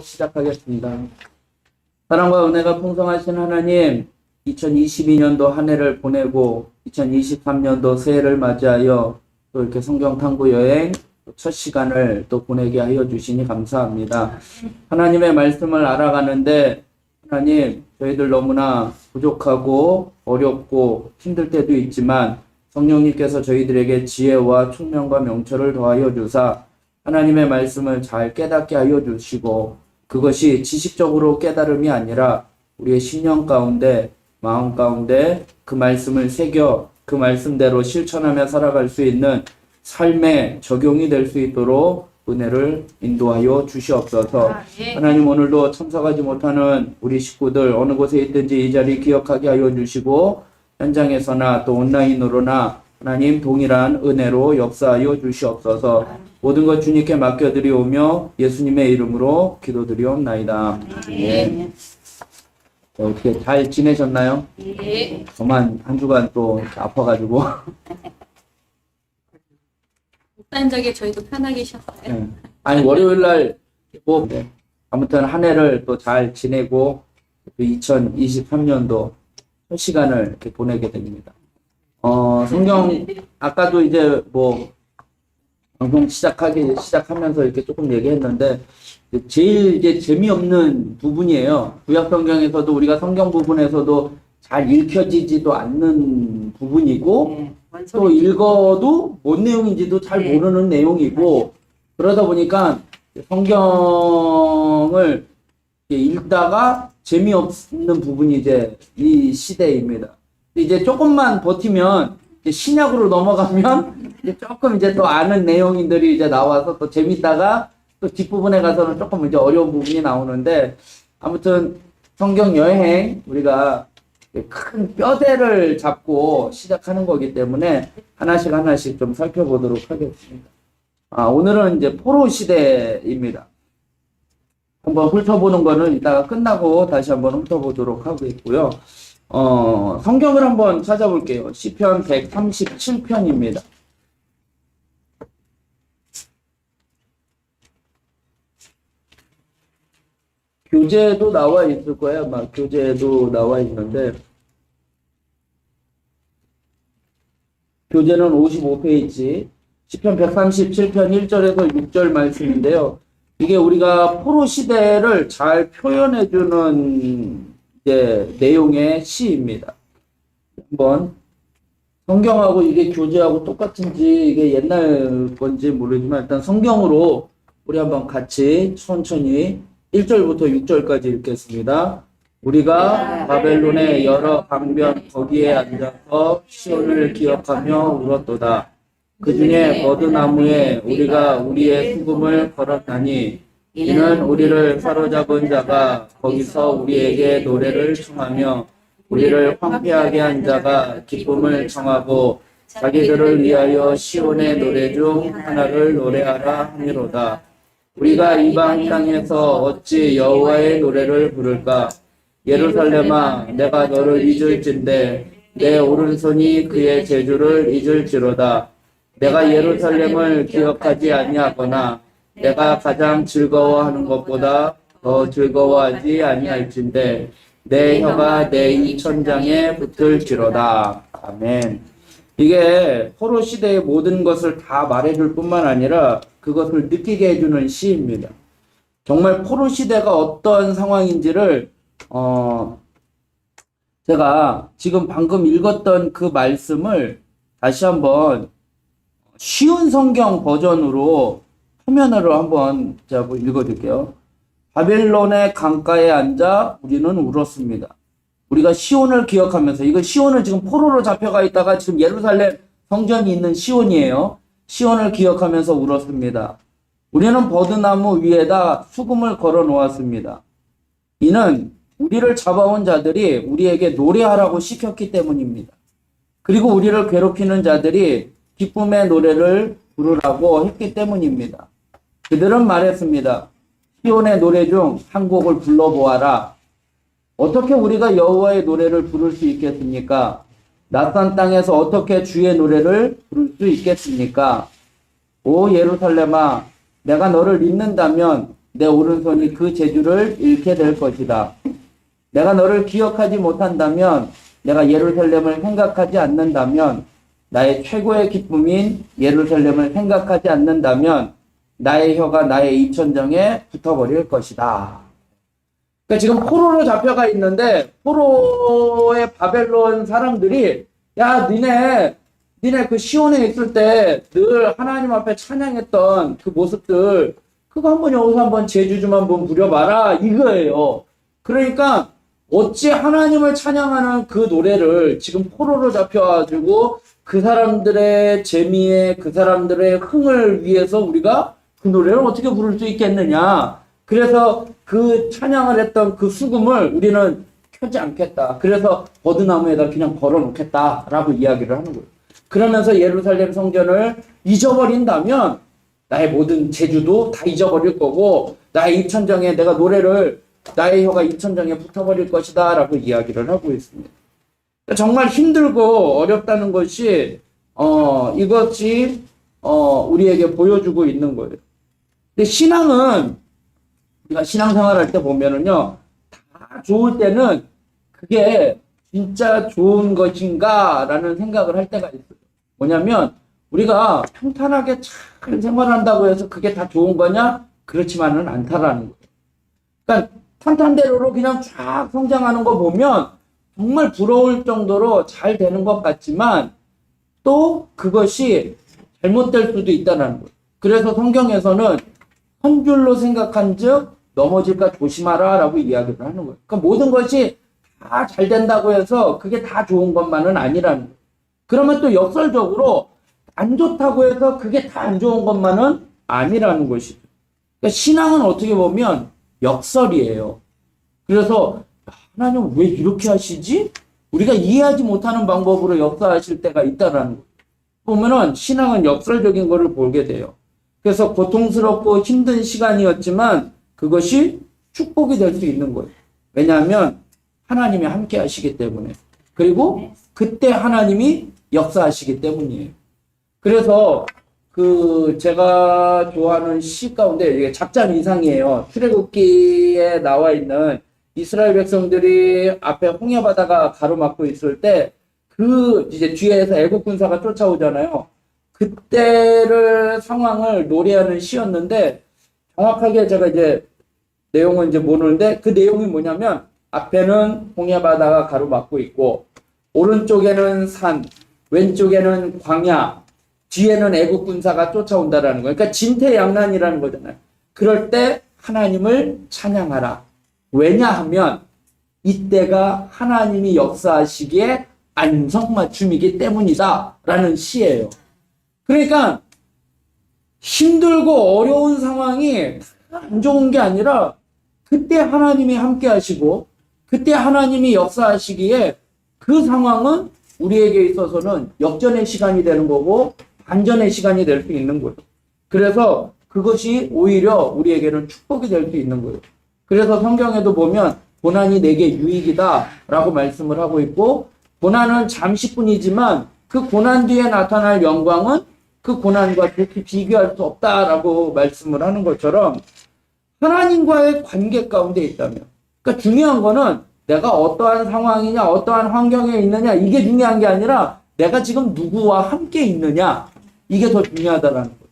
시작하겠습니다. 사랑과 은혜가 풍성하신 하나님, 2022년도 한 해를 보내고 2023년도 새해를 맞이하여 또 이렇게 성경 탐구 여행 첫 시간을 또 보내게 하여 주시니 감사합니다. 하나님의 말씀을 알아가는데 하나님, 저희들 너무나 부족하고 어렵고 힘들 때도 있지만 성령님께서 저희들에게 지혜와 총명과 명철을 더하여 주사 하나님의 말씀을 잘 깨닫게 하여 주시고 그것이 지식적으로 깨달음이 아니라 우리의 신령 가운데 마음 가운데 그 말씀을 새겨 그 말씀대로 실천하며 살아갈 수 있는 삶의 적용이 될 수 있도록 은혜를 인도하여 주시옵소서. 하나님, 오늘도 참석하지 못하는 우리 식구들 어느 곳에 있든지 이 자리 기억하게 하여 주시고 현장에서나 또 온라인으로나 하나님 동일한 은혜로 역사하여 주시옵소서. 모든 것 주님께 맡겨드리오며 예수님의 이름으로 기도드리옵나이다. 네. 어떻게 잘 지내셨나요? 네. 저만 한 주간 또 아파가지고. 목단적에 저희도 편하게 쉬었어요. 네. 아니 월요일날 뭐 아무튼 한 해를 또 잘 지내고 2023년도 첫 시간을 이렇게 보내게 됩니다. 성경 아까도 이제 뭐 방송 시작하면서 이렇게 조금 얘기했는데 제일 이제 재미없는 부분이에요. 구약 성경에서도 우리가 성경 부분에서도 잘 읽혀지지도 않는 부분이고 또 읽어도 뭔 내용인지도 잘 모르는 내용이고 그러다 보니까 성경을 읽다가 재미없는 부분이 이제 이 시대입니다. 이제 조금만 버티면 이제 신약으로 넘어가면 이제 조금 이제 또 아는 내용들이 이제 나와서 또 재밌다가 또 뒷부분에 가서는 조금 이제 어려운 부분이 나오는데 아무튼 성경 여행 우리가 큰 뼈대를 잡고 시작하는 거기 때문에 하나씩 좀 살펴보도록 하겠습니다. 오늘은 이제 포로 시대입니다. 한번 훑어보는 거는 이따가 끝나고 다시 한번 훑어보도록 하겠고요. 성경을 한번 찾아볼게요. 시편 137편입니다. 교재도 나와 있을 거예요. 아마 교재도 나와 있는데 교재는 55페이지 시편 137편 1절에서 6절 말씀인데요. 이게 우리가 포로 시대를 잘 표현해주는 이제 내용의 시입니다. 한번 성경하고 이게 교재하고 똑같은지 이게 옛날 건지 모르지만 일단 성경으로 우리 한번 같이 천천히 1절부터 6절까지 읽겠습니다. 우리가 바벨론의 여러 강변 거기에 앉아서 시온을 기억하며 울었도다. 그 중에 버드나무에 우리가 우리의 수금을 걸었나니 이는 우리를 사로잡은 자가 거기서 우리에게 노래를 청하며 우리를 황폐하게 한 자가 기쁨을 청하고 자기들을 위하여 시온의 노래 중 하나를 노래하라 하니로다. 우리가 이방 땅에서 어찌 여호와의 노래를 부를까? 예루살렘아, 내가 너를 잊을진대 내 오른손이 그의 재주를 잊을지로다. 내가 예루살렘을 기억하지 아니하거나 내가 가장 즐거워하는 것보다 더 즐거워하지 아니할진대 내 혀가 내 입천장에 붙을지로다. 아멘. 이게 포로 시대의 모든 것을 다 말해줄 뿐만 아니라 그것을 느끼게 해주는 시입니다. 정말 포로 시대가 어떤 상황인지를 제가 지금 방금 읽었던 그 말씀을 다시 한번 쉬운 성경 버전으로 화면으로 한번 제가 읽어드릴게요. 바벨론의 강가에 앉아 우리는 울었습니다. 우리가 시온을 기억하면서 이거 시온을 지금 포로로 잡혀가 있다가 지금 예루살렘 성전이 있는 시온이에요. 시온을 기억하면서 울었습니다. 우리는 버드나무 위에다 수금을 걸어 놓았습니다. 이는 우리를 잡아온 자들이 우리에게 노래하라고 시켰기 때문입니다. 그리고 우리를 괴롭히는 자들이 기쁨의 노래를 부르라고 했기 때문입니다. 그들은 말했습니다. 시온의 노래 중 한 곡을 불러보아라. 어떻게 우리가 여호와의 노래를 부를 수 있겠습니까? 낯선 땅에서 어떻게 주의 노래를 부를 수 있겠습니까? 오 예루살렘아, 내가 너를 잊는다면 내 오른손이 그 재주를 잃게 될 것이다. 내가 너를 기억하지 못한다면, 내가 예루살렘을 생각하지 않는다면, 나의 최고의 기쁨인 예루살렘을 생각하지 않는다면 나의 혀가 나의 이천정에 붙어버릴 것이다. 그러니까 지금 포로로 잡혀가 있는데 포로의 바벨론 사람들이 야 니네 그 시온에 있을 때 늘 하나님 앞에 찬양했던 그 모습들 그거 한번 여기서 한번 제주 좀 한번 부려봐라 이거예요. 그러니까 어찌 하나님을 찬양하는 그 노래를 지금 포로로 잡혀가지고 그 사람들의 재미에 그 사람들의 흥을 위해서 우리가 그 노래를 어떻게 부를 수 있겠느냐. 그래서 그 찬양을 했던 그 수금을 우리는 켜지 않겠다. 그래서 버드나무에다 그냥 걸어놓겠다라고 이야기를 하는 거예요. 그러면서 예루살렘 성전을 잊어버린다면 나의 모든 재주도 다 잊어버릴 거고 나의 이천정에 내가 노래를 나의 혀가 이천정에 붙어버릴 것이다 라고 이야기를 하고 있습니다. 정말 힘들고 어렵다는 것이 이것이 우리에게 보여주고 있는 거예요. 근데 신앙은 우리가 신앙생활할 때 보면은요 다 좋을 때는 그게 진짜 좋은 것인가 라는 생각을 할 때가 있어요. 뭐냐면 우리가 평탄하게 잘 생활한다고 해서 그게 다 좋은 거냐? 그렇지만은 않다라는 거예요. 그러니까 탄탄대로로 그냥 쫙 성장하는 거 보면 정말 부러울 정도로 잘 되는 것 같지만 또 그것이 잘못될 수도 있다는 거예요. 그래서 성경에서는 한 줄로 생각한 즉 넘어질까 조심하라 라고 이야기를 하는 거예요. 그러니까 모든 것이 다 잘 된다고 해서 그게 다 좋은 것만은 아니라는 거예요. 그러면 또 역설적으로 안 좋다고 해서 그게 다 안 좋은 것만은 아니라는 것이죠. 그러니까 신앙은 어떻게 보면 역설이에요. 그래서 하나님 왜 이렇게 하시지? 우리가 이해하지 못하는 방법으로 역사하실 때가 있다라는 거예요. 보면은 신앙은 역설적인 것을 보게 돼요. 그래서 고통스럽고 힘든 시간이었지만 그것이 축복이 될 수 있는 거예요. 왜냐하면 하나님이 함께 하시기 때문에. 그리고 그때 하나님이 역사하시기 때문이에요. 그래서 제가 좋아하는 시 가운데 이게 작전 이상이에요. 출애굽기에 나와 있는 이스라엘 백성들이 앞에 홍해 바다가 가로막고 있을 때 이제 뒤에서 애국 군사가 쫓아오잖아요. 그때를 상황을 노래하는 시였는데 정확하게 제가 이제 내용은 이제 모르는데 그 내용이 뭐냐면 앞에는 홍해 바다가 가로막고 있고 오른쪽에는 산, 왼쪽에는 광야, 뒤에는 애국 군사가 쫓아온다라는 거예요. 그러니까 진퇴양난이라는 거잖아요. 그럴 때 하나님을 찬양하라. 왜냐하면 이때가 하나님이 역사하시기에 안성맞춤이기 때문이다 라는 시예요. 그러니까 힘들고 어려운 상황이 안 좋은 게 아니라 그때 하나님이 함께 하시고 그때 하나님이 역사하시기에 그 상황은 우리에게 있어서는 역전의 시간이 되는 거고 반전의 시간이 될 수 있는 거예요. 그래서 그것이 오히려 우리에게는 축복이 될 수 있는 거예요. 그래서 성경에도 보면 고난이 내게 유익이다 라고 말씀을 하고 있고 고난은 잠시뿐이지만 그 고난 뒤에 나타날 영광은 그 고난과 좋게 비교할 수 없다라고 말씀을 하는 것처럼 하나님과의 관계 가운데 있다면 그러니까 중요한 거는 내가 어떠한 상황이냐 어떠한 환경에 있느냐 이게 중요한 게 아니라 내가 지금 누구와 함께 있느냐 이게 더 중요하다라는 거예요.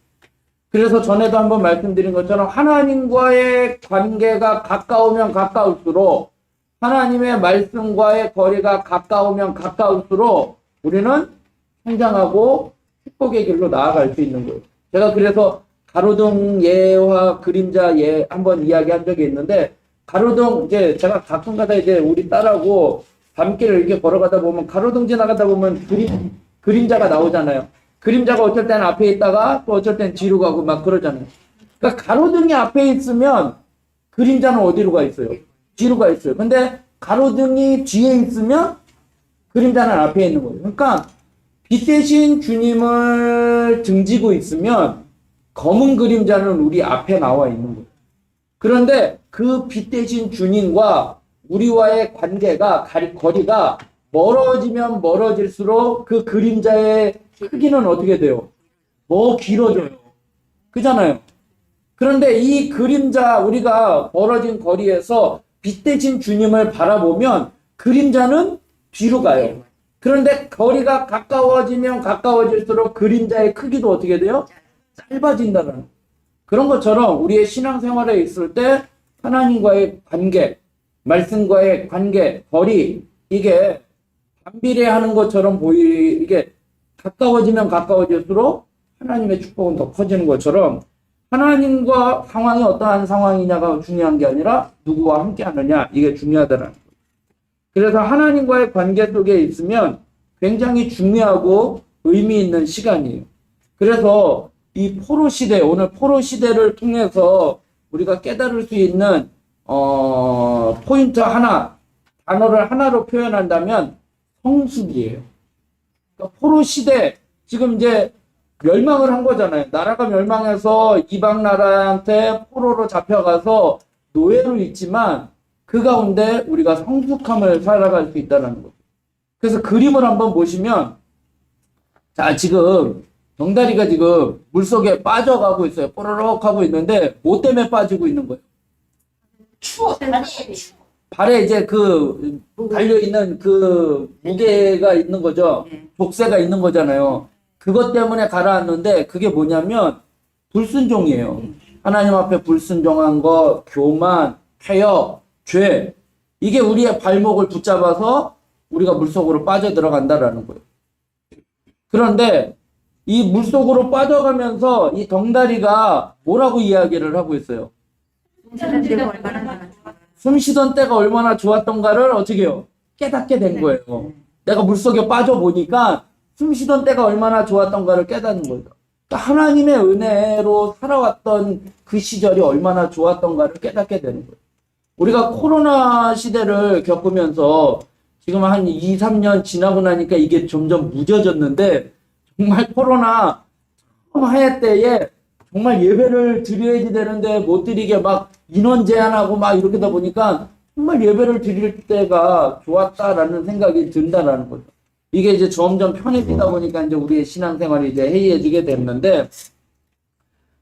그래서 전에도 한번 말씀드린 것처럼 하나님과의 관계가 가까우면 가까울수록 하나님의 말씀과의 거리가 가까우면 가까울수록 우리는 성장하고 축복의 길로 나아갈 수 있는 거예요. 제가 그래서 가로등 예와 그림자 예 한번 이야기한 적이 있는데 가로등 이제 제가 가끔가다 이제 우리 딸하고 밤길을 이렇게 걸어가다 보면 가로등 지나가다 보면 그림자가 나오잖아요. 그림자가 어쩔 때는 앞에 있다가 또 어쩔 때는 뒤로 가고 막 그러잖아요. 그러니까 가로등이 앞에 있으면 그림자는 어디로 가 있어요? 뒤로 가 있어요. 근데 가로등이 뒤에 있으면 그림자는 앞에 있는 거예요. 그러니까 빛 대신 주님을 등지고 있으면 검은 그림자는 우리 앞에 나와 있는 거예요. 그런데 그 빛 대신 주님과 우리와의 관계가 거리가 멀어지면 멀어질수록 그 그림자의 크기는 어떻게 돼요? 더 길어져요. 그잖아요. 그런데 이 그림자, 우리가 벌어진 거리에서 빛 대신 주님을 바라보면 그림자는 뒤로 가요. 그런데 거리가 가까워지면 가까워질수록 그림자의 크기도 어떻게 돼요? 짧아진다는 그런 것처럼 우리의 신앙생활에 있을 때 하나님과의 관계, 말씀과의 관계, 거리, 이게 반비례하는 것처럼 이게 가까워지면 가까워질수록 하나님의 축복은 더 커지는 것처럼 하나님과 상황이 어떠한 상황이냐가 중요한 게 아니라 누구와 함께 하느냐, 이게 중요하다는 거예요. 그래서 하나님과의 관계 속에 있으면 굉장히 중요하고 의미 있는 시간이에요. 그래서 이 포로 시대, 오늘 포로 시대를 통해서 우리가 깨달을 수 있는 포인트 하나, 단어를 하나로 표현한다면 성숙이에요. 그러니까 포로 시대, 지금 이제 멸망을 한 거잖아요. 나라가 멸망해서 이방 나라한테 포로로 잡혀가서 노예로 있지만 그 가운데 우리가 성숙함을 살아갈 수 있다는 거죠. 그래서 그림을 한번 보시면, 자, 지금 덩다리가 지금 물속에 빠져가고 있어요. 뽀로록 하고 있는데 뭐 때문에 빠지고 있는 거예요? 추워. 발에 이제 그 달려있는 그 무게가 있는 거죠. 족쇄가 있는 거잖아요. 그것 때문에 가라앉는데 그게 뭐냐면 불순종이에요. 하나님 앞에 불순종한 거, 교만, 태역, 죄, 이게 우리의 발목을 붙잡아서 우리가 물속으로 빠져들어간다라는 거예요. 그런데 이 물속으로 빠져가면서 이 덩다리가 뭐라고 이야기를 하고 있어요? 숨 쉬던 때가 얼마나 좋았던가를 어떻게 해요? 깨닫게 된 거예요. 내가 물속에 빠져보니까 숨 쉬던 때가 얼마나 좋았던가를 깨닫는 거예요. 그러니까 하나님의 은혜로 살아왔던 그 시절이 얼마나 좋았던가를 깨닫게 되는 거예요. 우리가 코로나 시대를 겪으면서 지금 한 2, 3년 지나고 나니까 이게 점점 무뎌졌는데, 정말 코로나 처음 할 때에 정말 예배를 드려야지 되는데 못 드리게 막 인원 제한하고 막 이렇게다 보니까 정말 예배를 드릴 때가 좋았다라는 생각이 든다라는 거죠. 이게 이제 점점 편해지다 보니까 이제 우리의 신앙생활이 이제 해이해지게 됐는데,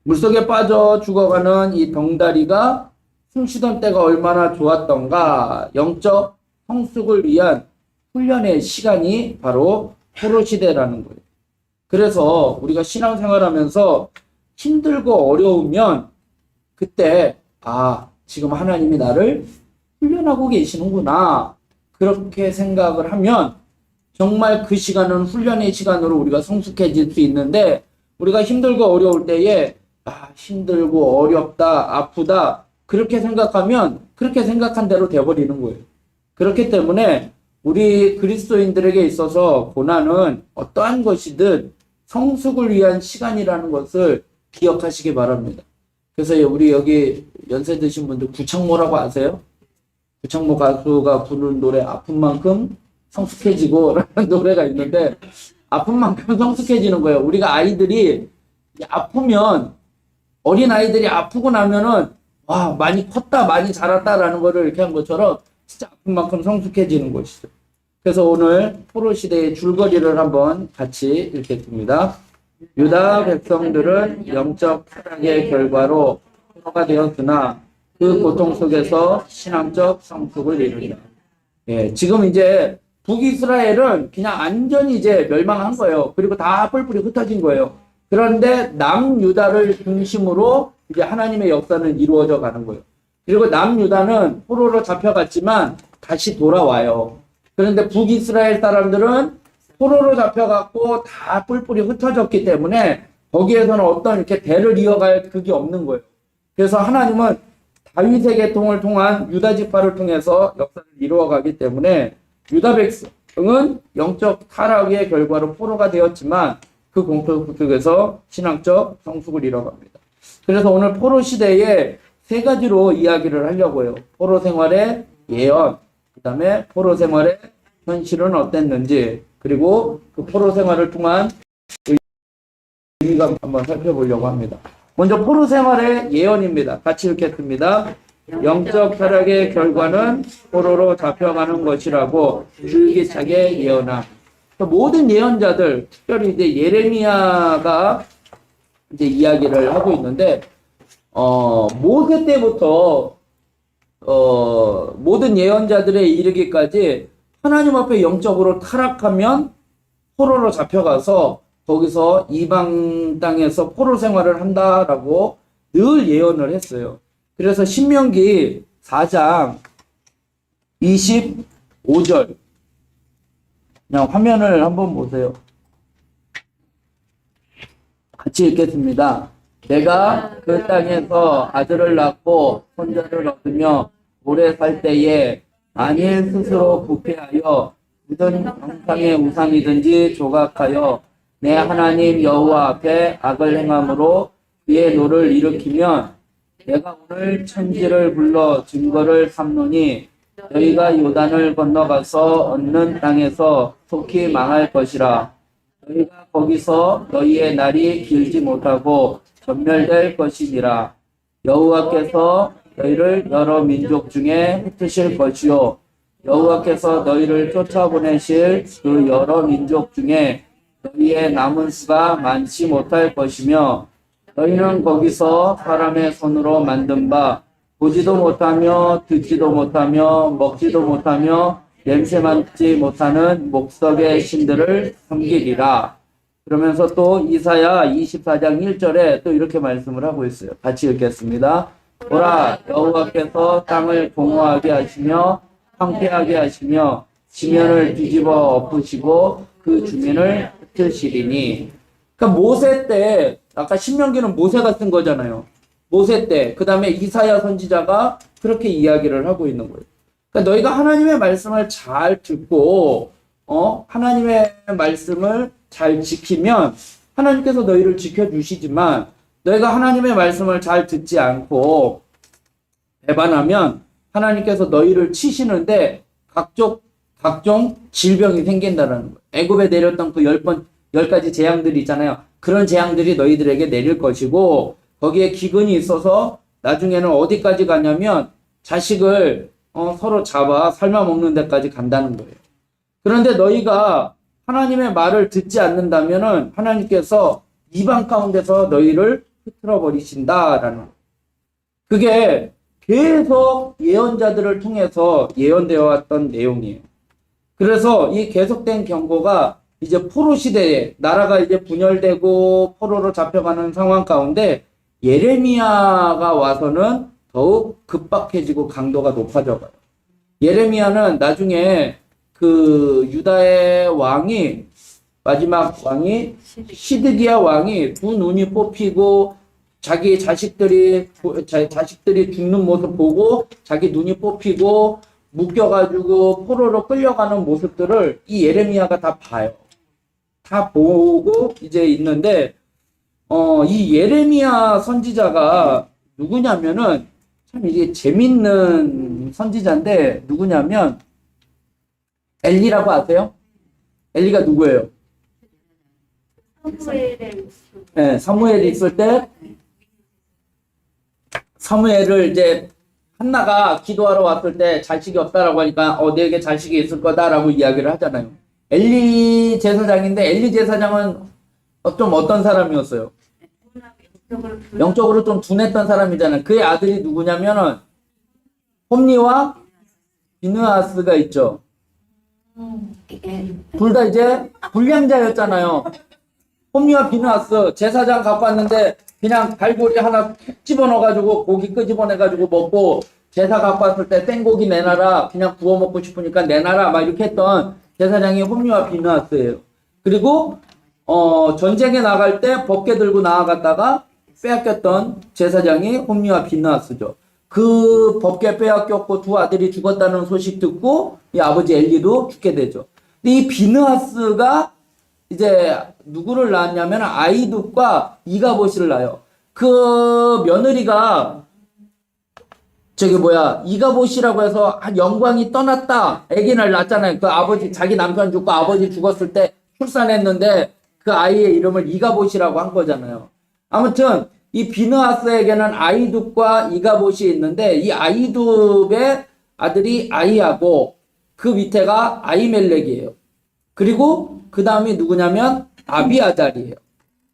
물속에 빠져 죽어가는 이 덩다리가 숨 쉬던 때가 얼마나 좋았던가, 영적 성숙을 위한 훈련의 시간이 바로 포로 시대라는 거예요. 그래서 우리가 신앙생활하면서 힘들고 어려우면 그때 지금 하나님이 나를 훈련하고 계시는구나, 그렇게 생각을 하면 정말 그 시간은 훈련의 시간으로 우리가 성숙해질 수 있는데, 우리가 힘들고 어려울 때에 힘들고 어렵다, 아프다, 그렇게 생각하면 그렇게 생각한 대로 돼버리는 거예요. 그렇기 때문에 우리 그리스도인들에게 있어서 고난은 어떠한 것이든 성숙을 위한 시간이라는 것을 기억하시기 바랍니다. 그래서 우리 여기 연세 드신 분들 구창모라고 아세요? 구창모 가수가 부르는 노래 아픈 만큼 성숙해지고 라는 노래가 있는데, 아픈 만큼 성숙해지는 거예요. 우리가 아이들이 아프면, 어린 아이들이 아프고 나면은 많이 컸다, 많이 자랐다라는 거를 이렇게 한 것처럼 진짜 아픈 만큼 성숙해지는 것이죠. 그래서 오늘 포로 시대의 줄거리를 한번 같이 읽겠습니다. 유다 백성들은 영적 타락의 결과로 포로가 되었으나 그 고통 속에서 신앙적 성숙을 이룬다. 지금 이제 북이스라엘은 그냥 완전히 이제 멸망한 거예요. 그리고 다 뿔뿔이 흩어진 거예요. 그런데 남유다를 중심으로 이제 하나님의 역사는 이루어져 가는 거예요. 그리고 남유다는 포로로 잡혀갔지만 다시 돌아와요. 그런데 북이스라엘 사람들은 포로로 잡혀갔고 다 뿔뿔이 흩어졌기 때문에 거기에서는 어떤 이렇게 대를 이어갈 그게 없는 거예요. 그래서 하나님은 다윗의 계통을 통한 유다 지파를 통해서 역사를 이루어가기 때문에 유다 백성은 영적 타락의 결과로 포로가 되었지만 그 공포 속에서 신앙적 성숙을 이뤄갑니다. 그래서 오늘 포로 시대에 세 가지로 이야기를 하려고 해요. 포로 생활의 예언, 그 다음에 포로 생활의 현실은 어땠는지, 그리고 그 포로 생활을 통한 의미가 한번 살펴보려고 합니다. 먼저 포로 생활의 예언입니다. 같이 읽겠습니다. 영적 타락의 결과는 포로로 잡혀가는 것이라고 줄기차게 예언함. 모든 예언자들, 특별히 이제 예레미야가 이제 이야기를 하고 있는데, 모세 때부터 모든 예언자들에 이르기까지 하나님 앞에 영적으로 타락하면 포로로 잡혀가서 거기서 이방 땅에서 포로 생활을 한다라고 늘 예언을 했어요. 그래서 신명기 4장 25절 그냥 화면을 한번 보세요. 같이 읽겠습니다. 내가 그 땅에서 아들을 낳고 손자를 얻으며 오래 살 때에 만일 스스로 부패하여 무슨 형상의 우상이든지 조각하여 내 하나님 여호와 앞에 악을 행함으로 그의 노를 일으키면 내가 오늘 천지를 불러 증거를 삼노니 너희가 요단을 건너가서 얻는 땅에서 속히 망할 것이라. 너희가 거기서 너희의 날이 길지 못하고 전멸될 것이니라. 여호와께서 너희를 여러 민족 중에 흩으실 것이요 여호와께서 너희를 쫓아보내실 그 여러 민족 중에 너희의 남은 수가 많지 못할 것이며 너희는 거기서 사람의 손으로 만든 바 보지도 못하며 듣지도 못하며 먹지도 못하며 냄새 맡지 못하는 목석의 신들을 섬기리라. 그러면서 또 이사야 24장 1절에 또 이렇게 말씀을 하고 있어요. 같이 읽겠습니다. 보라, 여호와께서 땅을 공허하게 하시며 황폐하게 하시며 지면을 뒤집어 엎으시고 그 주민을 흩으시리니. 그러니까 모세 때, 아까 신명기는 모세가 쓴 거잖아요. 모세 때, 그 다음에 이사야 선지자가 그렇게 이야기를 하고 있는 거예요. 그러니까 너희가 하나님의 말씀을 잘 듣고, 하나님의 말씀을 잘 지키면 하나님께서 너희를 지켜주시지만, 너희가 하나님의 말씀을 잘 듣지 않고 배반하면 하나님께서 너희를 치시는데 각종 질병이 생긴다는 거예요. 애굽에 내렸던 그 10가지 재앙들이 있잖아요. 그런 재앙들이 너희들에게 내릴 것이고 거기에 기근이 있어서 나중에는 어디까지 가냐면 자식을 서로 잡아 삶아 먹는 데까지 간다는 거예요. 그런데 너희가 하나님의 말을 듣지 않는다면은 하나님께서 이방 가운데서 너희를 흩어져 버리신다라는 거예요. 그게 계속 예언자들을 통해서 예언되어 왔던 내용이에요. 그래서 이 계속된 경고가 이제 포로 시대에 나라가 이제 분열되고 포로로 잡혀가는 상황 가운데 예레미야가 와서는 더욱 급박해지고 강도가 높아져가요. 예레미야는 나중에 그 유다의 왕이 마지막 왕이 시드기야 왕이 두 눈이 뽑히고 자기 자식들이 죽는 모습 보고 자기 눈이 뽑히고 묶여가지고 포로로 끌려가는 모습들을 이 예레미야가 다 봐요. 다 보고 이제 있는데 이 예레미야 선지자가 누구냐면은 참 이게 재밌는 선지자인데 누구냐면 엘리라고 아세요? 엘리가 누구예요? 네, 사무엘이 있을 때 사무엘을 이제 한나가 기도하러 왔을 때 자식이 없다라고 하니까 내게 자식이 있을 거다라고 이야기를 하잖아요. 엘리 제사장인데 엘리 제사장은 좀 어떤 사람이었어요? 영적으로 좀 둔했던 사람이잖아요. 그의 아들이 누구냐면은 홈리와 비느하스가 있죠. 둘 다 이제 불량자였잖아요. 홈리와 비느하스 제사장 갖고 왔는데 그냥 갈고리 하나 툭 집어넣어가지고 고기 끄집어내가지고 먹고 제사 갖고 왔을 때 생고기 내놔라 그냥 구워 먹고 싶으니까 내놔라 막 이렇게 했던 제사장이 홈리와 비느하스예요. 그리고 전쟁에 나갈 때 법궤 들고 나아갔다가 빼앗겼던 제사장이 홈리와 비느하스죠. 그 법궤 빼앗겼고 두 아들이 죽었다는 소식 듣고 이 아버지 엘리도 죽게 되죠. 근데 이 비느하스가 이제 누구를 낳았냐면 아이둑과 이가봇을 낳아요. 그 며느리가 이가봇이라고 해서 영광이 떠났다 아기를 낳았잖아요. 그 아버지 자기 남편 죽고 아버지 죽었을 때 출산했는데 그 아이의 이름을 이가봇이라고 한 거잖아요. 아무튼 이 비느하스에게는 아이둑과 이가봇이 있는데 이 아이둑의 아들이 아이하고 그 밑에가 아히멜렉이에요. 그리고 그 다음이 누구냐면 아비아달이에요.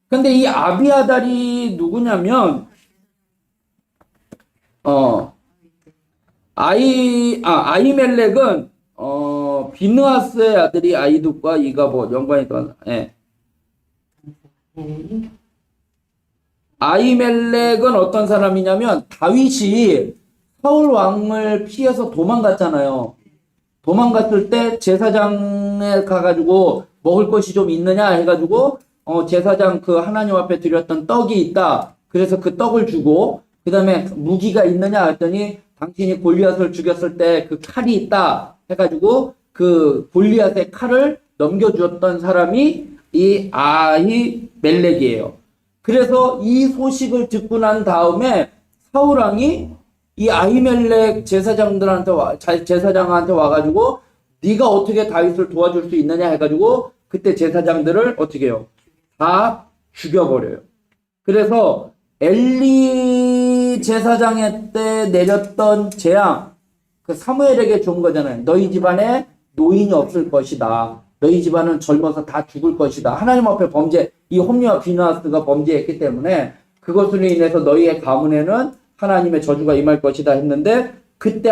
근데 이 아비아달이 누구냐면 아히멜렉은 비느하스의 아들이 아히둡과 이가봇 연관이 있던, 예. 아히멜렉은 어떤 사람이냐면 다윗이 사울 왕을 피해서 도망갔잖아요. 도망갔을 때 제사장에 가가지고 먹을 것이 좀 있느냐 해가지고 제사장 그 하나님 앞에 드렸던 떡이 있다. 그래서 그 떡을 주고 그 다음에 무기가 있느냐 했더니 당신이 골리앗을 죽였을 때 그 칼이 있다 해가지고 그 골리앗의 칼을 넘겨주었던 사람이 이 아히멜렉이에요. 그래서 이 소식을 듣고 난 다음에 사울 왕이 이 아히멜렉 제사장한테 와가지고 네가 어떻게 다윗을 도와줄 수 있느냐 해가지고 그때 제사장들을 어떻게 해요? 다 죽여버려요. 그래서 엘리 제사장의 때 내렸던 재앙, 그 사무엘에게 준 거잖아요. 너희 집안에 노인이 없을 것이다. 너희 집안은 젊어서 다 죽을 것이다. 하나님 앞에 이 홈리와 비느하스가 범죄했기 때문에 그것으로 인해서 너희의 가문에는 하나님의 저주가 임할 것이다 했는데 그때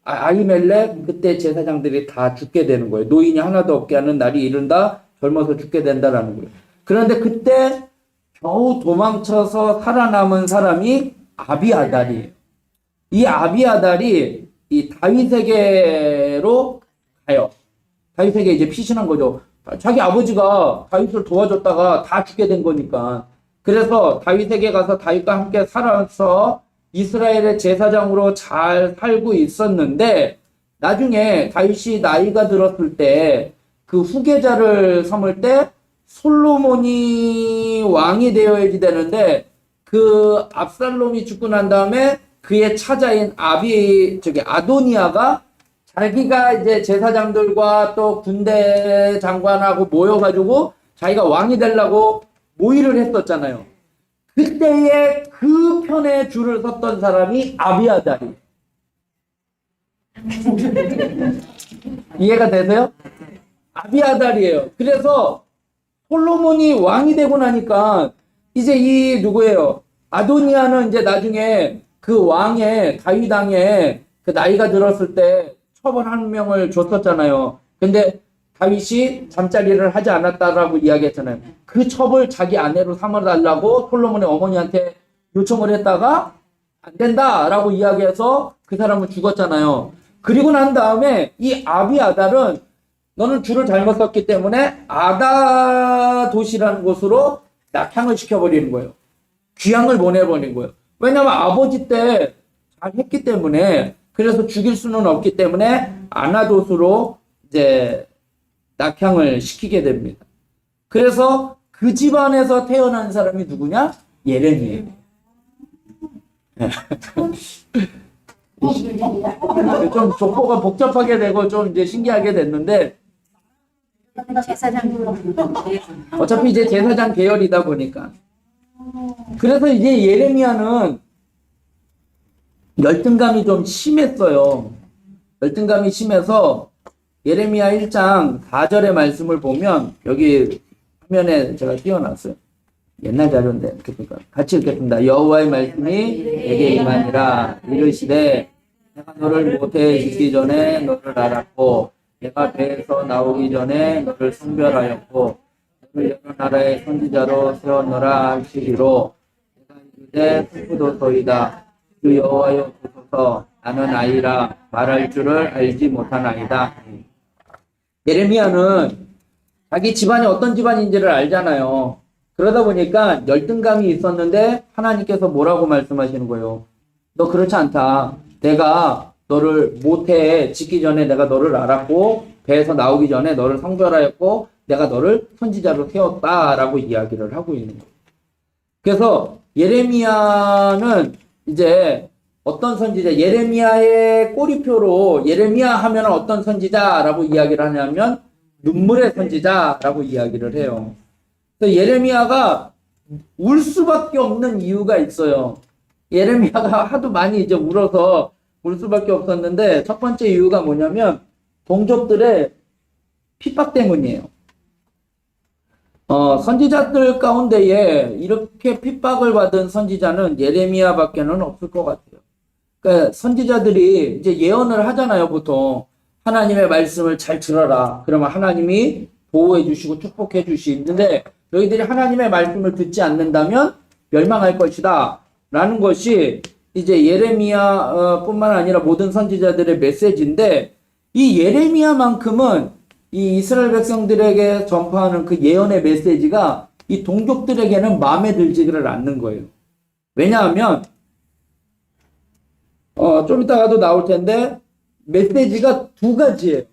아히멜렉 그때 제사장들이 다 죽게 되는 거예요. 노인이 하나도 없게 하는 날이 이른다. 젊어서 죽게 된다라는 거예요. 그런데 그때 겨우 도망쳐서 살아남은 사람이 아비아달이에요. 이 아비아달이 이 다윗에게로 가요. 다윗에게 이제 피신한 거죠. 자기 아버지가 다윗을 도와줬다가 다 죽게 된 거니까. 그래서 다윗에게 가서 다윗과 함께 살아서 이스라엘의 제사장으로 잘 살고 있었는데 나중에 다윗이 나이가 들었을 때 그 후계자를 삼을 때 솔로몬이 왕이 되어야지 되는데 그 압살롬이 죽고 난 다음에 그의 차자인 아도니아가 자기가 이제 제사장들과 또 군대 장관하고 모여가지고 자기가 왕이 되려고 모의를 했었잖아요. 그때에 그 편에 줄을 섰던 사람이 아비아달이. 이해가 되세요? 아비아달이에요. 그래서 솔로몬이 왕이 되고 나니까 이제 이 누구예요? 아도니아는 이제 나중에 그 왕의 다윗 왕의 그 나이가 들었을 때 처벌 한 명을 줬었잖아요. 근데 다윗이 잠자리를 하지 않았다라고 이야기했잖아요. 그 첩을 자기 아내로 삼아달라고 솔로몬의 어머니한테 요청을 했다가 안 된다라고 이야기해서 그 사람은 죽었잖아요. 그리고 난 다음에 이 아비아달은 너는 줄을 잘못 섰기 때문에 아다 도시라는 곳으로 낙향을 시켜버리는 거예요. 귀향을 보내버린 거예요. 왜냐하면 아버지 때 잘했기 때문에 그래서 죽일 수는 없기 때문에 아나돗으로 이제 낙향을 시키게 됩니다. 그래서 그 집안에서 태어난 사람이 누구냐? 예레미야예요. 좀 족보가 복잡하게 되고 좀 이제 신기하게 됐는데 어차피 이제 제사장 계열이다 보니까 그래서 이제 예레미야는 열등감이 좀 심했어요. 열등감이 심해서 예레미야 1장 4절의 말씀을 보면 여기 화면에 제가 띄워놨어요. 옛날 자료인데 같이 읽겠습니다. 여호와의 말씀이 내게 임하니라. 이르시되 내가 너를 모태에 짓기 전에 너를 알았고 내가 배에서 나오기 전에 너를 선별하였고 너를 여러 나라의 선지자로 세웠노라 하시기로 내가 이르되 슬프도소이다. 주 여호와여 보소서 나는 아이라 말할 줄을 알지 못하나이다. 예레미야는 자기 집안이 어떤 집안인지를 알잖아요. 그러다 보니까 열등감이 있었는데 하나님께서 뭐라고 말씀하시는 거예요? 너 그렇지 않다. 내가 너를 모태에 짓기 전에 내가 너를 알았고 배에서 나오기 전에 너를 성별하였고 내가 너를 선지자로 세웠다라고 이야기를 하고 있는 거예요. 그래서 예레미야는 이제 어떤 선지자, 예레미야의 꼬리표로 예레미야 하면 어떤 선지자라고 이야기를 하냐면 눈물의 선지자라고 이야기를 해요. 그래서 예레미야가 울 수밖에 없는 이유가 있어요. 예레미야가 하도 많이 이제 울어서 울 수밖에 없었는데 첫 번째 이유가 뭐냐면 동족들의 핍박 때문이에요. 선지자들 가운데에 이렇게 핍박을 받은 선지자는 예레미야밖에는 없을 것 같아요. 그러니까 선지자들이 이제 예언을 하잖아요, 보통. 하나님의 말씀을 잘 들어라. 그러면 하나님이 보호해 주시고 축복해 주시는데 너희들이 하나님의 말씀을 듣지 않는다면 멸망할 것이다. 라는 것이 이제 예레미야 뿐만 아니라 모든 선지자들의 메시지인데 이 예레미야만큼은 이 이스라엘 백성들에게 전파하는 그 예언의 메시지가 이 동족들에게는 마음에 들지를 않는 거예요. 왜냐하면 좀 이따가도 나올 텐데 메시지가 두 가지예요.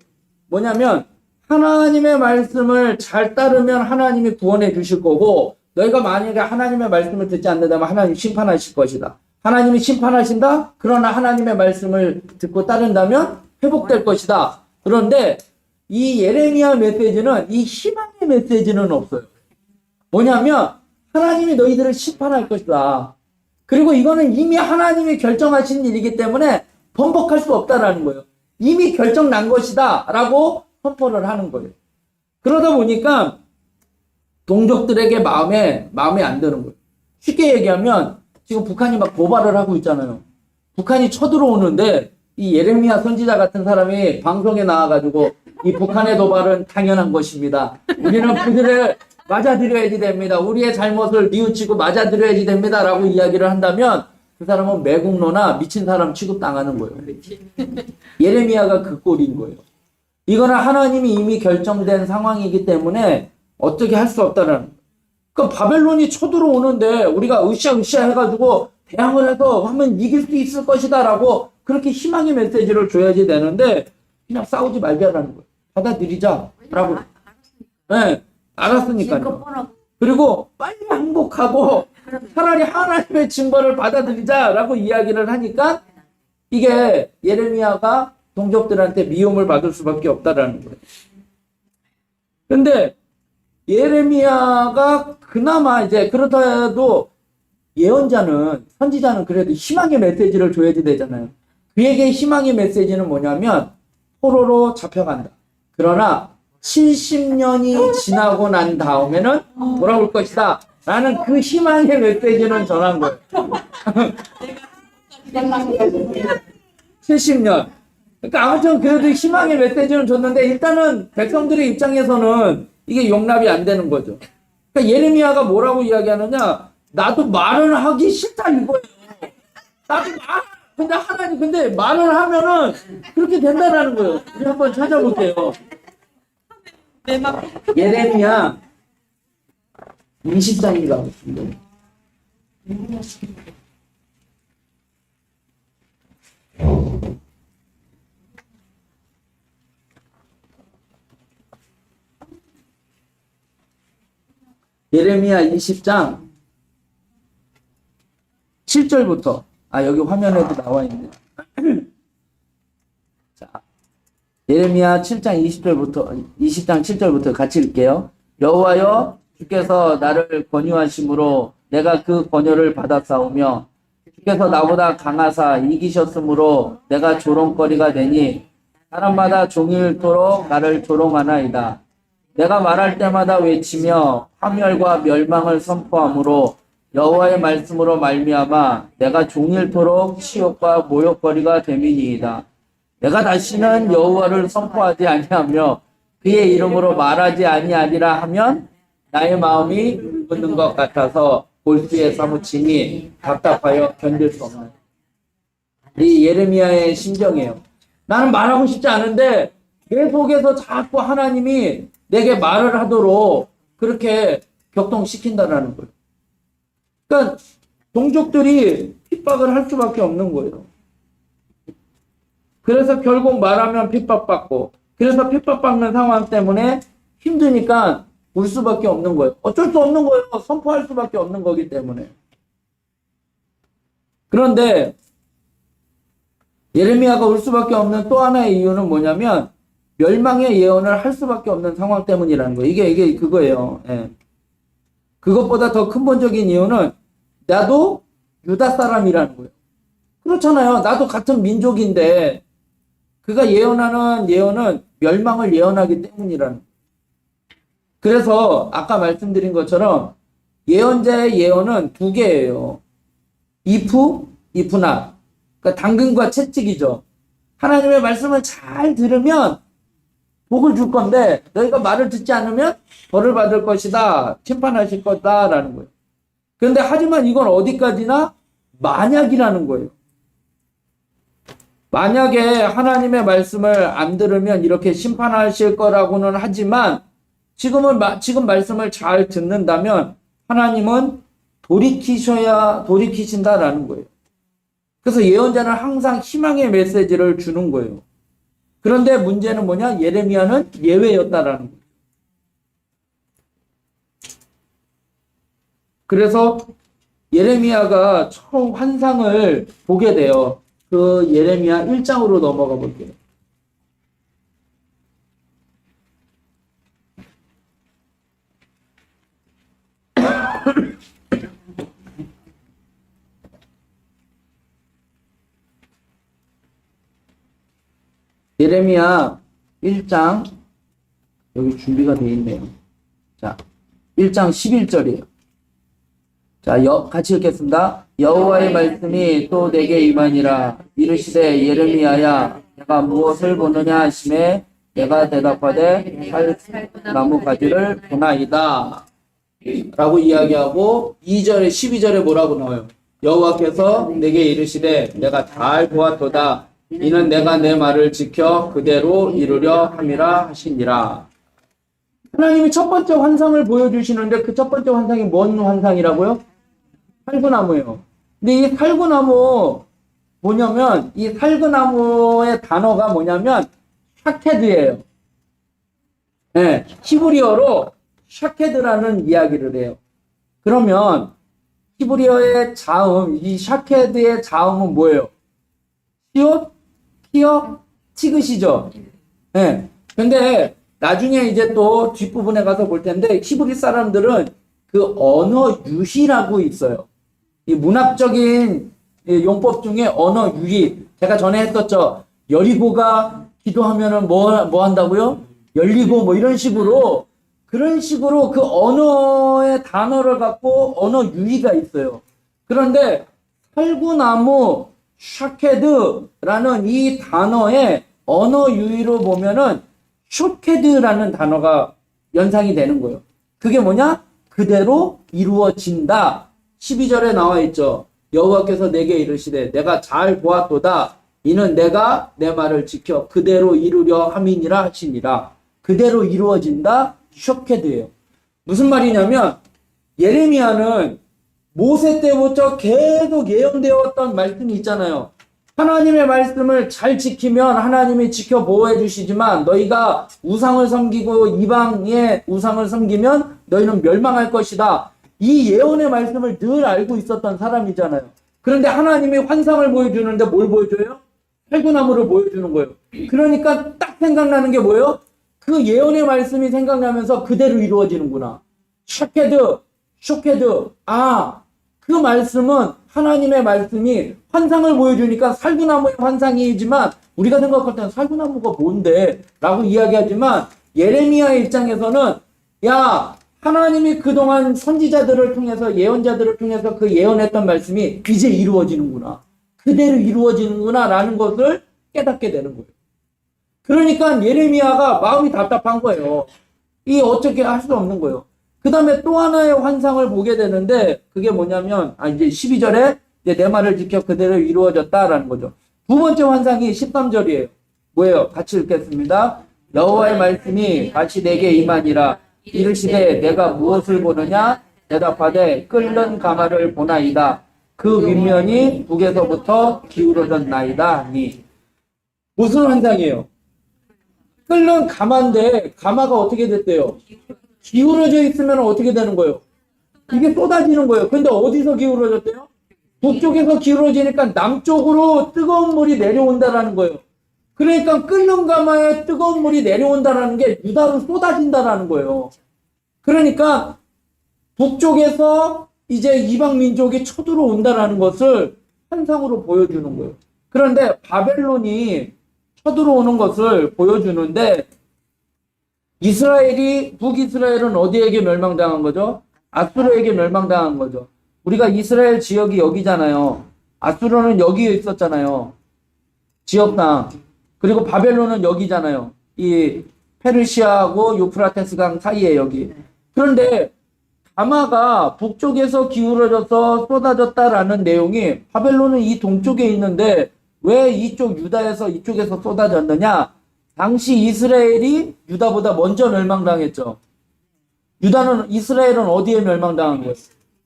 뭐냐면 하나님의 말씀을 잘 따르면 하나님이 구원해 주실 거고 너희가 만약에 하나님의 말씀을 듣지 않는다면 하나님 심판하실 것이다. 하나님이 심판하신다? 그러나 하나님의 말씀을 듣고 따른다면 회복될 것이다. 그런데 이 예레미야 메시지는 이 희망의 메시지는 없어요. 뭐냐면 하나님이 너희들을 심판할 것이다. 그리고 이거는 이미 하나님이 결정하신 일이기 때문에 번복할 수 없다라는 거예요. 이미 결정 난 것이다 라고 선포를 하는 거예요. 그러다 보니까 동족들에게 마음에 안 드는 거예요. 쉽게 얘기하면 지금 북한이 막 도발을 하고 있잖아요. 북한이 쳐들어오는데 이 예레미야 선지자 같은 사람이 방송에 나와가지고 이 북한의 도발은 당연한 것입니다. 우리는 그들을 맞아들여야지 됩니다. 우리의 잘못을 뉘우치고 맞아들여야지 됩니다. 라고 이야기를 한다면 그 사람은 매국노나 미친 사람 취급당하는 거예요. 예레미야가 그 꼴인 거예요. 이거는 하나님이 이미 결정된 상황이기 때문에 어떻게 할 수 없다는 거예요. 그러니까 바벨론이 쳐들어오는데 우리가 으쌰으쌰 해가지고 대항을 해서 하면 이길 수 있을 것이다 라고 그렇게 희망의 메시지를 줘야지 되는데 그냥 싸우지 말자라는 거예요. 받아들이자 라고. 네, 알았으니까요. 그리고 빨리 항복하고 차라리 하나님의 징벌을 받아들이자라고 이야기를 하니까 이게 예레미야가 동족들한테 미움을 받을 수밖에 없다라는 거예요. 근데 예레미야가 그나마 이제 그렇다 해도 예언자는 선지자는 그래도 희망의 메시지를 줘야지 되잖아요. 그에게 희망의 메시지는 뭐냐면 포로로 잡혀간다. 그러나 70년이 지나고 난 다음에는 돌아올 것이다. 라는 그 희망의 메시지는 전한 거예요. 70년. 그러니까 아무튼 그래도 희망의 메시지는 줬는데 일단은 백성들의 입장에서는 이게 용납이 안 되는 거죠. 그러니까 예레미야가 뭐라고 이야기하느냐? 나도 말을 하기 싫다 이거예요. 나도 근데 말을 하면은 그렇게 된다라는 거예요. 우리 한번 찾아볼게요. 예레미야 20장인가 보십니다. 예레미야 20장 7절부터 여기 화면에도 나와 있네. 자, 예레미야 7장 20장 7절부터 같이 읽게요. 여호와여 주께서 나를 권유하심으로 내가 그 권유를 받았사오며 주께서 나보다 강하사 이기셨으므로 내가 조롱거리가 되니 사람마다 종일토록 나를 조롱하나이다. 내가 말할 때마다 외치며 파멸과 멸망을 선포하므로 여호와의 말씀으로 말미암아 내가 종일토록 치욕과 모욕거리가 됨이니이다. 내가 다시는 여호와를 선포하지 아니하며 그의 이름으로 말하지 아니하리라 하면 나의 마음이 붉은 것 같아서 골수에 사무치니 답답하여 견딜 수 없는 이 예레미야의 심정이에요. 나는 말하고 싶지 않은데 계속해서 자꾸 하나님이 내게 말을 하도록 그렇게 격동시킨다라는 거예요. 그러니까 동족들이 핍박을 할 수밖에 없는 거예요. 그래서 결국 말하면 핍박받고 그래서 핍박받는 상황 때문에 힘드니까 울 수밖에 없는 거예요. 어쩔 수 없는 거예요. 선포할 수밖에 없는 거기 때문에. 그런데 예레미야가 울 수밖에 없는 또 하나의 이유는 뭐냐면 멸망의 예언을 할 수밖에 없는 상황 때문이라는 거예요. 이게 그거예요. 예. 그것보다 더 근본적인 이유는 나도 유다 사람이라는 거예요. 그렇잖아요. 나도 같은 민족인데 그가 예언하는 예언은 멸망을 예언하기 때문이라는 거예요. 그래서 아까 말씀드린 것처럼 예언자의 예언은 두 개예요. if not. 그러니까 당근과 채찍이죠. 하나님의 말씀을 잘 들으면 복을 줄 건데 너희가 말을 듣지 않으면 벌을 받을 것이다. 심판하실 거다라는 거예요. 그런데 하지만 이건 어디까지나 만약이라는 거예요. 만약에 하나님의 말씀을 안 들으면 이렇게 심판하실 거라고는 하지만 지금 말씀을 잘 듣는다면 하나님은 돌이키신다라는 거예요. 그래서 예언자는 항상 희망의 메시지를 주는 거예요. 그런데 문제는 뭐냐? 예레미야는 예외였다라는 거예요. 그래서 예레미야가 처음 환상을 보게 돼요. 그 예레미야 1장으로 넘어가 볼게요. 예레미야 1장, 여기 준비가 되어 있네요. 자, 1장 11절이에요. 자, 같이 읽겠습니다. 여호와의 말씀이 또 내게 임하니라. 이르시되 예레미야야, 내가 무엇을 보느냐 하심에 내가 대답하되 살나무 가지를 보나이다. 라고 이야기하고 2절에 12절에 뭐라고 나와요? 여호와께서 내게 이르시되 내가 잘 보았도다. 이는 내가 내 말을 지켜 그대로 이루려 함이라 하시니라. 하나님이 첫 번째 환상을 보여주시는데 그 첫 번째 환상이 뭔 환상이라고요? 살구나무예요. 근데 이 살구나무 뭐냐면 이 살구나무의 단어가 뭐냐면 샤케드예요. 네, 히브리어로 샤케드라는 이야기를 해요. 그러면 히브리어의 자음, 이 샤케드의 자음은 뭐예요? 시옷, 히어, 티귿이죠. 네. 근데 나중에 이제 또 뒷부분에 가서 볼 텐데 히브리 사람들은 그 언어 유희라고 있어요. 이 문학적인 용법 중에 언어 유희. 제가 전에 했었죠. 여리고가 기도하면은 뭐 한다고요? 열리고 뭐 이런 식으로 그런 식으로 그 언어의 단어를 갖고 언어 유희가 있어요. 그런데 살구나무 샤케드라는 이 단어의 언어 유희로 보면은 쇼케드라는 단어가 연상이 되는 거예요. 그게 뭐냐? 그대로 이루어진다. 12절에 나와 있죠. 여호와께서 내게 이르시되 내가 잘 보았도다. 이는 내가 내 말을 지켜 그대로 이루려 함이니라 하시니라. 그대로 이루어진다. 쇼케드예요. 무슨 말이냐면 예레미야는 모세 때부터 계속 예언되었던 말씀이 있잖아요. 하나님의 말씀을 잘 지키면 하나님이 지켜 보호해 주시지만 너희가 우상을 섬기고 이방의 우상을 섬기면 너희는 멸망할 것이다. 이 예언의 말씀을 늘 알고 있었던 사람이잖아요. 그런데 하나님이 환상을 보여주는데 뭘 보여줘요? 살구나무를 보여주는 거예요. 그러니까 딱 생각나는 게 뭐예요? 그 예언의 말씀이 생각나면서 그대로 이루어지는구나. 쇼케드. 그 말씀은 하나님의 말씀이 환상을 보여주니까 살구나무의 환상이지만 우리가 생각할 때는 살구나무가 뭔데? 라고 이야기하지만 예레미야의 입장에서는 야, 하나님이 그동안 선지자들을 통해서 예언자들을 통해서 그 예언했던 말씀이 이제 이루어지는구나. 그대로 이루어지는구나 라는 것을 깨닫게 되는 거예요. 그러니까 예레미야가 마음이 답답한 거예요. 이 어떻게 할 수 없는 거예요. 그 다음에 또 하나의 환상을 보게 되는데 그게 뭐냐면 이제 12절에 이제 내 말을 지켜 그대로 이루어졌다라는 거죠. 두 번째 환상이 13절이에요. 뭐예요? 같이 읽겠습니다. 여호와의 말씀이 다시 내게 임하니라. 이르시되 내가 무엇을 보느냐? 대답하되 끓는 가마를 보나이다. 그 윗면이 북에서부터 기울어졌나이다 하니. 무슨 환상이에요? 끓는 가마인데 가마가 어떻게 됐대요? 기울어져 있으면 어떻게 되는 거예요? 이게 쏟아지는 거예요. 근데 어디서 기울어졌대요? 북쪽에서 기울어지니까 남쪽으로 뜨거운 물이 내려온다라는 거예요. 그러니까 끓는 가마에 뜨거운 물이 내려온다라는 게 유다로 쏟아진다라는 거예요. 그러니까 북쪽에서 이제 이방 민족이 쳐들어온다라는 것을 환상으로 보여주는 거예요. 그런데 바벨론이 쳐들어오는 것을 보여주는데 북이스라엘은 어디에게 멸망당한 거죠? 아수르에게 멸망당한 거죠. 우리가 이스라엘 지역이 여기잖아요. 아수르는 여기에 있었잖아요. 지역당. 그리고 바벨론은 여기잖아요. 이 페르시아하고 유프라테스 강 사이에 여기. 그런데 가마가 북쪽에서 기울어져서 쏟아졌다라는 내용이 바벨론은 이 동쪽에 있는데 왜 이쪽 유다에서 이쪽에서 쏟아졌느냐? 당시 이스라엘이 유다보다 먼저 멸망당했죠. 이스라엘은 어디에 멸망당한 거예요?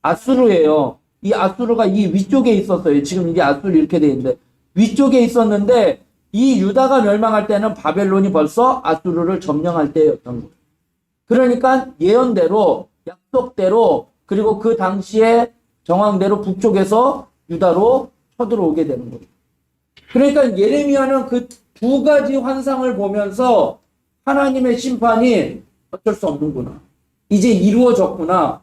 아수르예요. 이 아수르가 이 위쪽에 있었어요. 지금 이게 아수르 이렇게 돼 있는데 위쪽에 있었는데 이 유다가 멸망할 때는 바벨론이 벌써 아수르를 점령할 때였던 거예요. 그러니까 예언대로 약속대로 그리고 그 당시에 정황대로 북쪽에서 유다로 쳐들어오게 되는 거예요. 그러니까 예레미야는 그 두 가지 환상을 보면서 하나님의 심판이 어쩔 수 없는구나. 이제 이루어졌구나.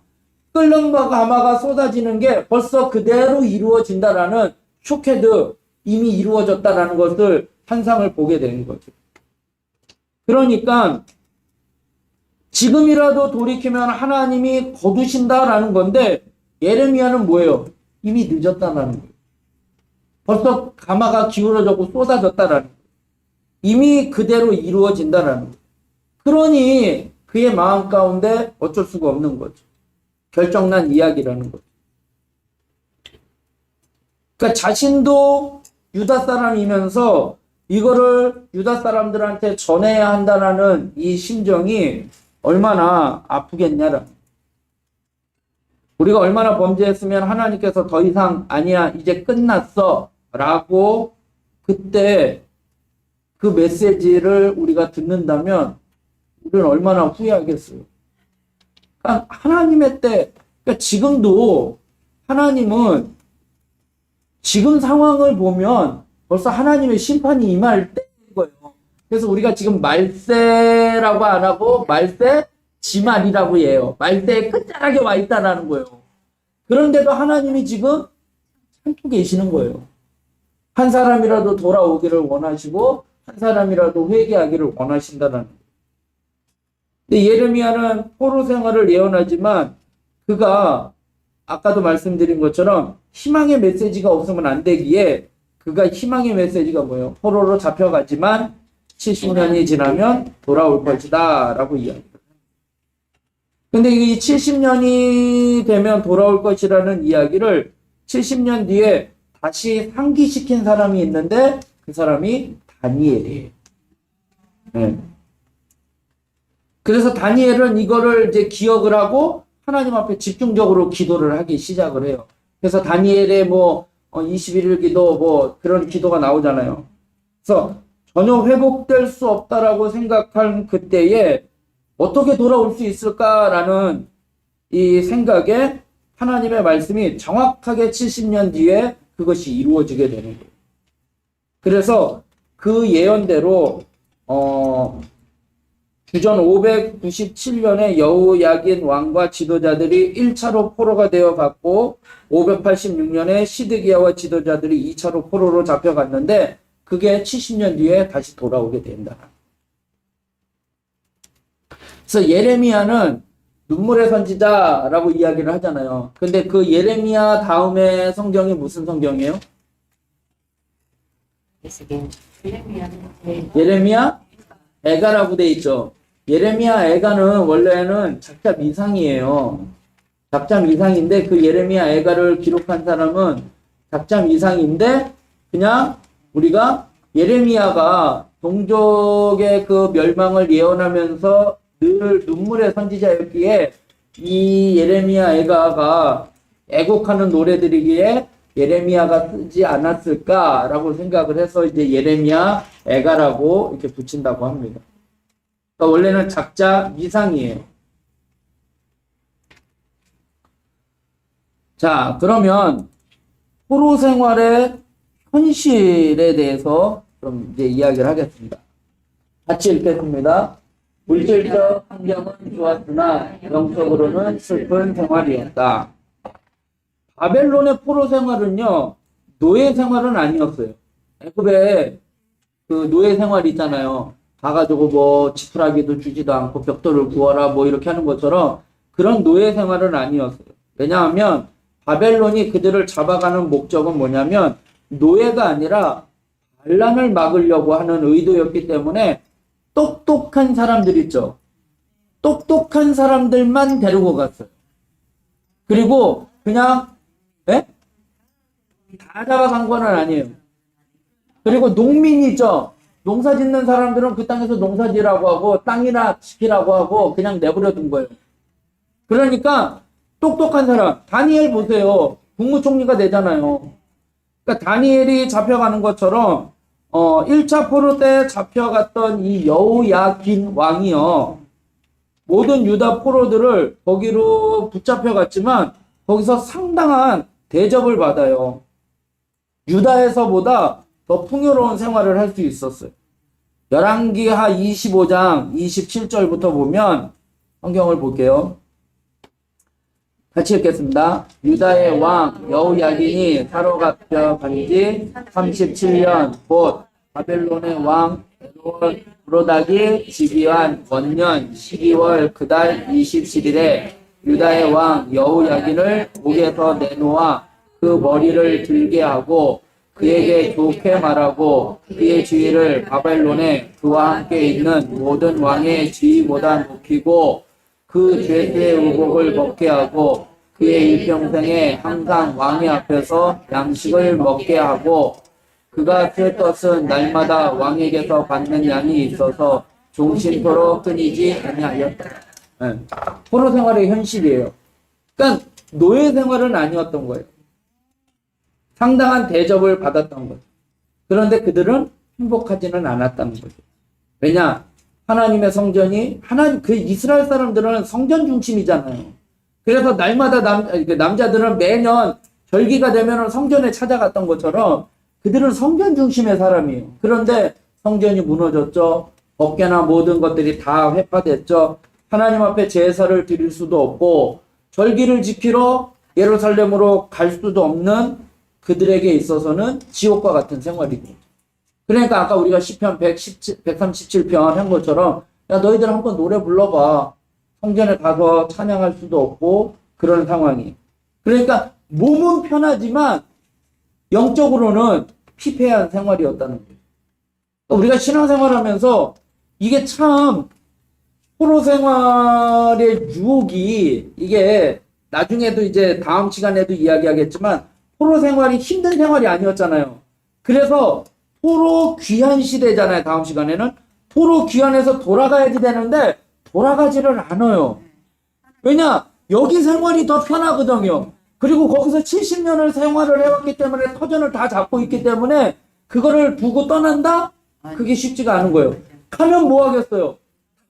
끓는 가마가 쏟아지는 게 벌써 그대로 이루어진다라는 쇼케드 이미 이루어졌다라는 것을 환상을 보게 되는 거죠. 그러니까 지금이라도 돌이키면 하나님이 거두신다라는 건데 예레미야는 뭐예요? 이미 늦었다라는 거예요. 벌써 가마가 기울어졌고 쏟아졌다라는 거예요. 이미 그대로 이루어진다라는 거예요. 그러니 그의 마음 가운데 어쩔 수가 없는 거죠. 결정난 이야기라는 거죠. 그러니까 자신도 유다 사람이면서 이거를 유다 사람들한테 전해야 한다라는 이 심정이 얼마나 아프겠냐라. 우리가 얼마나 범죄했으면 하나님께서 더 이상 아니야 이제 끝났어 라고 그때 그 메시지를 우리가 듣는다면 우리는 얼마나 후회하겠어요. 그러니까 하나님의 때, 그러니까 지금도 하나님은 지금 상황을 보면 벌써 하나님의 심판이 임할 때인 거예요. 그래서 우리가 지금 말세라고 안 하고 말세 지말이라고 해요. 말세의 끝자락에 와 있다라는 거예요. 그런데도 하나님이 지금 참고 계시는 거예요. 한 사람이라도 돌아오기를 원하시고 한 사람이라도 회개하기를 원하신다는 거예요. 근데 예레미야는 포로 생활을 예언하지만 그가 아까도 말씀드린 것처럼 희망의 메시지가 없으면 안 되기에 그가 희망의 메시지가 뭐예요? 포로로 잡혀가지만 70년이 지나면 돌아올 것이다 라고 이야기합니다. 근데 이 70년이 되면 돌아올 것이라는 이야기를 70년 뒤에 다시 상기시킨 사람이 있는데 그 사람이 다니엘이에요. 네. 그래서 다니엘은 이거를 이제 기억을 하고 하나님 앞에 집중적으로 기도를 하기 시작을 해요. 그래서 다니엘의 21일 기도 그런 기도가 나오잖아요. 그래서 전혀 회복될 수 없다라고 생각한 그때에 어떻게 돌아올 수 있을까라는 이 생각에 하나님의 말씀이 정확하게 70년 뒤에 그것이 이루어지게 되는 거예요. 그래서 그 예언대로 주전 597년에 여호야긴 왕과 지도자들이 1차로 포로가 되어 갔고 586년에 시드기야와 지도자들이 2차로 포로로 잡혀갔는데 그게 70년 뒤에 다시 돌아오게 된다. 그래서 예레미야는 눈물의 선지자라고 이야기를 하잖아요. 근데 그 예레미야 다음에 성경이 무슨 성경이에요? 예레미야 애가라고 돼 있죠. 예레미야 애가는 원래는 작자 미상이에요. 작자 미상인데 그 예레미야 애가를 기록한 사람은 작자 미상인데 그냥 우리가 예레미야가 동족의 그 멸망을 예언하면서 늘 눈물의 선지자였기에 이 예레미야 애가가 애곡하는 노래들이기에 예레미야가 쓰지 않았을까라고 생각을 해서 이제 예레미야 애가라고 이렇게 붙인다고 합니다. 그러니까 원래는 작자 미상이에요. 자, 그러면 포로 생활의 현실에 대해서 좀 이제 이야기를 하겠습니다. 같이 읽겠습니다. 물질적 환경은 좋았으나 영적으로는 슬픈 생활이었다. 바벨론의 포로 생활은요, 노예 생활은 아니었어요. 애굽에 그 노예 생활 있잖아요. 가가지고 지푸라기도 주지도 않고 벽돌을 구워라 이렇게 하는 것처럼 그런 노예 생활은 아니었어요. 왜냐하면 바벨론이 그들을 잡아가는 목적은 뭐냐면 노예가 아니라 반란을 막으려고 하는 의도였기 때문에 똑똑한 사람들 있죠. 똑똑한 사람들만 데리고 갔어요. 그리고 그냥 예? 다 잡아간 건 아니에요. 그리고 농민이죠. 농사 짓는 사람들은 그 땅에서 농사 지라고 하고 땅이나 지키라고 하고 그냥 내버려 둔 거예요. 그러니까 똑똑한 사람, 다니엘 보세요. 국무총리가 되잖아요. 그러니까 다니엘이 잡혀가는 것처럼 1차 포로 때 잡혀갔던 이 여호야긴 왕이요. 모든 유다 포로들을 거기로 붙잡혀갔지만 거기서 상당한 대접을 받아요. 유다에서보다 더 풍요로운 생활을 할 수 있었어요. 열왕기하 25장 27절부터 보면 성경을 볼게요. 같이 읽겠습니다. 유다의 왕 여호야긴이 사로잡혀 간지 37년 곧 바벨론의 왕 브로닥이 즉위한 원년 12월 그달 27일에 유다의 왕 여호야긴을 옥에서 내놓아 그 머리를 들게 하고 그에게 좋게 말하고 그의 지위를 바벨론에 그와 함께 있는 모든 왕의 지위보다 높이고 그 죄수의 의복을 벗게 하고 그의 일평생에 항상 왕의 앞에서 양식을 먹게 하고 그가 쓸 것은 날마다 왕에게서 받는 양이 있어서 종신토록 끊이지 아니하였다. 네. 포로 생활의 현실이에요. 그러니까 노예 생활은 아니었던 거예요. 상당한 대접을 받았던 거죠. 그런데 그들은 행복하지는 않았다는 거죠. 왜냐? 하나님의 성전이 그 이스라엘 사람들은 성전 중심이잖아요. 그래서 날마다 남자들은 매년 절기가 되면 성전에 찾아갔던 것처럼 그들은 성전 중심의 사람이에요. 그런데 성전이 무너졌죠. 법궤나 모든 것들이 다 회파됐죠. 하나님 앞에 제사를 드릴 수도 없고 절기를 지키러 예루살렘으로 갈 수도 없는 그들에게 있어서는 지옥과 같은 생활이고. 그러니까 아까 우리가 시편 137편 한 것처럼 야 너희들 한번 노래 불러봐. 성전에 가서 찬양할 수도 없고 그런 상황이. 그러니까 몸은 편하지만 영적으로는 피폐한 생활이었다는 거예요. 우리가 신앙생활하면서 이게 참 포로 생활의 유혹이 이게 나중에도 이제 다음 시간에도 이야기하겠지만 포로 생활이 힘든 생활이 아니었잖아요. 그래서 포로 귀환 시대잖아요. 다음 시간에는 포로 귀환해서 돌아가야지 되는데 돌아가지를 않아요. 왜냐? 여기 생활이 더 편하거든요. 그리고 거기서 70년을 생활을 해왔기 때문에 터전을 다 잡고 있기 때문에 그거를 두고 떠난다? 그게 쉽지가 않은 거예요. 가면 뭐 하겠어요?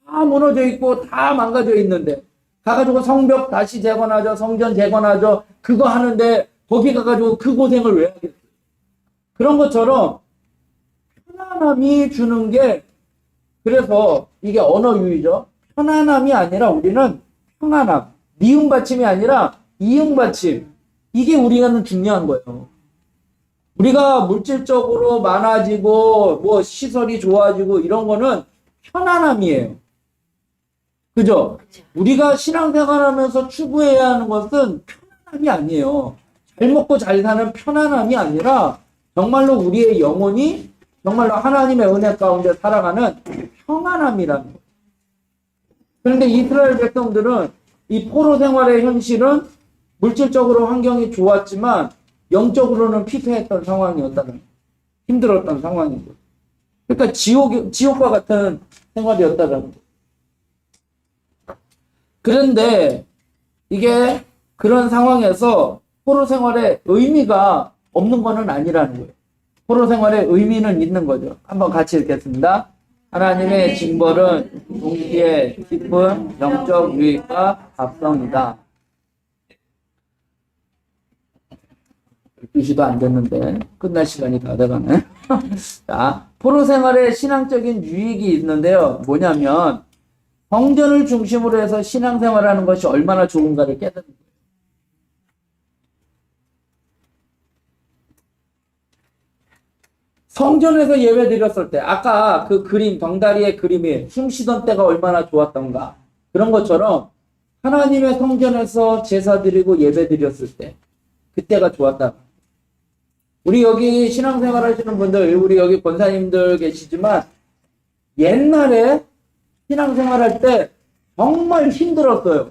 다 무너져 있고 다 망가져 있는데 가가지고 성벽 다시 재건하죠. 성전 재건하죠. 그거 하는데 거기 가가지고 그 고생을 왜 하겠어요? 그런 것처럼 편안함이 주는 게 그래서 이게 언어 유희죠. 편안함이 아니라 우리는 평안함. 미음 받침이 아니라 이응 받침. 이게 우리가는 중요한 거예요. 우리가 물질적으로 많아지고 뭐 시설이 좋아지고 이런 거는 편안함이에요. 그죠? 우리가 신앙생활하면서 추구해야 하는 것은 편안함이 아니에요. 잘 먹고 잘 사는 편안함이 아니라 정말로 우리의 영혼이 정말로 하나님의 은혜 가운데 살아가는 평안함이라는 거예요. 그런데 이스라엘 백성들은 이 포로 생활의 현실은 물질적으로 환경이 좋았지만 영적으로는 피폐했던 상황이었다는 거예요. 힘들었던 상황인 거예요. 그러니까 지옥과 같은 생활이었다는 거예요. 그런데 이게 그런 상황에서 포로 생활에 의미가 없는 것은 아니라는 거예요. 포로 생활에 의미는 있는 거죠. 한번 같이 읽겠습니다. 하나님의 징벌은 동시에 깊은 영적 유익과 합성이다. 12시도 안 됐는데 끝날 시간이 다 돼가네. 자, 포로 생활에 신앙적인 유익이 있는데요. 뭐냐면 성전을 중심으로 해서 신앙생활하는 것이 얼마나 좋은가를 깨닫는 거예요. 성전에서 예배 드렸을 때 아까 그 그림 덩다리의 그림이 숨쉬던 때가 얼마나 좋았던가 그런 것처럼 하나님의 성전에서 제사 드리고 예배 드렸을 때 그때가 좋았다. 우리 여기 신앙생활 하시는 분들, 우리 여기 권사님들 계시지만 옛날에 신앙생활 할 때 정말 힘들었어요.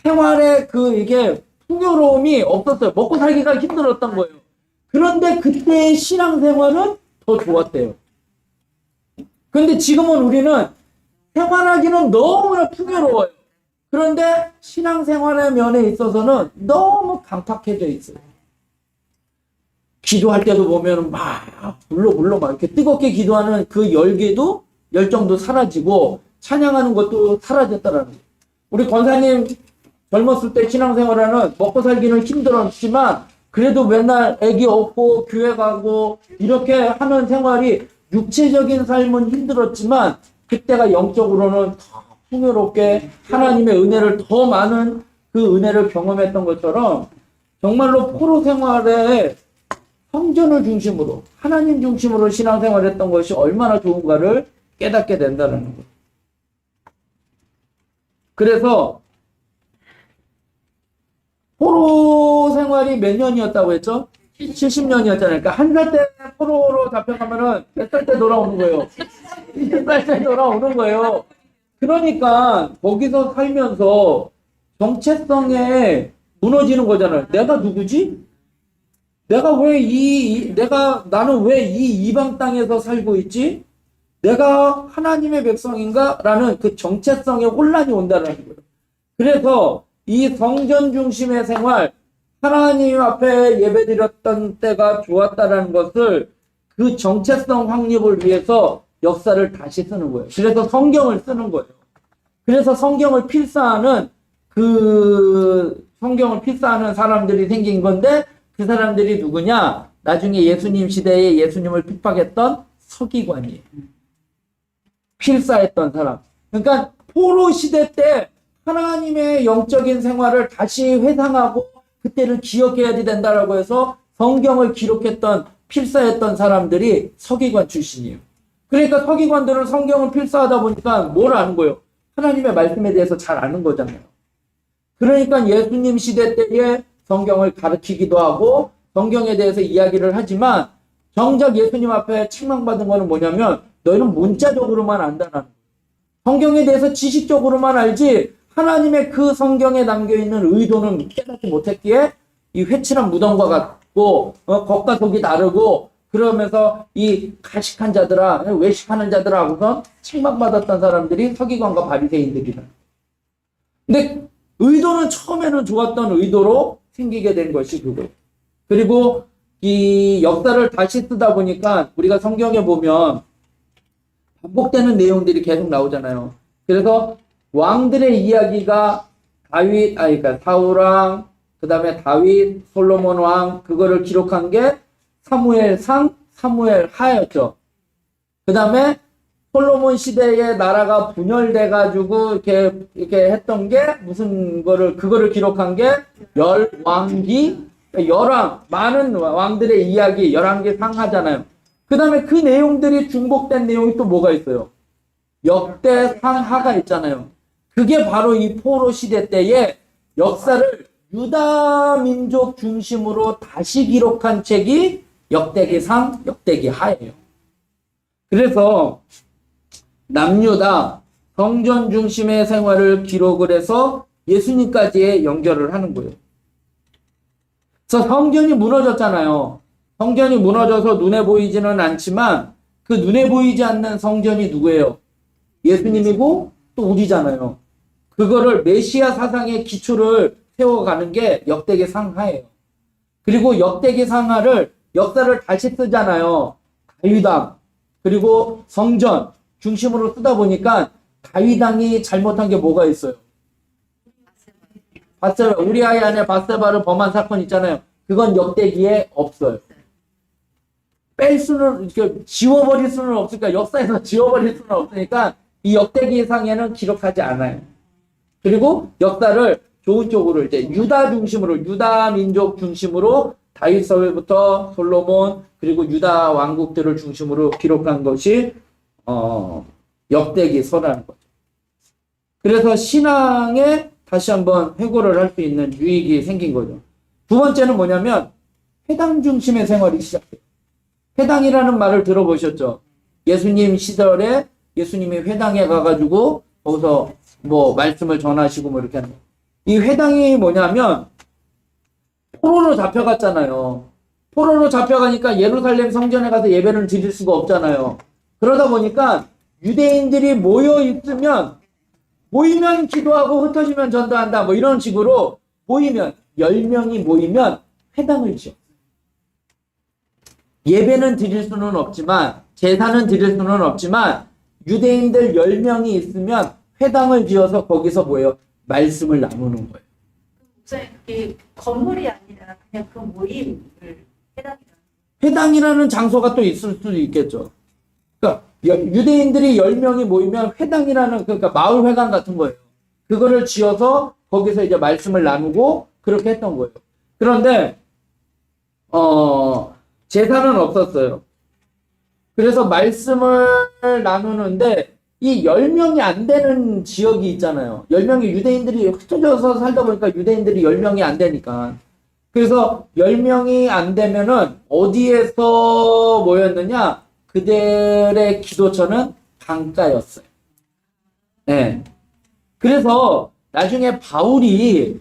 생활에 이게 풍요로움이 없었어요. 먹고 살기가 힘들었던 거예요. 그런데 그때의 신앙생활은 더 좋았대요. 그런데 지금은 우리는 생활하기는 너무나 풍요로워요. 그런데 신앙생활의 면에 있어서는 너무 강팍해져 있어요. 기도할 때도 보면 막 불러 막 이렇게 뜨겁게 기도하는 그 열정도 사라지고 찬양하는 것도 사라졌다라는 거예요. 우리 권사님 젊었을 때 신앙생활하는 먹고 살기는 힘들었지만 그래도 맨날 애기 업고 교회 가고 이렇게 하는 생활이 육체적인 삶은 힘들었지만 그때가 영적으로는 더 풍요롭게 하나님의 은혜를 더 많은 그 은혜를 경험했던 것처럼 정말로 포로 생활에 성전을 중심으로 하나님 중심으로 신앙생활했던 것이 얼마나 좋은가를 깨닫게 된다는 거예요. 그래서 포로 생활이 몇 년이었다고 했죠? 70년이었잖아요. 그러니까 한 살 때 포로로 잡혀가면은 몇 살 때 돌아오는 거예요? 20살 때 돌아오는 거예요. 그러니까 거기서 살면서 정체성에 무너지는 거잖아요. 내가 누구지? 나는 왜 이 이방 땅에서 살고 있지? 내가 하나님의 백성인가? 라는 그 정체성에 혼란이 온다는 거예요. 그래서 이 성전 중심의 생활, 하나님 앞에 예배드렸던 때가 좋았다라는 것을 그 정체성 확립을 위해서 역사를 다시 쓰는 거예요. 그래서 성경을 쓰는 거예요. 그래서 성경을 필사하는 사람들이 생긴 건데 그 사람들이 누구냐? 나중에 예수님 시대에 예수님을 핍박했던 서기관이에요. 필사했던 사람. 그러니까 포로 시대 때 하나님의 영적인 생활을 다시 회상하고 그때를 기억해야 된다라고 해서 성경을 기록했던 필사했던 사람들이 서기관 출신이에요. 그러니까 서기관들은 성경을 필사하다 보니까 뭘 아는 거예요? 하나님의 말씀에 대해서 잘 아는 거잖아요. 그러니까 예수님 시대 때에 성경을 가르치기도 하고 성경에 대해서 이야기를 하지만 정작 예수님 앞에 책망받은 거는 뭐냐면 너희는 문자적으로만 안다는 거예요. 성경에 대해서 지식적으로만 알지 하나님의 그 성경에 담겨있는 의도는 깨닫지 못했기에 이 회칠한 무덤과 같고 겉과 속이 다르고 그러면서 이 가식한 자들아 외식하는 자들아 하고선 책망받았던 사람들이 서기관과 바리새인들이라. 근데 의도는 처음에는 좋았던 의도로 생기게 된 것이 그거예요. 그리고 이 역사를 다시 쓰다 보니까 우리가 성경에 보면 반복되는 내용들이 계속 나오잖아요. 그래서 왕들의 이야기가 그러니까 사울왕, 그 다음에 다윗, 솔로몬 왕, 그거를 기록한 게 사무엘상, 사무엘하였죠. 그 다음에 솔로몬 시대에 나라가 분열돼가지고 이렇게 했던 게 그거를 기록한 게 열왕기, 열왕, 많은 왕들의 이야기, 열왕기 상하잖아요. 그 다음에 그 내용들이 중복된 내용이 또 뭐가 있어요? 역대 상하가 있잖아요. 그게 바로 이 포로 시대 때에 역사를 유다 민족 중심으로 다시 기록한 책이 역대기상, 역대기하예요. 그래서 남유다 성전 중심의 생활을 기록을 해서 예수님까지 연결을 하는 거예요. 그래서 성전이 무너졌잖아요. 성전이 무너져서 눈에 보이지는 않지만 그 눈에 보이지 않는 성전이 누구예요? 예수님이고 또 우리잖아요. 그거를 메시아 사상의 기초를 세워가는 게 역대기 상하예요. 그리고 역대기 상하를 역사를 다시 쓰잖아요. 다윗왕 그리고 성전 중심으로 쓰다 보니까 다윗왕이 잘못한 게 뭐가 있어요? 바세바, 우리 아이 안에 바세바를 범한 사건 있잖아요. 그건 역대기에 없어요. 지워버릴 수는 없으니까 역사에서 지워버릴 수는 없으니까 이 역대기상에는 기록하지 않아요. 그리고 역사를 좋은 쪽으로 이제 유다 중심으로 유다 민족 중심으로 다윗 서부터 솔로몬 그리고 유다 왕국들을 중심으로 기록한 것이 역대기서라는 거죠. 그래서 신앙에 다시 한번 회고를 할 수 있는 유익이 생긴 거죠. 두 번째는 뭐냐면 회당 중심의 생활이 시작돼요. 회당이라는 말을 들어보셨죠? 예수님 시절에 예수님이 회당에 가가지고 거기서 뭐 말씀을 전하시고 뭐 이렇게 하는 거예요. 이 회당이 뭐냐면 포로로 잡혀갔잖아요. 포로로 잡혀가니까 예루살렘 성전에 가서 예배를 드릴 수가 없잖아요. 그러다 보니까 유대인들이 모이면 기도하고 흩어지면 전도한다 뭐 이런 식으로 모이면 10명이 모이면 회당을 지어. 예배는 드릴 수는 없지만 제사는 드릴 수는 없지만 유대인들 10명이 있으면 회당을 지어서 거기서 뭐예요? 말씀을 나누는 거예요. 목사님 그게 건물이 아니라 그냥 그 모임을 해당이라. 회당이라는 장소가 또 있을 수도 있겠죠. 그러니까 유대인들이 10명이 모이면 회당이라는 그러니까 마을 회관 같은 거예요. 그거를 지어서 거기서 이제 말씀을 나누고 그렇게 했던 거예요. 그런데 제사는 없었어요. 그래서 말씀을 나누는데 이 10명이 안 되는 지역이 있잖아요. 10명이 유대인들이 흩어져서 살다 보니까 유대인들이 10명이 안 되니까. 그래서 10명이 안 되면은 어디에서 모였느냐? 그들의 기도처는 강가였어요. 네. 그래서 나중에 바울이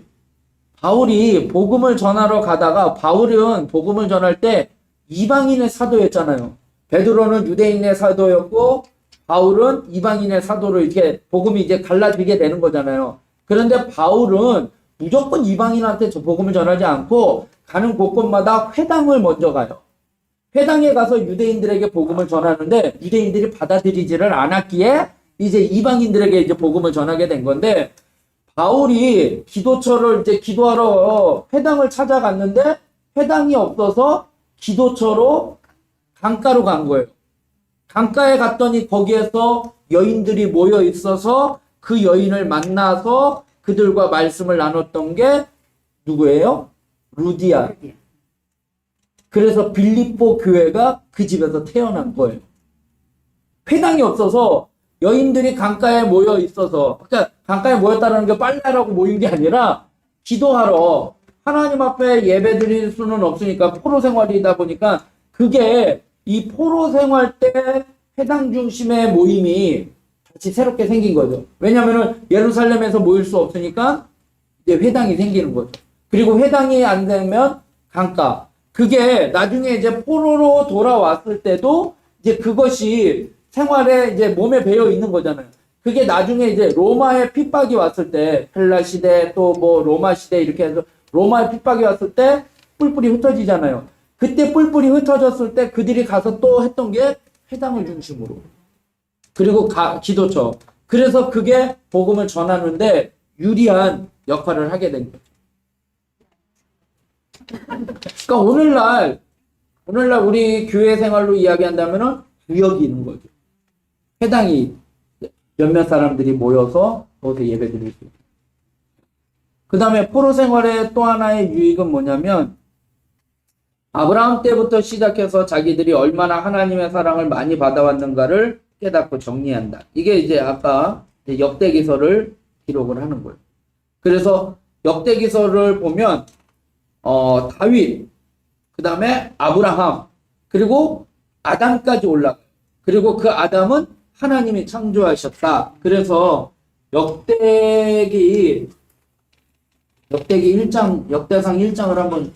복음을 전하러 가다가 바울은 복음을 전할 때 이방인의 사도였잖아요. 베드로는 유대인의 사도였고 바울은 이방인의 사도로 이렇게 복음이 이제 갈라지게 되는 거잖아요. 그런데 바울은 무조건 이방인한테 저 복음을 전하지 않고 가는 곳곳마다 회당을 먼저 가요. 회당에 가서 유대인들에게 복음을 전하는데 유대인들이 받아들이지를 않았기에 이제 이방인들에게 이제 복음을 전하게 된 건데 바울이 기도처를 이제 기도하러 회당을 찾아갔는데 회당이 없어서 기도처로 강가로 간 거예요. 강가에 갔더니 거기에서 여인들이 모여 있어서 그 여인을 만나서 그들과 말씀을 나눴던 게 누구예요? 루디아. 그래서 빌립보 교회가 그 집에서 태어난 거예요. 회당이 없어서 여인들이 강가에 모여 있어서, 그러니까 강가에 모였다는 게 빨래하라고 모인 게 아니라 기도하러 하나님 앞에 예배 드릴 수는 없으니까 포로 생활이다 보니까 그게 이 포로 생활 때 회당 중심의 모임이 다시 새롭게 생긴 거죠. 왜냐면은 예루살렘에서 모일 수 없으니까 이제 회당이 생기는 거죠. 그리고 회당이 안 되면 강가. 그게 나중에 이제 포로로 돌아왔을 때도 이제 그것이 생활에 이제 몸에 배어 있는 거잖아요. 그게 나중에 이제 로마의 핍박이 왔을 때 헬라 시대 또 뭐 로마 시대 이렇게 해서 로마의 핍박이 왔을 때 뿔뿔이 흩어지잖아요. 그때 뿔뿔이 흩어졌을 때 그들이 가서 또 했던 게 회당을 중심으로. 그리고 기도처. 그래서 그게 복음을 전하는데 유리한 역할을 하게 된 거죠. 그러니까 오늘날 우리 교회 생활로 이야기한다면은 구역이 있는 거죠. 회당이 몇몇 사람들이 모여서 거기서 예배 드릴 수 있어요. 그 다음에 포로 생활의 또 하나의 유익은 뭐냐면 아브라함 때부터 시작해서 자기들이 얼마나 하나님의 사랑을 많이 받아왔는가를 깨닫고 정리한다. 이게 이제 아까 역대기서를 기록을 하는 거예요. 그래서 역대기서를 보면 다윗, 그 다음에 아브라함, 그리고 아담까지 올라가요. 그리고 그 아담은 하나님이 창조하셨다. 그래서 역대기 1장, 역대상 1장을 한번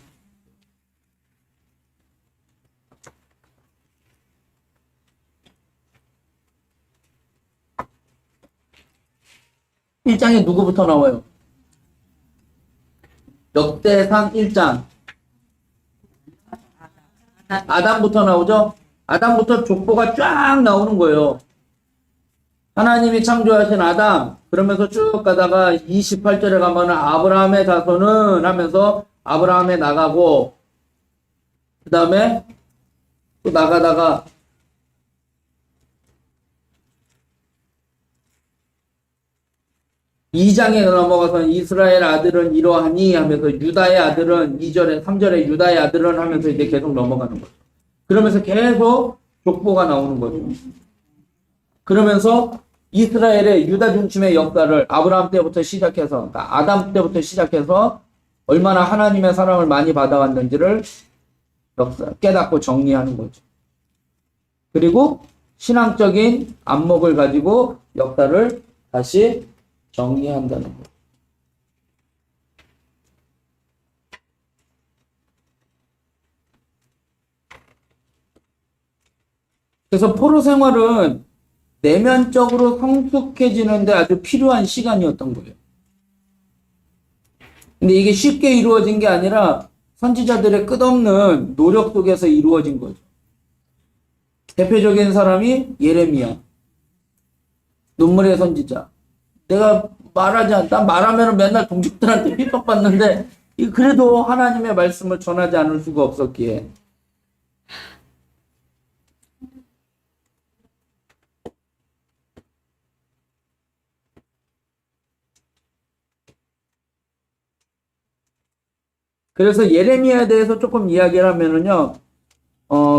1장에 누구부터 나와요? 역대상 1장. 아담부터 나오죠? 아담부터 족보가 쫙 나오는 거예요. 하나님이 창조하신 아담. 그러면서 쭉 가다가 28절에 가면은 아브라함의 자손은 하면서 아브라함에 나가고, 그 다음에 또 나가다가 2장에 넘어가서 이스라엘 아들은 이러하니 하면서 유다의 아들은 2절에 3절에 유다의 아들은 하면서 이제 계속 넘어가는 거죠. 그러면서 계속 족보가 나오는 거죠. 그러면서 이스라엘의 유다 중심의 역사를 아브라함 때부터 시작해서 그러니까 아담 때부터 시작해서 얼마나 하나님의 사랑을 많이 받아왔는지를 깨닫고 정리하는 거죠. 그리고 신앙적인 안목을 가지고 역사를 다시 정리한다는 거예요. 그래서 포로 생활은 내면적으로 성숙해지는데 아주 필요한 시간이었던 거예요. 근데 이게 쉽게 이루어진 게 아니라 선지자들의 끝없는 노력 속에서 이루어진 거죠. 대표적인 사람이 예레미야. 눈물의 선지자. 내가 말하지 않다. 말하면 맨날 동족들한테 핍박받는데 그래도 하나님의 말씀을 전하지 않을 수가 없었기에. 그래서 예레미야에 대해서 조금 이야기를 하면은요,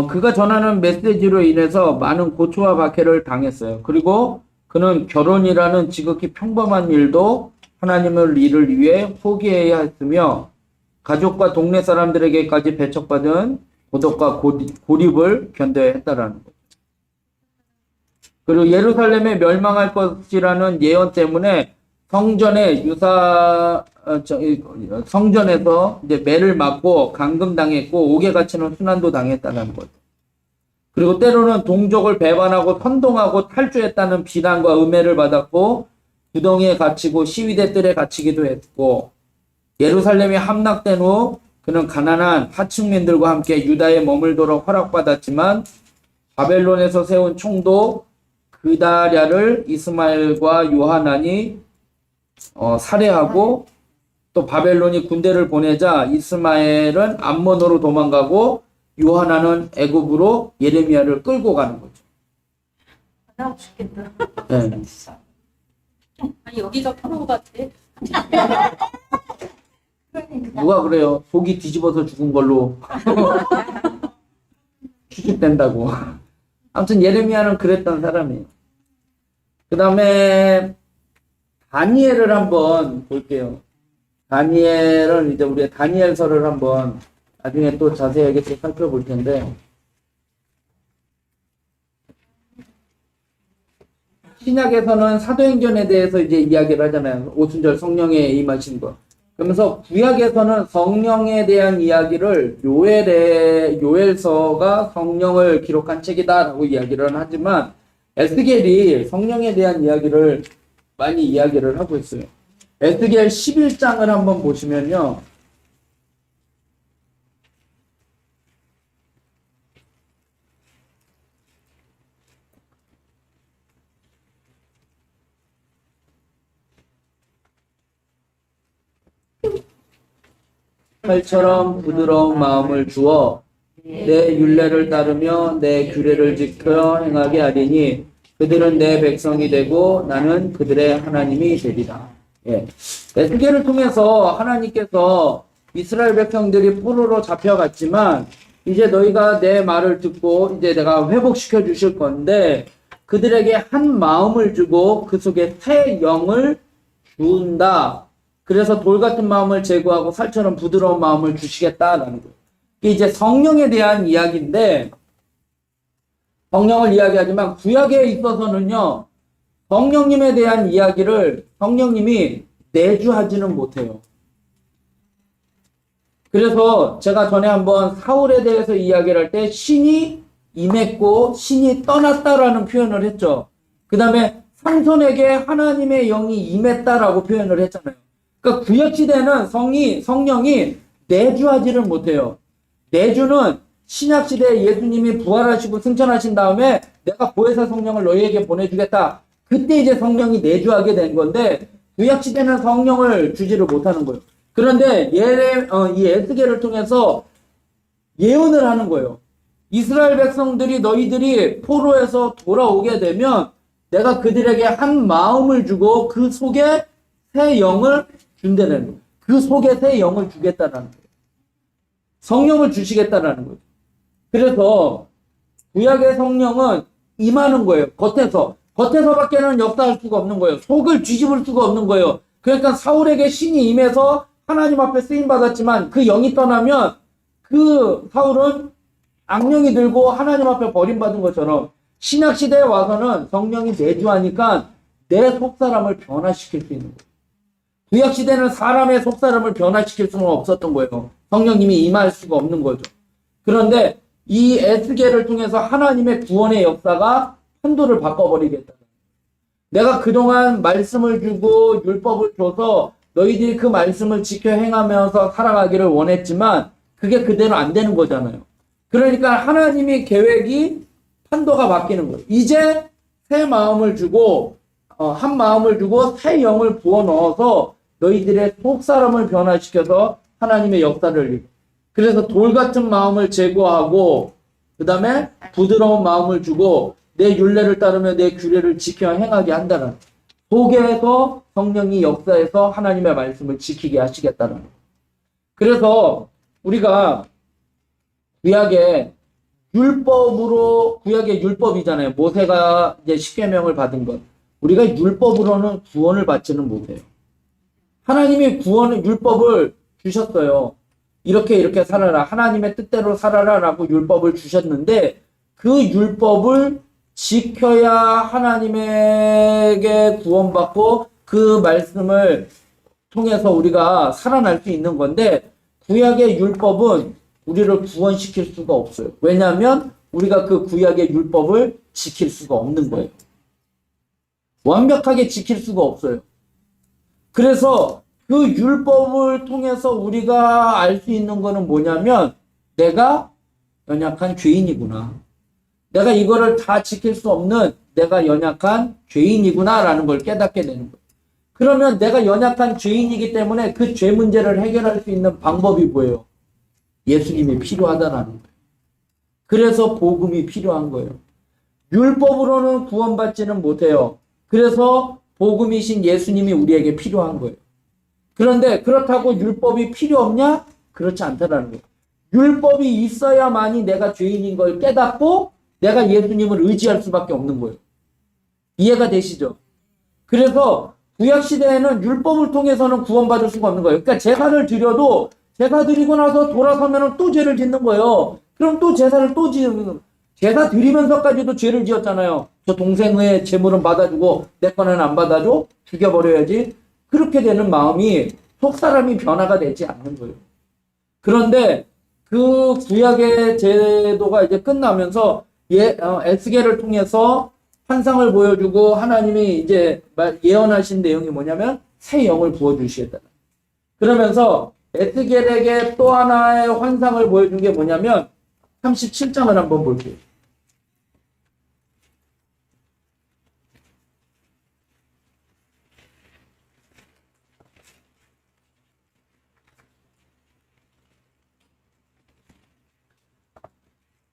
그가 전하는 메시지로 인해서 많은 고초와 박해를 당했어요. 그리고 그는 결혼이라는 지극히 평범한 일도 하나님의 일을 위해 포기해야 했으며, 가족과 동네 사람들에게까지 배척받은 고독과 고립을 견뎌야 했다라는 거죠. 그리고 예루살렘에 멸망할 것이라는 예언 때문에 성전에서 이제 매를 맞고 감금당했고 옥에 갇히는 순환도 당했다는 거죠. 그리고 때로는 동족을 배반하고 선동하고 탈주했다는 비난과 음해를 받았고 구덩이에 갇히고 시위대 뜰에 갇히기도 했고 예루살렘이 함락된 후 그는 가난한 하층민들과 함께 유다에 머물도록 허락받았지만 바벨론에서 세운 총독 그다랴를 이스마엘과 요하난이 살해하고 또 바벨론이 군대를 보내자 이스마엘은 암몬으로 도망가고 요하나는 애굽으로 예레미야를 끌고 가는 거죠. 나 죽겠다. 네. 아니 여기가 프로 같아. 누가 그래요? 속이 뒤집어서 죽은 걸로 추측된다고. 아무튼 예레미야는 그랬던 사람이에요. 그 다음에 다니엘을 한번 볼게요. 다니엘은 이제 우리가 다니엘서를 한번 나중에 또 자세하게 또 살펴볼 텐데, 신약에서는 사도행전에 대해서 이제 이야기를 하잖아요. 오순절 성령에 임하신 것. 그러면서 구약에서는 성령에 대한 이야기를 요엘서가 성령을 기록한 책이다라고 이야기를 하지만 에스겔이 성령에 대한 이야기를 많이 이야기를 하고 있어요. 에스겔 11장을 한번 보시면요. 칼처럼 부드러운 마음을 주어 내 율례를 따르며 내 규례를 지켜 행하게 하리니 그들은 내 백성이 되고 나는 그들의 하나님이 되리라. 예. 에스겔을 통해서 하나님께서 이스라엘 백성들이 포로로 잡혀갔지만 이제 너희가 내 말을 듣고 이제 내가 회복시켜 주실 건데 그들에게 한 마음을 주고 그 속에 새 영을 준다. 그래서 돌 같은 마음을 제거하고 살처럼 부드러운 마음을 주시겠다라는 거예요. 이게 이제 성령에 대한 이야기인데 성령을 이야기하지만 구약에 있어서는요. 성령님에 대한 이야기를 성령님이 내주하지는 못해요. 그래서 제가 전에 한번 사울에 대해서 이야기를 할 때 신이 임했고 신이 떠났다라는 표현을 했죠. 그 다음에 삼손에게 하나님의 영이 임했다라고 표현을 했잖아요. 그러니까 구약시대는 성령이 내주하지를 못해요. 내주는 신약시대에 예수님이 부활하시고 승천하신 다음에 내가 보혜사 성령을 너희에게 보내주겠다. 그때 이제 성령이 내주하게 된 건데 구약시대는 성령을 주지를 못하는 거예요. 그런데 이 에스겔을 통해서 예언을 하는 거예요. 이스라엘 백성들이 너희들이 포로에서 돌아오게 되면 내가 그들에게 한 마음을 주고 그 속에 새 영을 준다는 거예요. 그 속에 새 영을 주겠다는 거예요. 성령을 주시겠다라는 거예요. 그래서 구약의 성령은 임하는 거예요. 겉에서밖에는 역사할 수가 없는 거예요. 속을 뒤집을 수가 없는 거예요. 그러니까 사울에게 신이 임해서 하나님 앞에 쓰임 받았지만 그 영이 떠나면 그 사울은 악령이 들고 하나님 앞에 버림받은 것처럼 신약 시대에 와서는 성령이 내주하니까 내 속사람을 변화시킬 수 있는 거예요. 구약 시대는 사람의 속사람을 변화시킬 수는 없었던 거예요. 성령님이 임할 수가 없는 거죠. 그런데 이 에스겔을 통해서 하나님의 구원의 역사가 판도를 바꿔버리겠다. 내가 그동안 말씀을 주고 율법을 줘서 너희들이 그 말씀을 지켜 행하면서 살아가기를 원했지만 그게 그대로 안 되는 거잖아요. 그러니까 하나님의 계획이 판도가 바뀌는 거예요. 이제 새 마음을 주고 한 마음을 주고 새 영을 부어 넣어서 너희들의 속사람을 변화시켜서 하나님의 역사를 이루고, 그래서 돌 같은 마음을 제거하고 그 다음에 부드러운 마음을 주고 내 율례를 따르며 내 규례를 지켜 행하게 한다는, 속에서 성령이 역사에서 하나님의 말씀을 지키게 하시겠다는 거예요. 그래서 우리가 구약의 율법이잖아요. 모세가 이제 십계명을 받은 것. 우리가 율법으로는 구원을 받지는 못해요. 하나님이 율법을 주셨어요. 이렇게 살아라. 하나님의 뜻대로 살아라라고 율법을 주셨는데 그 율법을 지켜야 하나님에게 구원받고 그 말씀을 통해서 우리가 살아날 수 있는 건데 구약의 율법은 우리를 구원시킬 수가 없어요. 왜냐하면 우리가 그 구약의 율법을 지킬 수가 없는 거예요. 완벽하게 지킬 수가 없어요. 그래서 그 율법을 통해서 우리가 알 수 있는 거는 뭐냐면 내가 연약한 죄인이구나. 내가 이거를 다 지킬 수 없는 내가 연약한 죄인이구나 라는 걸 깨닫게 되는 거예요. 그러면 내가 연약한 죄인이기 때문에 그 죄 문제를 해결할 수 있는 방법이 뭐예요? 예수님이 필요하다라는 거예요. 그래서 복음이 필요한 거예요. 율법으로는 구원받지는 못해요. 그래서 복음이신 예수님이 우리에게 필요한 거예요. 그런데 그렇다고 율법이 필요 없냐? 그렇지 않다라는 거예요. 율법이 있어야만이 내가 죄인인 걸 깨닫고 내가 예수님을 의지할 수밖에 없는 거예요. 이해가 되시죠? 그래서 구약시대에는 율법을 통해서는 구원받을 수가 없는 거예요. 그러니까 제사를 드려도 제사 드리고 나서 돌아서면 또 죄를 짓는 거예요. 그럼 또 제사를 또 지는, 제사 드리면서까지도 죄를 지었잖아요. 저 동생의 재물은 받아주고 내 거는 안 받아줘? 죽여버려야지. 그렇게 되는 마음이 속사람이 변화가 되지 않는 거예요. 그런데 그 구약의 제도가 이제 끝나면서 에스겔을 통해서 환상을 보여주고 하나님이 이제 예언하신 내용이 뭐냐면 새 영을 부어주시겠다. 그러면서 에스겔에게 또 하나의 환상을 보여준 게 뭐냐면 37장을 한번 볼게요.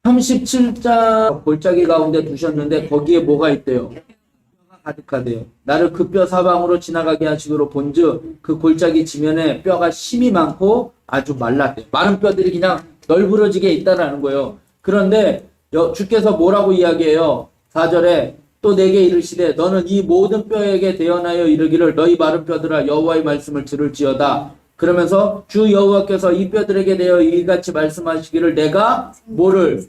(37장) 골짜기 가운데 두셨는데 거기에 뭐가 있대요? 뼈가 가득하대요. 나를 그 뼈 사방으로 지나가게 하시기로 본즉 그 골짜기 지면에 뼈가 심이 많고 아주 말랐대요. 마른 뼈들이 그냥 널브러지게 있다라는 거예요. 그런데 주께서 뭐라고 이야기해요? 4절에 또 내게 이르시되 너는 이 모든 뼈에게 대언하여 이르기를 너희 마른 뼈들아 여호와의 말씀을 들을지어다. 그러면서 주 여호와께서 이 뼈들에게 대하여 이같이 말씀하시기를 내가 뭐를?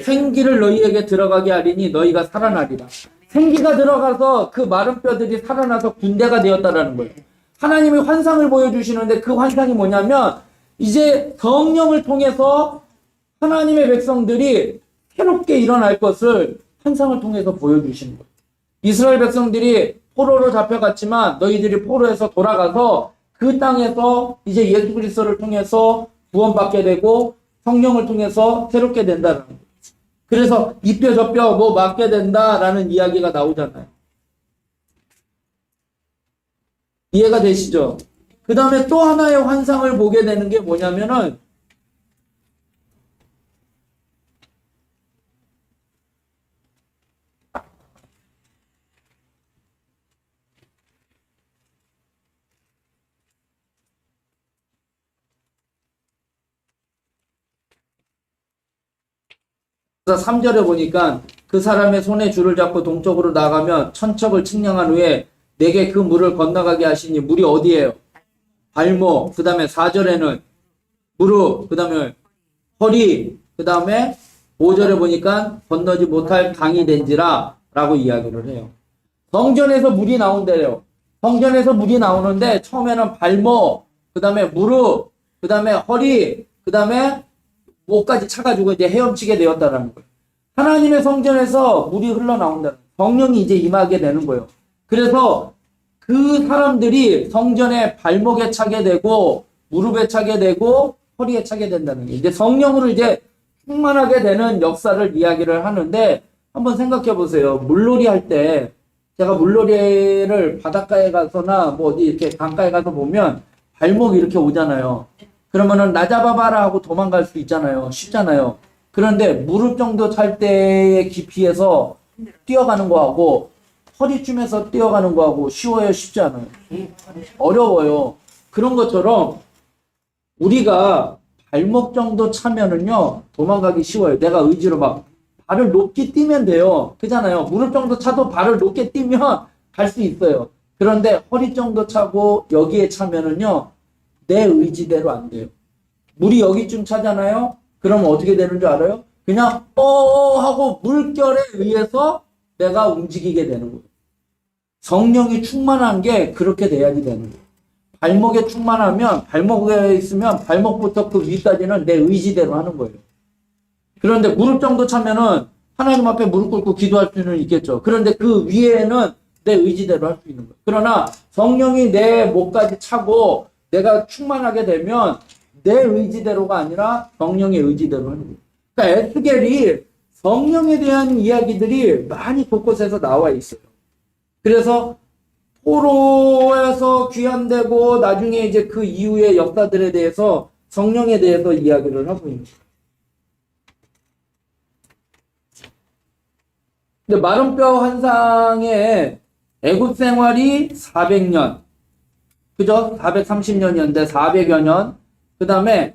생기를 너희에게 들어가게 하리니 너희가 살아나리라. 생기가 들어가서 그 마른 뼈들이 살아나서 군대가 되었다라는 거예요. 하나님이 환상을 보여주시는데 그 환상이 뭐냐면 이제 성령을 통해서 하나님의 백성들이 새롭게 일어날 것을 환상을 통해서 보여주시는 거예요. 이스라엘 백성들이 포로로 잡혀갔지만 너희들이 포로에서 돌아가서 그 땅에서 이제 예수 그리스도를 통해서 구원받게 되고 성령을 통해서 새롭게 된다는 거예요. 그래서 이 뼈 저 뼈 뭐 맞게 된다라는 이야기가 나오잖아요. 이해가 되시죠? 그 다음에 또 하나의 환상을 보게 되는 게 뭐냐면은 그래서 3절에 보니까 그 사람의 손에 줄을 잡고 동쪽으로 나가면 천척을 측량한 후에 내게 그 물을 건너가게 하시니 물이 어디예요? 발목, 그 다음에 4절에는 무릎, 그 다음에 허리, 그 다음에 5절에 보니까 건너지 못할 강이 된지라 라고 이야기를 해요. 성전에서 물이 나온대요. 성전에서 물이 나오는데 처음에는 발목, 그 다음에 무릎, 그 다음에 허리, 그 다음에 목까지 차가지고 이제 헤엄치게 되었다라는 거예요. 하나님의 성전에서 물이 흘러나온다는 거예요. 성령이 이제 임하게 되는 거예요. 그래서 그 사람들이 성전에 발목에 차게 되고 무릎에 차게 되고 허리에 차게 된다는 거예요. 이제 성령으로 이제 충만하게 되는 역사를 이야기를 하는데 한번 생각해 보세요. 물놀이 할 때 제가 물놀이를 바닷가에 가서나 뭐 어디 이렇게 강가에 가서 보면 발목이 이렇게 오잖아요. 그러면은 나 잡아봐라 하고 도망갈 수 있잖아요. 쉽잖아요. 그런데 무릎 정도 찰 때의 깊이에서 뛰어가는 거하고 허리쯤에서 뛰어가는 거하고 쉬워요? 쉽지 않아요? 어려워요. 그런 것처럼 우리가 발목 정도 차면은요 도망가기 쉬워요. 내가 의지로 막 발을 높게 뛰면 돼요. 그잖아요. 무릎 정도 차도 발을 높게 뛰면 갈 수 있어요. 그런데 허리 정도 차고 여기에 차면은요 내 의지대로 안 돼요. 물이 여기쯤 차잖아요. 그러면 어떻게 되는 줄 알아요? 그냥 하고 물결에 의해서 내가 움직이게 되는 거예요. 성령이 충만한 게 그렇게 돼야지 되는 거예요. 발목에 충만하면 발목에 있으면 발목부터 그 위까지는 내 의지대로 하는 거예요. 그런데 무릎 정도 차면은 하나님 앞에 무릎 꿇고 기도할 수는 있겠죠. 그런데 그 위에는 내 의지대로 할 수 있는 거예요. 그러나 성령이 내 목까지 차고 내가 충만하게 되면 내 의지대로가 아니라 성령의 의지대로 하는 거예요. 그러니까 에스겔이 성령에 대한 이야기들이 많이 곳곳에서 나와 있어요. 그래서 포로에서 귀환되고 나중에 이제 그 이후의 역사들에 대해서 성령에 대해서 이야기를 하고 있는 거예요. 근데 마른뼈 환상의 애굽 생활이 400년, 그죠? 430년이었는데 400여 년. 그 다음에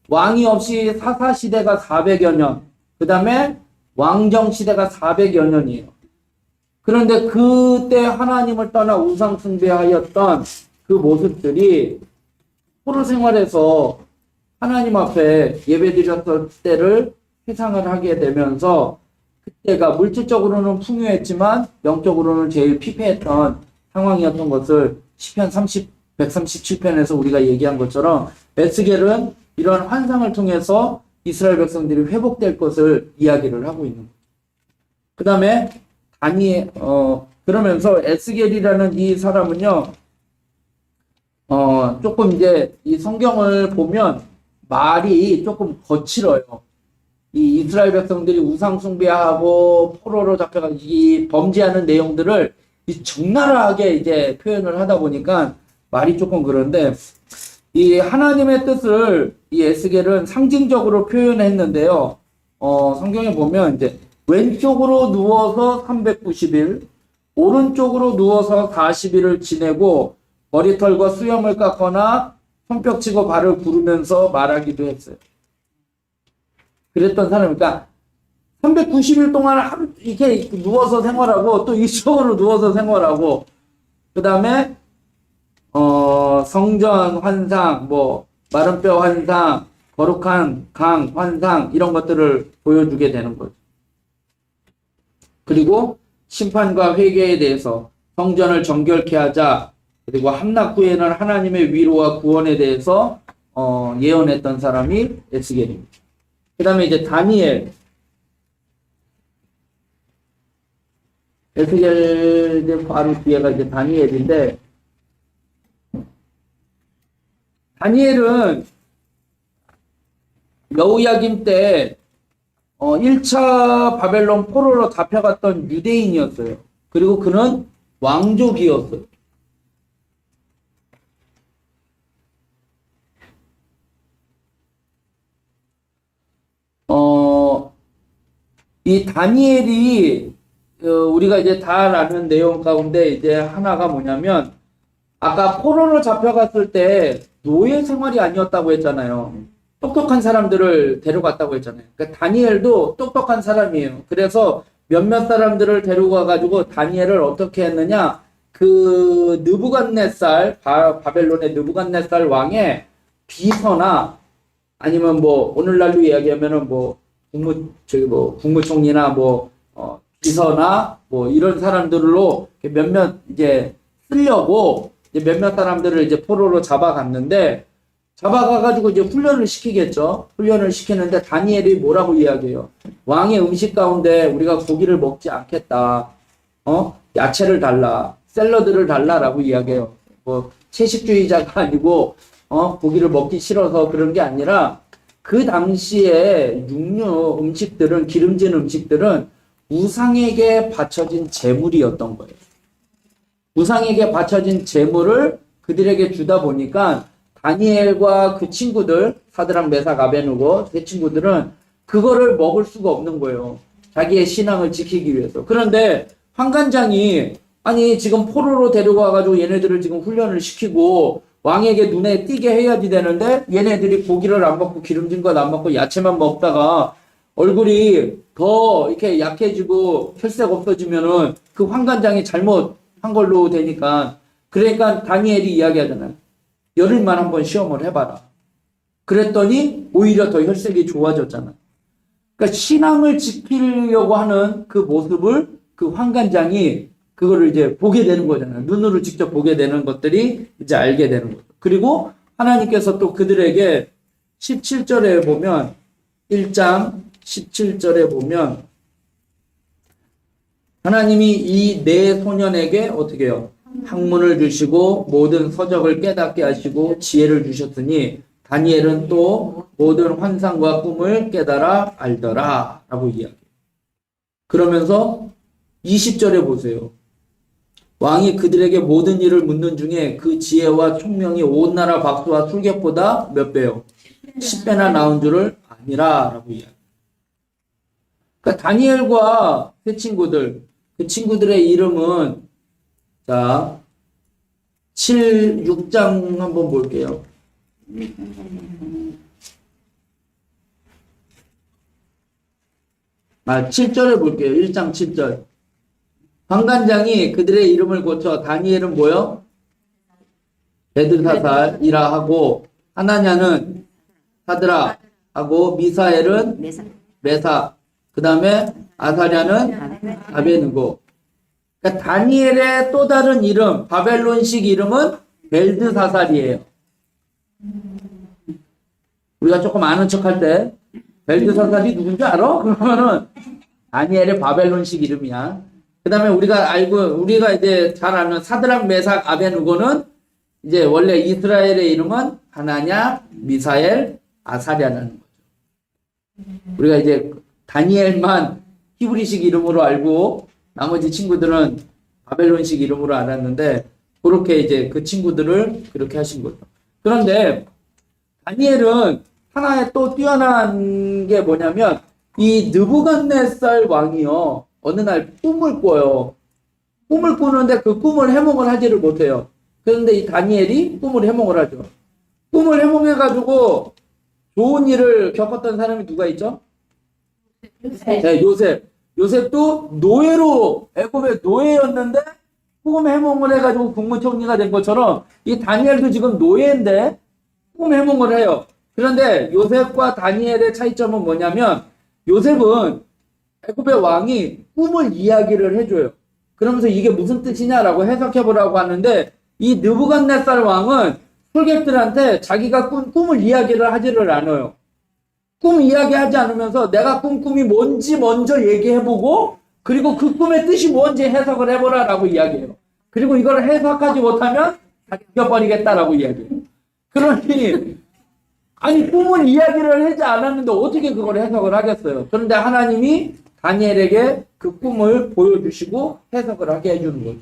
왕이 없이 사사시대가 400여 년. 그 다음에 왕정시대가 400여 년이에요. 그런데 그때 하나님을 떠나 우상숭배하였던 그 모습들이 포로 생활에서 하나님 앞에 예배드렸을 때를 회상을 하게 되면서 그때가 물질적으로는 풍요했지만 영적으로는 제일 피폐했던 상황이었던 것을 시편 137편에서 우리가 얘기한 것처럼 에스겔은 이런 환상을 통해서 이스라엘 백성들이 회복될 것을 이야기를 하고 있는 거예요. 그 다음에 그러면서 에스겔이라는 이 사람은요, 조금 이제 이 성경을 보면 말이 조금 거칠어요. 이 이스라엘 백성들이 우상숭배하고 포로로 잡혀가지고 이 범죄하는 내용들을 이 적나라하게 이제 표현을 하다 보니까 말이 조금 그런데 이 하나님의 뜻을 이 에스겔은 상징적으로 표현했는데요. 성경에 보면 이제 왼쪽으로 누워서 390일, 오른쪽으로 누워서 40일을 지내고 머리털과 수염을 깎거나 손뼉치고 발을 구르면서 말하기도 했어요. 그랬던 사람이니까 390일 동안 하루 이렇게 누워서 생활하고 또 이쪽으로 누워서 생활하고 그 다음에 성전 환상, 뭐 마른뼈 환상, 거룩한 강 환상 이런 것들을 보여주게 되는 거죠. 그리고 심판과 회개에 대해서 성전을 정결케 하자, 그리고 함락 후에는 하나님의 위로와 구원에 대해서 예언했던 사람이 에스겔입니다. 그 다음에 이제 다니엘. 에스겔 이제 바로 뒤에가 이제 다니엘인데, 다니엘은 여호야김 때 1차 바벨론 포로로 잡혀갔던 유대인이었어요. 그리고 그는 왕족이었어요. 이 다니엘이 우리가 이제 다 아는 내용 가운데 이제 하나가 뭐냐면 아까 포로로 잡혀갔을 때 노예 생활이 아니었다고 했잖아요. 똑똑한 사람들을 데려갔다고 했잖아요. 그러니까 다니엘도 똑똑한 사람이에요. 그래서 몇몇 사람들을 데려가 가지고 다니엘을 어떻게 했느냐, 그 느부갓네살, 바벨론의 느부갓네살 왕의 비서나 아니면 뭐 오늘날로 이야기하면은 뭐 국무총리나 비서나 뭐 이런 사람들로 몇몇 이제 쓰려고 이제 몇몇 사람들을 이제 포로로 잡아갔는데, 잡아가가지고 이제 훈련을 시키겠죠. 훈련을 시키는데 다니엘이 뭐라고 이야기해요? 왕의 음식 가운데 우리가 고기를 먹지 않겠다. 야채를 달라. 샐러드를 달라라고 이야기해요. 뭐 채식주의자가 아니고 고기를 먹기 싫어서 그런 게 아니라, 그 당시에 육류 음식들은, 기름진 음식들은 우상에게 바쳐진 제물이었던 거예요. 우상에게 바쳐진 제물을 그들에게 주다 보니까 다니엘과 그 친구들, 사드락, 메삭, 아베느고 세 친구들은 그거를 먹을 수가 없는 거예요. 자기의 신앙을 지키기 위해서. 그런데 환관장이 아니 지금 포로로 데려가가지고 얘네들을 지금 훈련을 시키고 왕에게 눈에 띄게 해야지 되는데, 얘네들이 고기를 안 먹고 기름진 것 안 먹고 야채만 먹다가 얼굴이 더 이렇게 약해지고 혈색 없어지면은 그 환관장이 잘못한 걸로 되니까, 그러니까 다니엘이 이야기하잖아요. 열흘만 한번 시험을 해봐라. 그랬더니 오히려 더 혈색이 좋아졌잖아요. 그러니까 신앙을 지키려고 하는 그 모습을 그 환관장이 그거를 이제 보게 되는 거잖아요. 눈으로 직접 보게 되는 것들이 이제 알게 되는 거죠. 그리고 하나님께서 또 그들에게 17절에 보면, 1장 17절에 보면 하나님이 이 네 소년에게 어떻게 해요? 학문을 주시고 모든 서적을 깨닫게 하시고 지혜를 주셨으니 다니엘은 또 모든 환상과 꿈을 깨달아 알더라 라고 이야기해요. 그러면서 20절에 보세요. 왕이 그들에게 모든 일을 묻는 중에 그 지혜와 총명이 온 나라 박수와 술객보다 몇 배요? 10배나 나온 줄을 아니라 라고 이야기해요. 그러니까 다니엘과 세 친구들, 그 친구들의 이름은, 자, 6장 한번 볼게요. 7절에 볼게요. 1장 7절. 환관장이 그들의 이름을 고쳐 다니엘은 뭐요? 베드사살이라 하고, 하나냐는 사드락 하고, 미사엘은 메삭, 그 다음에 아사랴는 아베느고. 그러니까 다니엘의 또 다른 이름, 바벨론식 이름은 벨드사살이에요. 우리가 조금 아는 척 할 때 벨드사살이 누군지 알아? 그러면은 다니엘의 바벨론식 이름이야. 그 다음에 우리가 이제 잘 아는 사드락, 메삭, 아베느고는 이제 원래 이스라엘의 이름은 하나냐, 미사엘, 아사랴라는 거죠. 우리가 이제 다니엘만 히브리식 이름으로 알고 나머지 친구들은 바벨론식 이름으로 알았는데, 그렇게 이제 그 친구들을 그렇게 하신 거죠. 그런데 다니엘은 하나의 또 뛰어난 게 뭐냐면, 이 느부갓네살 왕이요, 어느 날 꿈을 꿔요. 꿈을 꾸는데 그 꿈을 해몽을 하지를 못해요. 그런데 이 다니엘이 꿈을 해몽을 하죠. 꿈을 해몽해가지고 좋은 일을 겪었던 사람이 누가 있죠? 네, 요셉. 요셉도 노예로, 애굽의 노예였는데 꿈 해몽을 해가지고 국무총리가 된 것처럼 이 다니엘도 지금 노예인데 꿈 해몽을 해요. 그런데 요셉과 다니엘의 차이점은 뭐냐면, 요셉은 애굽의 왕이 꿈을 이야기를 해줘요. 그러면서 이게 무슨 뜻이냐라고 해석해보라고 하는데, 이 느부갓네살 왕은 술객들한테 자기가 꿈을 이야기를 하지를 않아요. 꿈 이야기하지 않으면서 내가 꾼 꿈이 뭔지 먼저 얘기해보고, 그리고 그 꿈의 뜻이 뭔지 해석을 해보라라고 이야기해요. 그리고 이걸 해석하지 못하면 다 죽여버리겠다라고 이야기해요. 그러니 아니 꿈을 이야기를 하지 않았는데 어떻게 그걸 해석을 하겠어요. 그런데 하나님이 다니엘에게 그 꿈을 보여주시고 해석을 하게 해주는 거죠.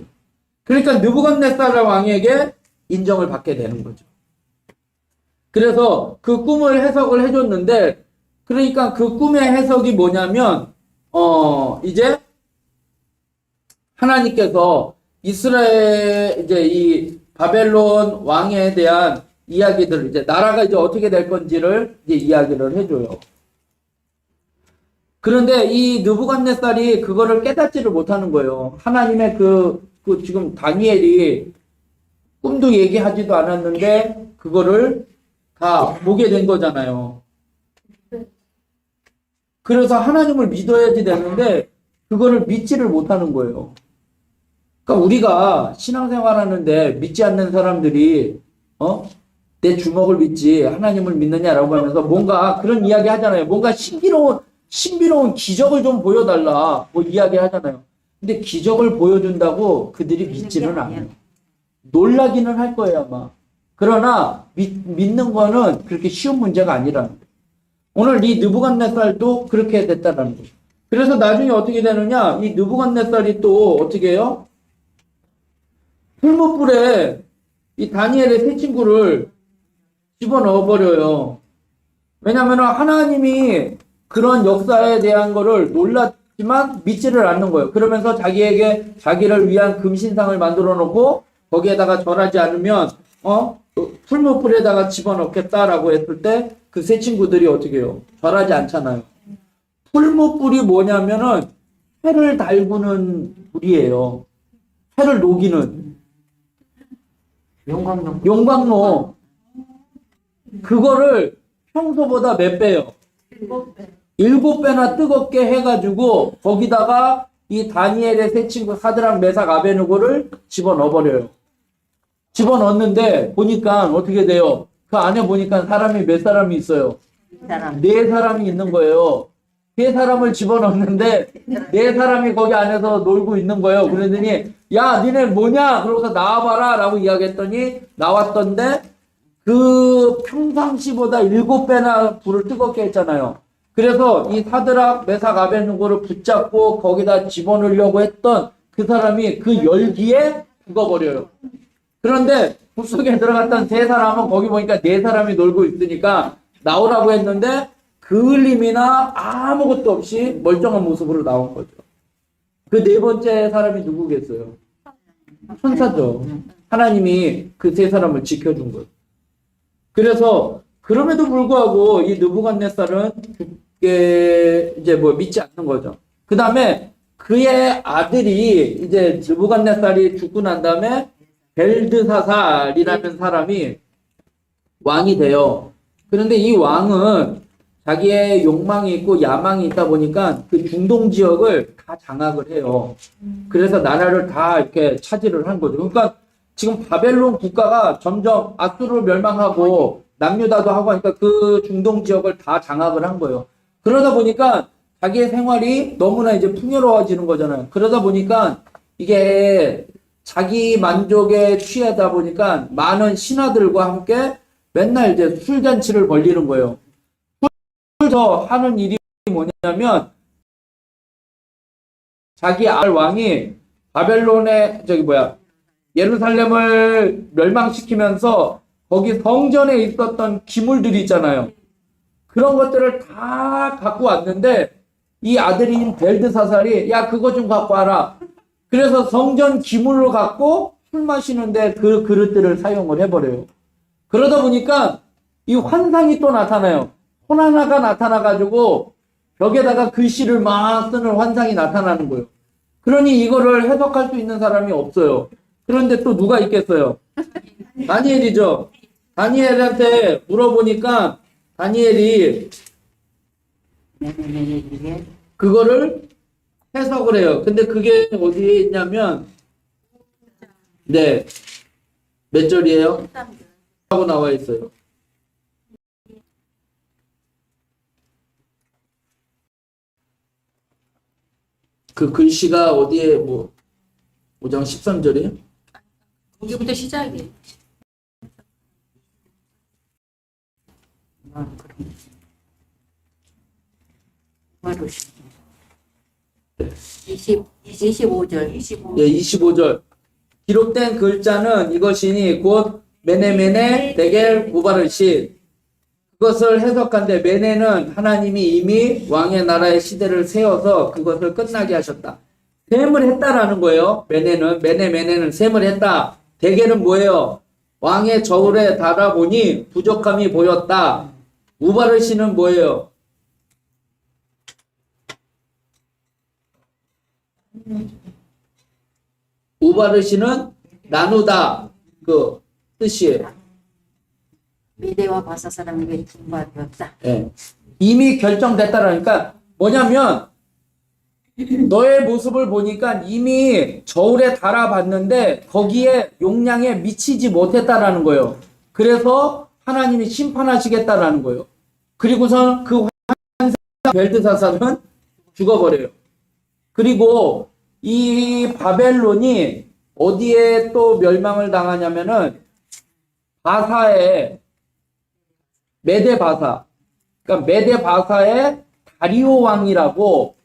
그러니까 느부갓네살 왕에게 인정을 받게 되는 거죠. 그래서 그 꿈을 해석을 해줬는데, 그러니까 그 꿈의 해석이 뭐냐면, 이제 하나님께서 이스라엘, 이제 이 바벨론 왕에 대한 이야기들, 이제 나라가 이제 어떻게 될 건지를 이제 이야기를 해줘요. 그런데 이 느부갓네살이 그거를 깨닫지를 못하는 거예요. 하나님의 그 그 지금 다니엘이 꿈도 얘기하지도 않았는데 그거를 다 보게 된 거잖아요. 그래서 하나님을 믿어야지 되는데 그거를 믿지를 못하는 거예요. 그러니까 우리가 신앙생활 하는데 믿지 않는 사람들이 내 주먹을 믿지 하나님을 믿느냐라고 하면서 뭔가 그런 이야기 하잖아요. 뭔가 신비로운 기적을 좀 보여달라 뭐 이야기 하잖아요. 근데 기적을 보여준다고 그들이 믿지는 않아요. 놀라기는 할 거예요 아마. 그러나 믿는 거는 그렇게 쉬운 문제가 아니라는 거예요. 오늘 이 느부갓네살도 그렇게 됐다는 거예요. 그래서 나중에 어떻게 되느냐, 이 느부갓네살이 또 어떻게 해요? 풀무불에 이 다니엘의 세 친구를 집어넣어 버려요. 왜냐하면 하나님이 그런 역사에 대한 거를 놀랐지만 믿지를 않는 거예요. 그러면서 자기를 위한 금신상을 만들어 놓고 거기에다가 절하지 않으면 풀무불에다가 집어넣겠다라고 했을 때 그 세 친구들이 어떻게 해요? 절하지 않잖아요. 풀무불이 뭐냐면은 회를 달구는 불이에요. 회를 녹이는 용광로. 그거를 평소보다 몇 배요? 7배나 뜨겁게 해가지고 거기다가 이 다니엘의 세 친구 사드락, 메삭, 아베느고를 집어넣어버려요. 집어넣었는데 보니까 어떻게 돼요? 그 안에 보니까 사람이 몇 사람이 있어요? 4사람이 있는 거예요. 3사람을 집어넣는데 4사람이 거기 안에서 놀고 있는 거예요. 그러더니 야 니네 뭐냐? 그러고서 나와봐라 라고 이야기했더니 나왔던데 그 평상시보다 7배나 불을 뜨겁게 했잖아요. 그래서 이 사드락, 메삭, 아베느고를 붙잡고 거기다 집어넣으려고 했던 그 사람이 그 열기에 죽어버려요. 그런데 불 속에 들어갔던 3사람은 거기 보니까 4사람이 놀고 있으니까 나오라고 했는데 그을림이나 아무것도 없이 멀쩡한 모습으로 나온 거죠. 그 4번째 사람이 누구겠어요? 천사죠. 하나님이 그 3사람을 지켜준 거죠. 그래서 그럼에도 불구하고 이 느부갓네살은 이제 믿지 않는 거죠. 그 다음에 그의 아들이 이제 느부갓네살이 죽고 난 다음에 벨드사살이라는 사람이 왕이 돼요. 그런데 이 왕은 자기의 욕망이 있고 야망이 있다 보니까 그 중동 지역을 다 장악을 해요. 그래서 나라를 다 이렇게 차지를 한 거죠. 그러니까 지금 바벨론 국가가 점점 아수르를 멸망하고 남유다도 하고 하니까 그 중동 지역을 다 장악을 한 거예요. 그러다 보니까 자기의 생활이 너무나 이제 풍요로워지는 거잖아요. 그러다 보니까 이게 자기 만족에 취하다 보니까 많은 신하들과 함께 맨날 이제 술잔치를 벌리는 거예요. 술에서 하는 일이 뭐냐면 자기 아들 왕이 바벨론의 예루살렘을 멸망시키면서 거기 성전에 있었던 기물들이 있잖아요. 그런 것들을 다 갖고 왔는데 이 아들인 벨드사살이 야 그거 좀 갖고 와라. 그래서 성전 기물로 갖고 술 마시는데 그 그릇들을 사용을 해버려요. 그러다 보니까 이 환상이 또 나타나요. 손 하나가 나타나가지고 벽에다가 글씨를 막 쓰는 환상이 나타나는 거예요. 그러니 이거를 해석할 수 있는 사람이 없어요. 그런데 또 누가 있겠어요? 다니엘이죠. 다니엘한테 물어보니까 다니엘이 그거를 해석을 해요. 근데 그게 어디에 있냐면 몇 절이에요? 하고 나와 있어요. 그 글씨가 어디에 5장 13절이에요? 거기부터 시작이에요. 바로 25절. 25절. 기록된 글자는 이것이니 곧 메네메네 데겔 우바르시. 그것을 해석한데 메네는 하나님이 이미 왕의 나라의 시대를 세워서 그것을 끝나게 하셨다. 셈을 했다라는 거예요. 메네는 셈을 했다. 데겔은 뭐예요? 왕의 저울에 달아보니 부족함이 보였다. 우바르시는 뭐예요? 우바르시는 나누다 그 뜻이에요. 메대와 바사 사람에게 분바되었다. 예. 이미 결정됐다라니까 뭐냐면 너의 모습을 보니까 이미 저울에 달아봤는데 거기에 용량에 미치지 못했다라는 거예요. 그래서 하나님이 심판하시겠다라는 거예요. 그리고선 그 환상 벨드사살은 죽어버려요. 그리고 이 바벨론이 어디에 또 멸망을 당하냐면은 바사에 메데 바사. 그러니까 메데 바사의 다리오 왕이라고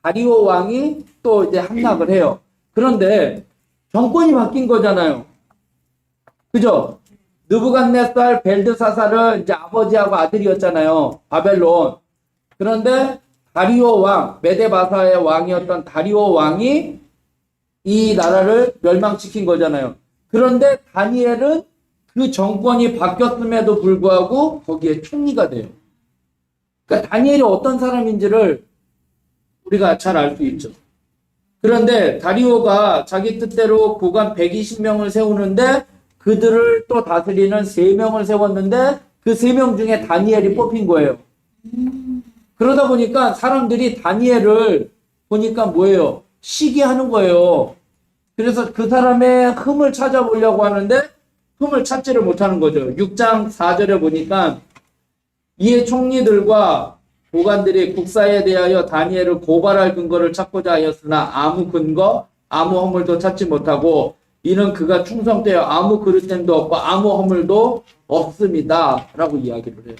다리오 왕이 또 이제 함락을 해요. 그런데 정권이 바뀐 거잖아요. 그죠? 느부갓네살 벨드사살은 이제 아버지하고 아들이었잖아요. 바벨론. 그런데 다리오 왕, 메데 바사의 왕이었던 다리오 왕이 이 나라를 멸망시킨 거잖아요. 그런데 다니엘은 그 정권이 바뀌었음에도 불구하고 거기에 총리가 돼요. 그러니까 다니엘이 어떤 사람인지를 우리가 잘 알 수 있죠. 그런데 다리오가 자기 뜻대로 고관 120명을 세우는데 그들을 또 다스리는 3명을 세웠는데 그 3명 중에 다니엘이 뽑힌 거예요. 그러다 보니까 사람들이 다니엘을 보니까 뭐예요? 시기하는 거예요. 그래서 그 사람의 흠을 찾아보려고 하는데 흠을 찾지를 못하는 거죠. 6장 4절에 보니까 이에 총리들과 고관들이 국사에 대하여 다니엘을 고발할 근거를 찾고자 하였으나 아무 근거, 아무 허물도 찾지 못하고 이는 그가 충성되어 아무 그릇됨도 없고 아무 허물도 없습니다. 라고 이야기를 해요.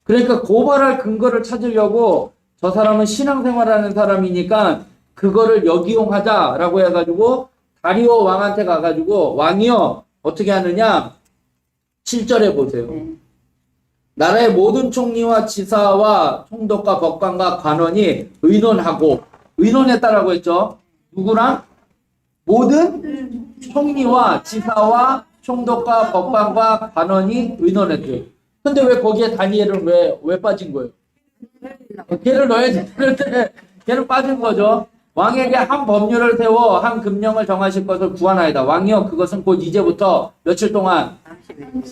그러니까 고발할 근거를 찾으려고 저 사람은 신앙생활하는 사람이니까 그거를 역이용하자라고 해가지고 다리오 왕한테 가가지고 왕이요 어떻게 하느냐 7절에 보세요. 나라의 모든 총리와 지사와 총독과 법관과 관원이 의논하고 의논했다라고 했죠. 누구랑? 모든 총리와 지사와 총독과 법관과 관원이 의논했대요. 근데 왜 거기에 다니엘은 왜 빠진 거예요? 걔를 넣어야지. 그럴 때 걔는 빠진 거죠. 왕에게 한 법률을 세워 한 금령을 정하실 것을 구하나이다. 왕이여 그것은 곧 이제부터 며칠 동안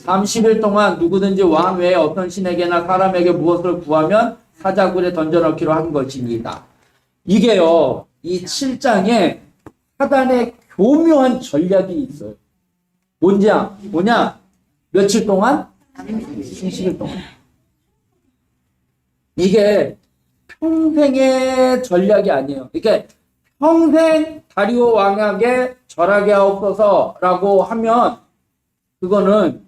30일 동안 누구든지 왕 외에 어떤 신에게나 사람에게 무엇을 구하면 사자굴에 던져넣기로 한 것입니다. 이게요. 이 7장에 사단의 교묘한 전략이 있어요. 뭐냐? 며칠 동안? 30일 동안. 이게 평생의 전략이 아니에요. 이게 평생 다리오 왕에게 절하게 하옵소서라고 하면 그거는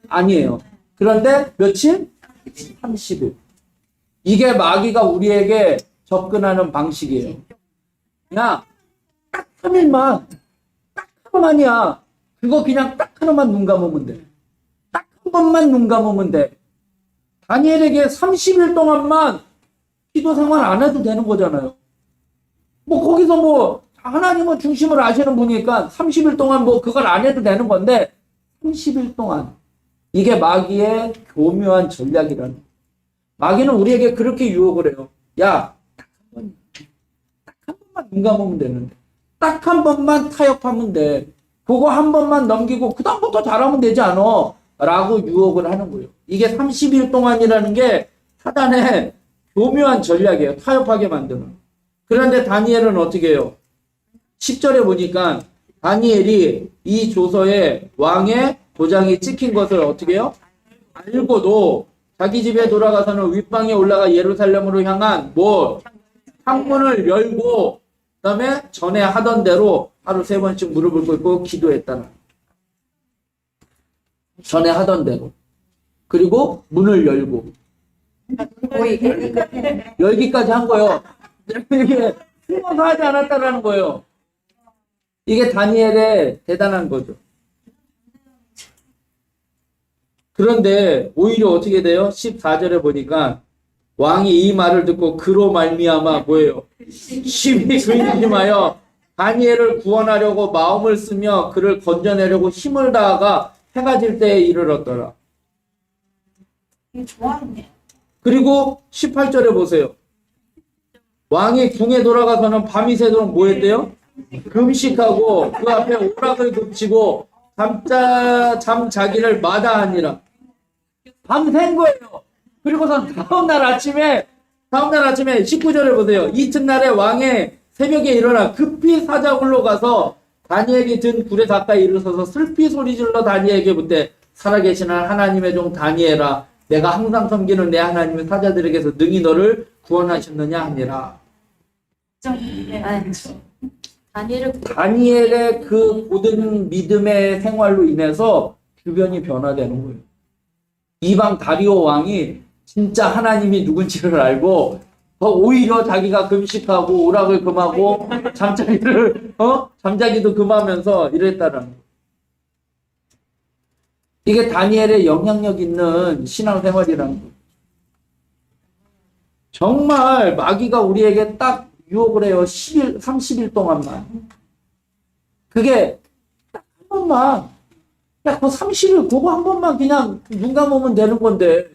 아니에요. 그런데 며칠? 30일. 이게 마귀가 우리에게 접근하는 방식이에요. 야, 딱 3일만, 딱 하나만이야. 그거 그냥 딱 하나만 눈 감으면 돼. 딱 한 번만 눈 감으면 돼. 다니엘에게 30일 동안만 기도 생활 안 해도 되는 거잖아요. 뭐 거기서 뭐 하나님은 중심을 아시는 분이니까 30일 동안 뭐 그걸 안 해도 되는 건데 30일 동안 이게 마귀의 교묘한 전략이라는 거예요. 마귀는 우리에게 그렇게 유혹을 해요. 야, 딱 한 번만 눈 감으면 되는데 딱 한 번만 타협하면 돼. 그거 한 번만 넘기고 그 다음부터 잘하면 되지 않아? 라고 유혹을 하는 거예요. 이게 30일 동안이라는 게 사단의 교묘한 전략이에요. 타협하게 만드는. 그런데 다니엘은 어떻게 해요? 10절에 보니까 다니엘이 이 조서에 왕의 도장이 찍힌 것을 어떻게 해요? 알고도 자기 집에 돌아가서는 윗방에 올라가 예루살렘으로 향한 창문을 열고 그다음에 전에 하던 대로 하루 3번씩 무릎을 꿇고 기도했다는. 전에 하던 대로. 그리고 문을 열고 열기까지 한 거예요. 이게 숨어서 하지 않았다라는 거예요. 이게 다니엘의 대단한 거죠. 그런데 오히려 어떻게 돼요? 14절에 보니까 왕이 이 말을 듣고 그로 말미암아 뭐예요? 심히 근심하여 다니엘을 구원하려고 마음을 쓰며 그를 건져내려고 힘을 다하가 해가 질 때에 이르렀더라. 좋아했네. 그리고 18절에 보세요. 왕이 궁에 돌아가서는 밤이 새도록 뭐 했대요? 금식하고 그 앞에 오락을 금치고 잠 자기를 마다하니라. 밤샌 거예요. 그리고선 다음날 아침에 19절을 보세요. 이튿날에 왕의 새벽에 일어나 급히 사자굴로 가서 다니엘이 든 굴에 가까이 이르러서 슬피 소리질러 다니엘에게 묻되 살아계시는 하나님의 종 다니엘아 내가 항상 섬기는 내 하나님의 사자들에게서 능히 너를 구원하셨느냐 하니라. 아유, 다니엘의 그 고든 믿음의 생활로 인해서 주변이 변화되는 거예요. 이방 다리오 왕이 진짜 하나님이 누군지를 알고 더 오히려 자기가 금식하고 오락을 금하고 잠자기도 금하면서 이랬다는 거예요. 이게 다니엘의 영향력 있는 신앙생활이라는 거예요. 정말 마귀가 우리에게 딱 유혹을 해요. 30일 동안만. 그게 딱 한 번만, 야, 그 30일 그거 한 번만 그냥 눈 감으면 되는 건데.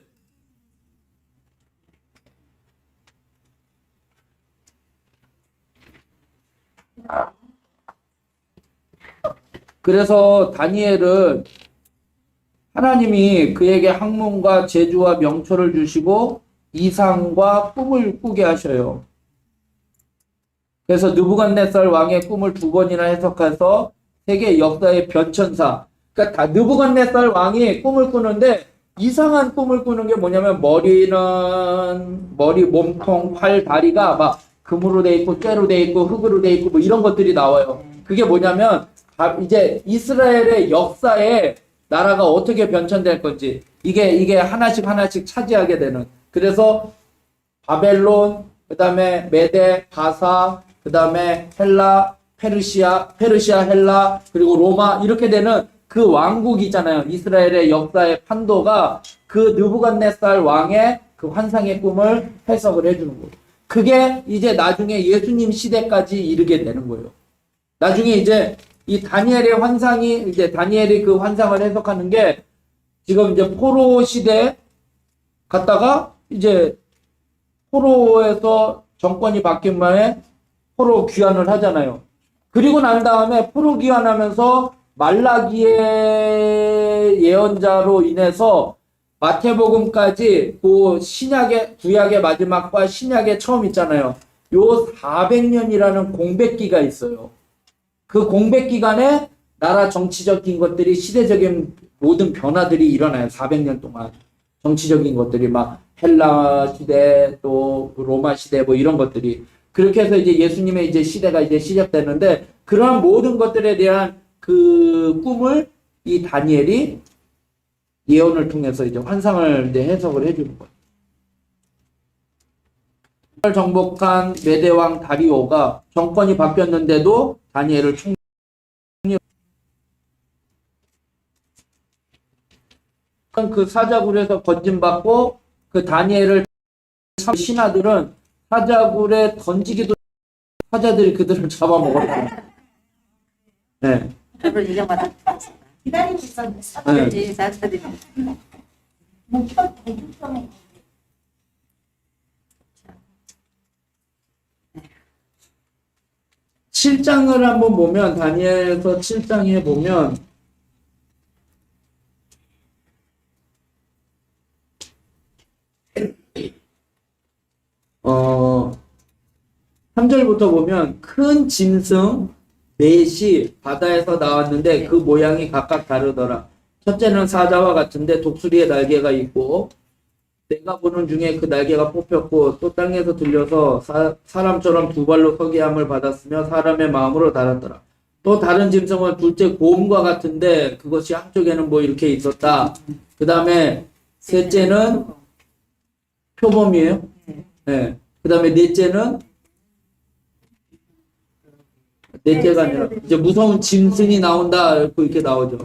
그래서 다니엘은 하나님이 그에게 학문과 재주와 명초를 주시고 이상과 꿈을 꾸게 하셔요. 그래서 느부갓네살 왕의 꿈을 2번이나 해석해서 세계 역사의 변천사. 그러니까 느부갓네살 왕이 꿈을 꾸는데 이상한 꿈을 꾸는 게 뭐냐면 머리, 몸통, 팔, 다리가 막 금으로 돼 있고 쇠로 돼 있고 흙으로 돼 있고 뭐 이런 것들이 나와요. 그게 뭐냐면 이제 이스라엘의 역사에 나라가 어떻게 변천될 건지 이게 하나씩 차지하게 되는. 그래서 바벨론, 그다음에 메데, 바사, 그다음에 헬라, 페르시아, 헬라, 그리고 로마 이렇게 되는 그 왕국이잖아요. 이스라엘의 역사의 판도가 그 느부갓네살 왕의 그 환상의 꿈을 해석을 해주는 거예요. 그게 이제 나중에 예수님 시대까지 이르게 되는 거예요. 나중에 이제 이 다니엘의 환상이 이제 다니엘이 그 환상을 해석하는 게 지금 이제 포로 시대 갔다가 이제 포로에서 정권이 바뀐 만에 포로 귀환을 하잖아요. 그리고 난 다음에 포로 귀환하면서 말라기의 예언자로 인해서 마태복음까지 그 구약의 마지막과 신약의 처음 있잖아요. 요 400년이라는 공백기가 있어요. 그 공백 기간에 나라 정치적인 것들이 시대적인 모든 변화들이 일어나요. 400년 동안 정치적인 것들이 막 헬라 시대 또 로마 시대 뭐 이런 것들이 그렇게 해서 이제 예수님의 이제 시대가 이제 시작되는데 그러한 모든 것들에 대한 그 꿈을 이 다니엘이 예언을 통해서 이제 환상을 이제 해석을 해주는 거예요. 정복한 메대왕 다리오가 정권이 바뀌었는데도 다니엘을 그 사자굴에서 건진받고 그 다니엘을 신하들은 사자굴에 던지기도 사자들이 그들을 잡아먹었다. 네. 그걸 인정받아. 기다리고 있었는데 사람들이 사람들이 목표 대중성에 7장을 한번 보면 다니엘서 7장에 보면 어 3절부터 보면 큰 짐승 넷이 바다에서 나왔는데 그 모양이 각각 다르더라. 첫째는 사자와 같은데 독수리의 날개가 있고 내가 보는 중에 그 날개가 뽑혔고 또 땅에서 들려서 사람처럼 두 발로 서게 함을 받았으며 사람의 마음으로 달았더라. 또 다른 짐승은 둘째 곰과 같은데 그것이 한쪽에는 뭐 이렇게 있었다. 그 다음에 셋째는 표범이에요. 네. 그 다음에 넷째가 아니라 이제 무서운 짐승이 나온다 이렇게 나오죠.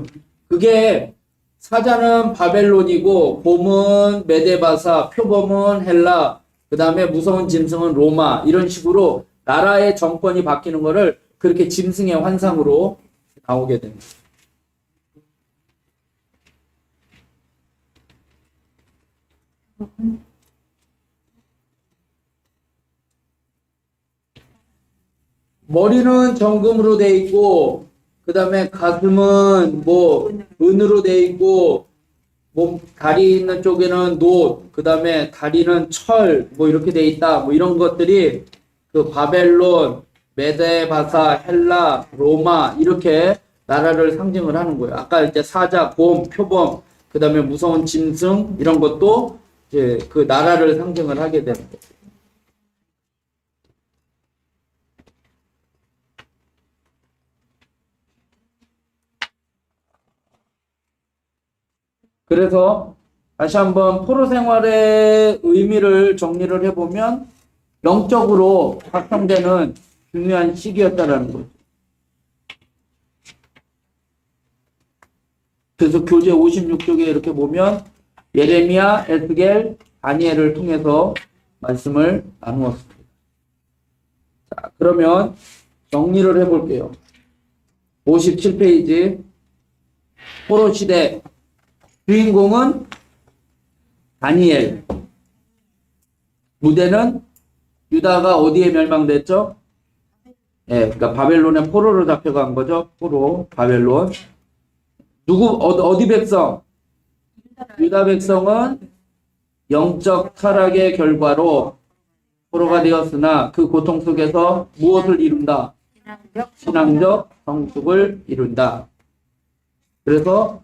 그게 사자는 바벨론이고 곰은 메데바사, 표범은 헬라, 그 다음에 무서운 짐승은 로마 이런 식으로 나라의 정권이 바뀌는 거를 그렇게 짐승의 환상으로 나오게 됩니다. 머리는 정금으로 돼 있고, 그 다음에 가슴은 뭐 은으로 돼 있고, 몸 다리 있는 쪽에는 놋, 그 다음에 다리는 철, 뭐 이렇게 돼 있다. 뭐 이런 것들이 그 바벨론, 메데바사, 헬라, 로마 이렇게 나라를 상징을 하는 거예요. 아까 이제 사자, 곰, 표범, 그 다음에 무서운 짐승 이런 것도 이제 그 나라를 상징을 하게 되는 거예요. 그래서 다시 한번 포로 생활의 의미를 정리를 해보면 영적으로 확성되는 중요한 시기였다라는 거죠. 그래서 교재 56쪽에 이렇게 보면 예레미야, 에스겔, 다니엘을 통해서 말씀을 나누었습니다. 자, 그러면 정리를 해볼게요. 57페이지 포로 시대 주인공은 다니엘. 무대는 유다가 어디에 멸망됐죠? 예, 그러니까 바벨론에 포로로 잡혀간 거죠. 포로, 바벨론. 어디 백성? 유다 백성은 영적 타락의 결과로 포로가 되었으나 그 고통 속에서 무엇을 이룬다? 신앙적 성숙을 이룬다. 그래서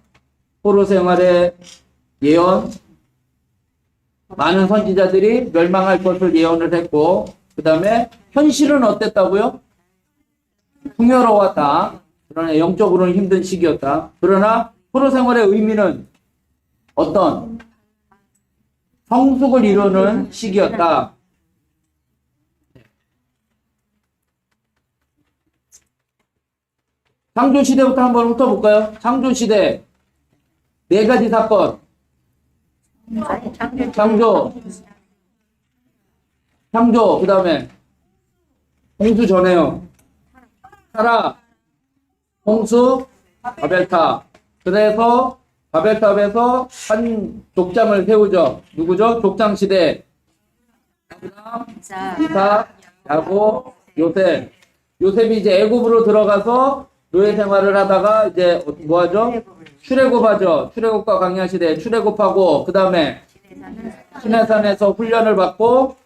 포로 생활의 예언, 많은 선지자들이 멸망할 것을 예언을 했고, 그 다음에 현실은 어땠다고요? 풍요로웠다. 그러나 영적으로는 힘든 시기였다. 그러나 포로 생활의 의미는 어떤 성숙을 이루는 시기였다. 창조시대부터 한번 훑어볼까요? 창조시대 네 가지 사건. 창조, 그 다음에 홍수 전에요. 타라, 홍수, 바벨탑. 그래서 바벨탑에서 한 족장을 세우죠. 누구죠? 족장시대. 이삭, 야곱, 요셉. 요셉이 이제 애굽으로 들어가서 노예 생활을 하다가 이제 뭐 하죠? 출애굽하죠. 출애굽과 광야 시대 출애굽하고 그 다음에 시내산에서 훈련을 받고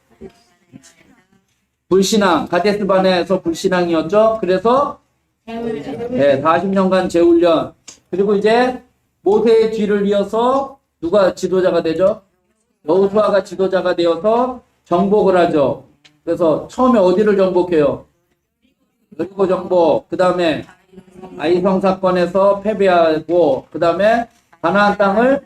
불신앙, 가데스반에서 불신앙이었죠. 그래서 40년간 재훈련. 그리고 이제 모세의 뒤를 이어서 누가 지도자가 되죠? 여호수아가 지도자가 되어서 정복을 하죠. 그래서 처음에 어디를 정복해요? 여리고 정복. 그 다음에 아이성 사건에서 패배하고, 그 다음에 가나안 땅을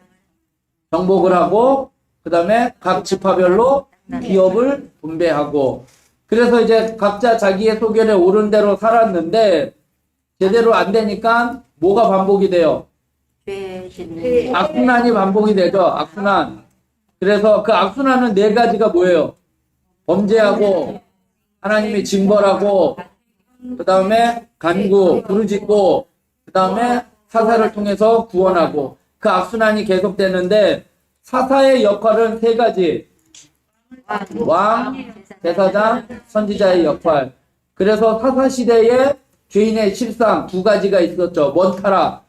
정복을 하고, 그 다음에 각 지파별로 기업을 분배하고, 그래서 이제 각자 자기의 소견에 옳은 대로 살았는데 제대로 안 되니까 뭐가 반복이 돼요? 악순환이 반복이 되죠. 악순환. 그래서 그 악순환은 네 가지가 뭐예요? 범죄하고 하나님이 징벌하고, 그 다음에 간구, 부르짖고, 그 다음에 사사를 통해서 구원하고, 그 악순환이 계속되는데 사사의 역할은 세 가지. 왕, 제사장, 선지자의 역할. 그래서 사사시대에 죄인의 실상 두 가지가 있었죠. 뭔 타락?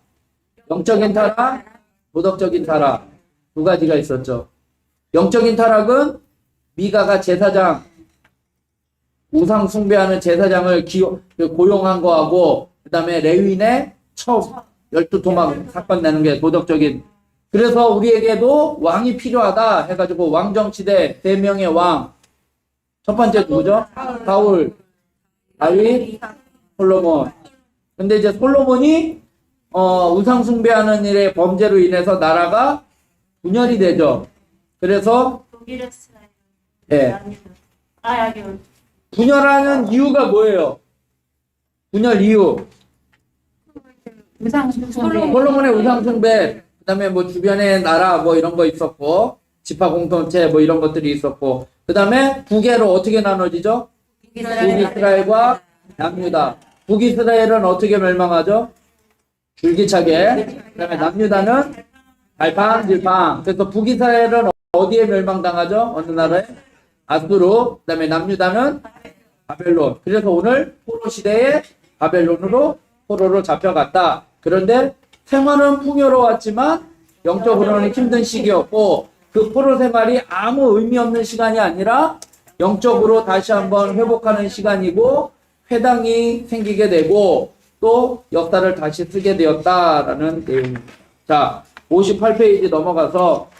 영적인 타락, 도덕적인 타락. 두 가지가 있었죠. 영적인 타락은 미가가 제사장, 우상 숭배하는 제사장을 고용한 거하고, 그 다음에 레위인의 12토막 사건 내는 게 도덕적인. 그래서 우리에게도 왕이 필요하다 해가지고 왕정시대 3명의 왕. 첫 번째 누구죠? 사울, 다윗, 솔로몬. 근데 이제 솔로몬이 우상 숭배하는 일의 범죄로 인해서 나라가 분열이 되죠. 그래서 분열하는 이유가 뭐예요? 분열 이유. 솔로몬의 우상 숭배. 그다음에 뭐 주변에 나라 뭐 이런 거 있었고, 지파 공동체 뭐 이런 것들이 있었고, 그다음에 북에로 어떻게 나눠지죠? 북이스라엘과 남유다. 북이스라엘은 어떻게 멸망하죠? 줄기차게. 그다음에 남유다는 갈팡질팡. 그래서 북이스라엘은 어디에 멸망당하죠? 어느 나라에? 아수르. 그다음에 남유다는 바벨론. 그래서 오늘 포로 시대에 바벨론으로 포로로 잡혀갔다. 그런데 생활은 풍요로웠지만 영적으로는 힘든 시기였고 그 포로 생활이 아무 의미 없는 시간이 아니라 영적으로 다시 한번 회복하는 시간이고 회당이 생기게 되고 또 역사를 다시 쓰게 되었다라는 내용입니다. 자, 58페이지 넘어가서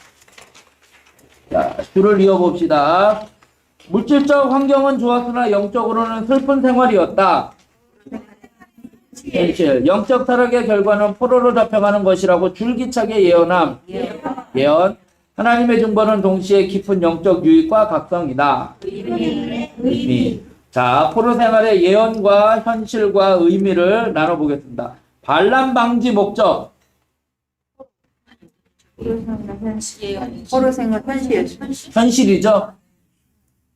자, 줄을 이어봅시다. 물질적 환경은 좋았으나 영적으로는 슬픈 생활이었다. 현실. 영적 타락의 결과는 포로로 잡혀가는 것이라고 줄기차게 예언함. 예언. 하나님의 중보는 동시에 깊은 영적 유익과 각성이다. 의미. 자, 포로 생활의 예언과 현실과 의미를 나눠보겠습니다. 반란 방지 목적. 포로 생활 현실. 현실이죠.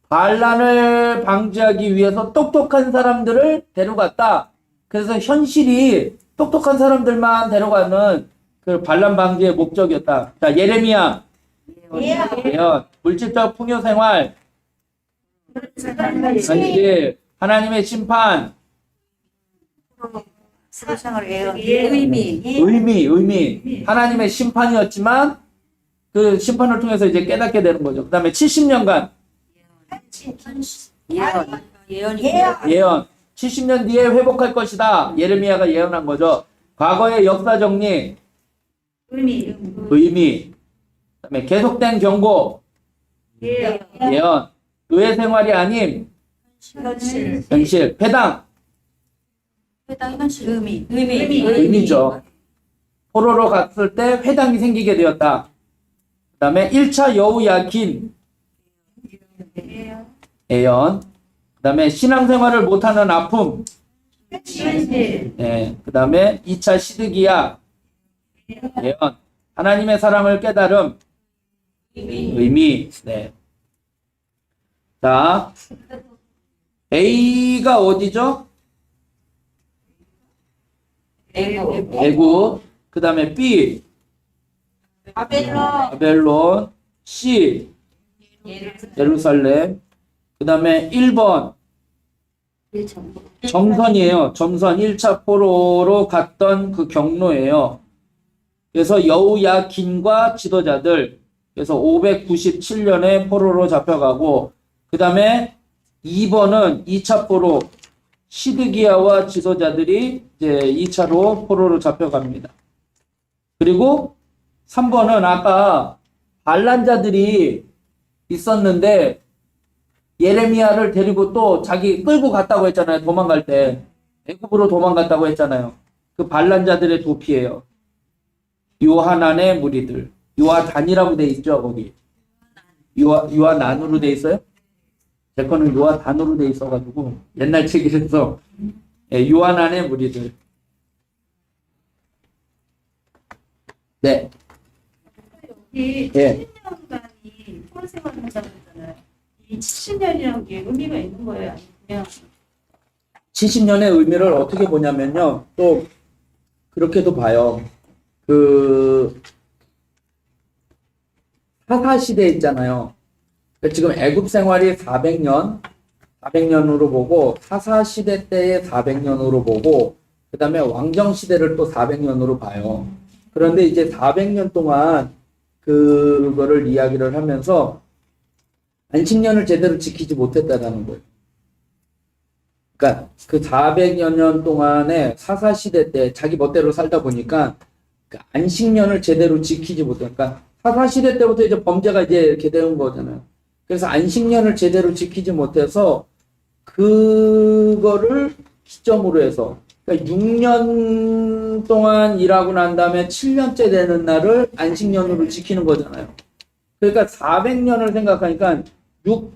반란을 방지하기 위해서 똑똑한 사람들을 데려갔다. 그래서 현실이 똑똑한 사람들만 데려가는 그 반란 방지의 목적이었다. 자, 예레미야. 예언. 물질적 풍요 생활. 현실. 하나님의 심판. 포로 생활 예언. 의미. 의미. 하나님의 심판이었지만 그 심판을 통해서 이제 깨닫게 되는 거죠. 그 다음에 70년간 예언. 70년 뒤에 회복할 것이다. 예레미야가 예언한 거죠. 과거의 역사 정리. 의미. 그다음에 계속된 경고. 예언. 교회 생활이 아닌 현실. 회당. 의미죠. 포로로 갔을 때 회당이 생기게 되었다. 그 다음에 1차 여우 야킨. 예언. 그 다음에 신앙생활을 못하는 아픔. 네. 그 다음에 2차 시드기야. 예언. 하나님의 사랑을 깨달음. 의미. 네. 자, A가 어디죠? 애굽. 그 다음에 B. 바벨론. C. 예루살렘. 그 다음에 1번 점선이에요. 점선 1차 포로로 갔던 그 경로예요. 그래서 여우야긴과 지도자들, 그래서 597년에 포로로 잡혀가고, 그 다음에 2번은 2차 포로 시드기야와 지도자들이 이제 2차로 포로로 잡혀갑니다. 그리고 3번은 아까 반란자들이 있었는데 예레미야를 데리고 또 자기 끌고 갔다고 했잖아요. 도망갈 때. 애굽으로 도망갔다고 했잖아요. 그 반란자들의 도피예요. 요하난의 무리들. 요하단이라고 돼 있죠, 거기. 요하난으로 돼 있어요? 제 거는 요하단으로 돼 있어가지고 옛날 책이라서 요하난의 무리들. 네. 여기 예. 70년간이 포로 생활을 한다고 했잖아요. 이 70년이라는 게 의미가 있는 거예요? 아니면 그냥 70년의 의미를 어떻게 보냐면요. 또 그렇게도 봐요. 그 사사시대 있잖아요. 지금 애굽 생활이 400년으로 보고 사사시대 때의 400년으로 보고 그 다음에 왕정시대를 또 400년으로 봐요. 그런데 이제 400년 동안 그거를 이야기를 하면서 안식년을 제대로 지키지 못했다는 거예요. 그러니까 그 400여 년 동안에 사사시대 때 자기 멋대로 살다 보니까 그 안식년을 제대로 지키지 못하니까 사사시대 때부터 이제 범죄가 이제 이렇게 되는 거잖아요. 그래서 안식년을 제대로 지키지 못해서 그거를 기점으로 해서 그러니까 6년 동안 일하고 난 다음에 7년째 되는 날을 안식년으로 지키는 거잖아요. 그러니까 400년을 생각하니까 6,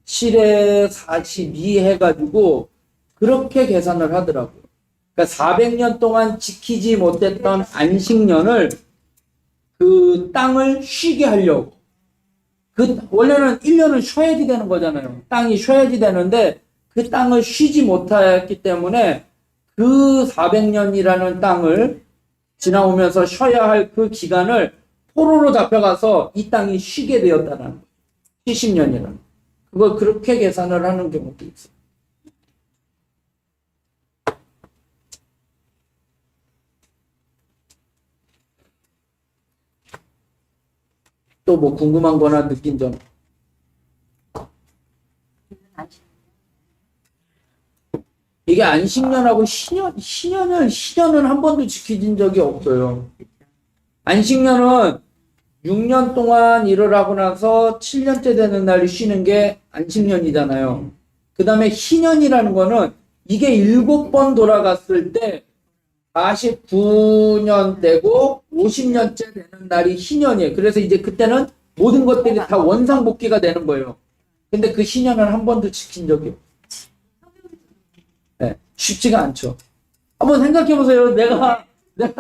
7에 42 해가지고 그렇게 계산을 하더라고요. 그러니까 400년 동안 지키지 못했던 안식년을 그 땅을 쉬게 하려고. 원래는 1년을 쉬어야지 되는 거잖아요. 땅이 쉬어야지 되는데 그 땅을 쉬지 못했기 때문에 그 400년이라는 땅을 지나오면서 쉬어야 할 그 기간을 포로로 잡혀가서 이 땅이 쉬게 되었다는 거예요. 70년이라는. 그걸 그렇게 계산을 하는 경우도 있어요. 또 뭐 궁금한 거나 느낀 점. 이게 안식년하고 신년은 한 번도 지켜진 적이 없어요. 안식년은 6년 동안 일을 하고 나서 7년째 되는 날이 쉬는 게 안식년이잖아요. 그 다음에 희년이라는 거는 이게 7번 돌아갔을 때 49년 되고 50년째 되는 날이 희년이에요. 그래서 이제 그때는 모든 것들이 다 원상복귀가 되는 거예요. 근데 그 희년은 한 번도 지킨 적이 없어요. 네, 쉽지가 않죠. 한번 생각해 보세요. 내가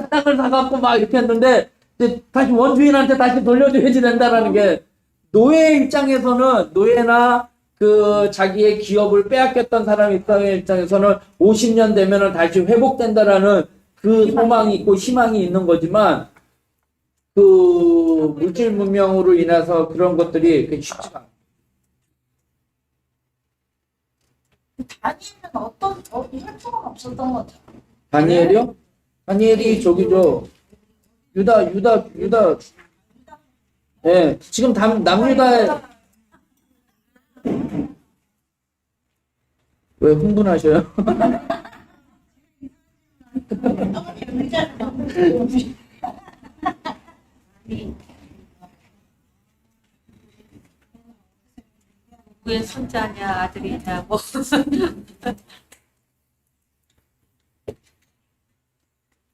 땅을 사갖고 막 이렇게 했는데 이제 다시 원주인한테 다시 돌려줘야지 된다라는 게, 노예 입장에서는, 노예나 그 자기의 기업을 빼앗겼던 사람 입장에서는 50년 되면은 다시 회복된다라는 그 소망이 있고 희망이 있는 거지만, 그 물질 문명으로 인해서 그런 것들이 쉽지가 않아요. 다니엘은 어떤 혈투가 없었던 것 같아요. 다니엘이요? 다니엘이 저기죠. 유다. 예, 지금 남유다에. 왜 흥분하셔요? 누구의 손자냐 아들이냐 뭐.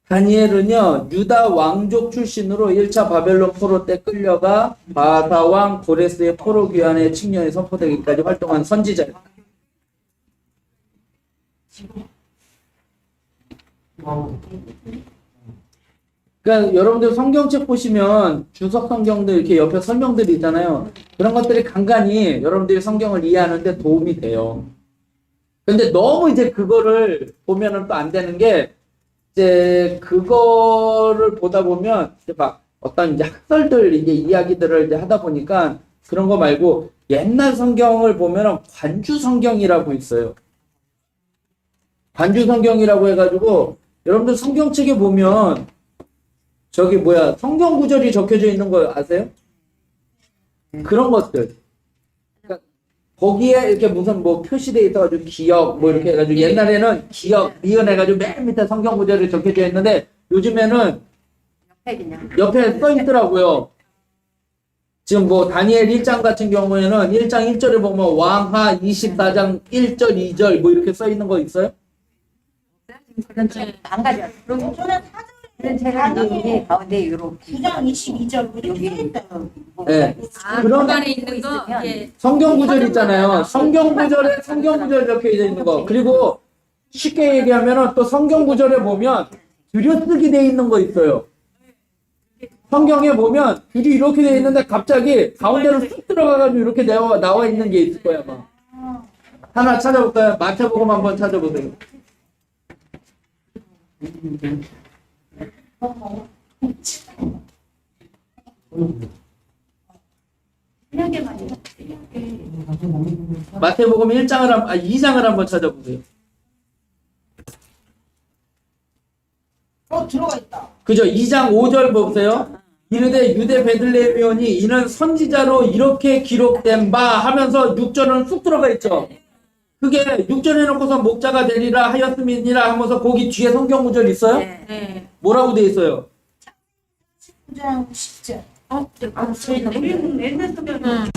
다니엘은요, 유다 왕족 출신으로 1차 바벨론 포로 때 끌려가 바사왕 고레스의 포로 귀환의 측면에 선포되기까지 활동한 선지자예요. 그러니까 여러분들 성경책 보시면 주석 성경들 이렇게 옆에 설명들이 있잖아요. 그런 것들이 간간히 여러분들이 성경을 이해하는데 도움이 돼요. 근데 너무 이제 그거를 보면은 또 안 되는 게, 이제 그거를 보다 보면 이제 막 어떤 이제 학설들 이제 이야기들을 이제 하다 보니까, 그런 거 말고 옛날 성경을 보면은 관주 성경이라고 있어요. 관주 성경이라고 해가지고 여러분들 성경책에 보면 저기 뭐야, 성경 구절이 적혀져 있는 거 아세요? 그런 것들. 그러니까 거기에 이렇게 무슨 뭐 표시돼 있어가지고 기억 뭐 이렇게 해가지고, 옛날에는 기억 리은 해가지고 맨 밑에 성경 구절이 적혀져 있는데, 요즘에는 옆에 써 있더라고요. 지금 뭐 다니엘 1장 같은 경우에는 1장 1절에 보면 왕하 24장 1절 2절 뭐 이렇게 써 있는 거 있어요? 그런 책안 가져. 그런 책은 여기 가운데 이렇게 9장 22절 이렇게 써있다. 네. 그런 중간에 있는 거 예. 성경 구절 있잖아요. 성경 구절에 성경 구절 적혀져 있는 거. 그리고 쉽게 얘기하면은 또 성경 구절에 보면 들여쓰기 돼 있는 거 있어요. 성경에 보면 줄이 이렇게 돼 있는데 갑자기 가운데로 쑥 들어가가지고 이렇게 나와 있는 게 있을 거야, 아마. 하나 찾아볼까요? 마태복음 한번 찾아보세요. 마태복음 2장을 한번 찾아보세요. 들어가 있다. 그죠? 2장 5절 보세요. 이르되 유대 베들레헴이오니 이는 선지자로 이렇게 기록된 바 하면서 6절은 쑥 들어가 있죠. 그게 6절에 놓고서 목자가 되리라 하였음이니라 하면서 거기 뒤에 성경 구절 있어요? 네. 뭐라고 돼 있어요? 9장 10절. 저희는 옛날 쓰면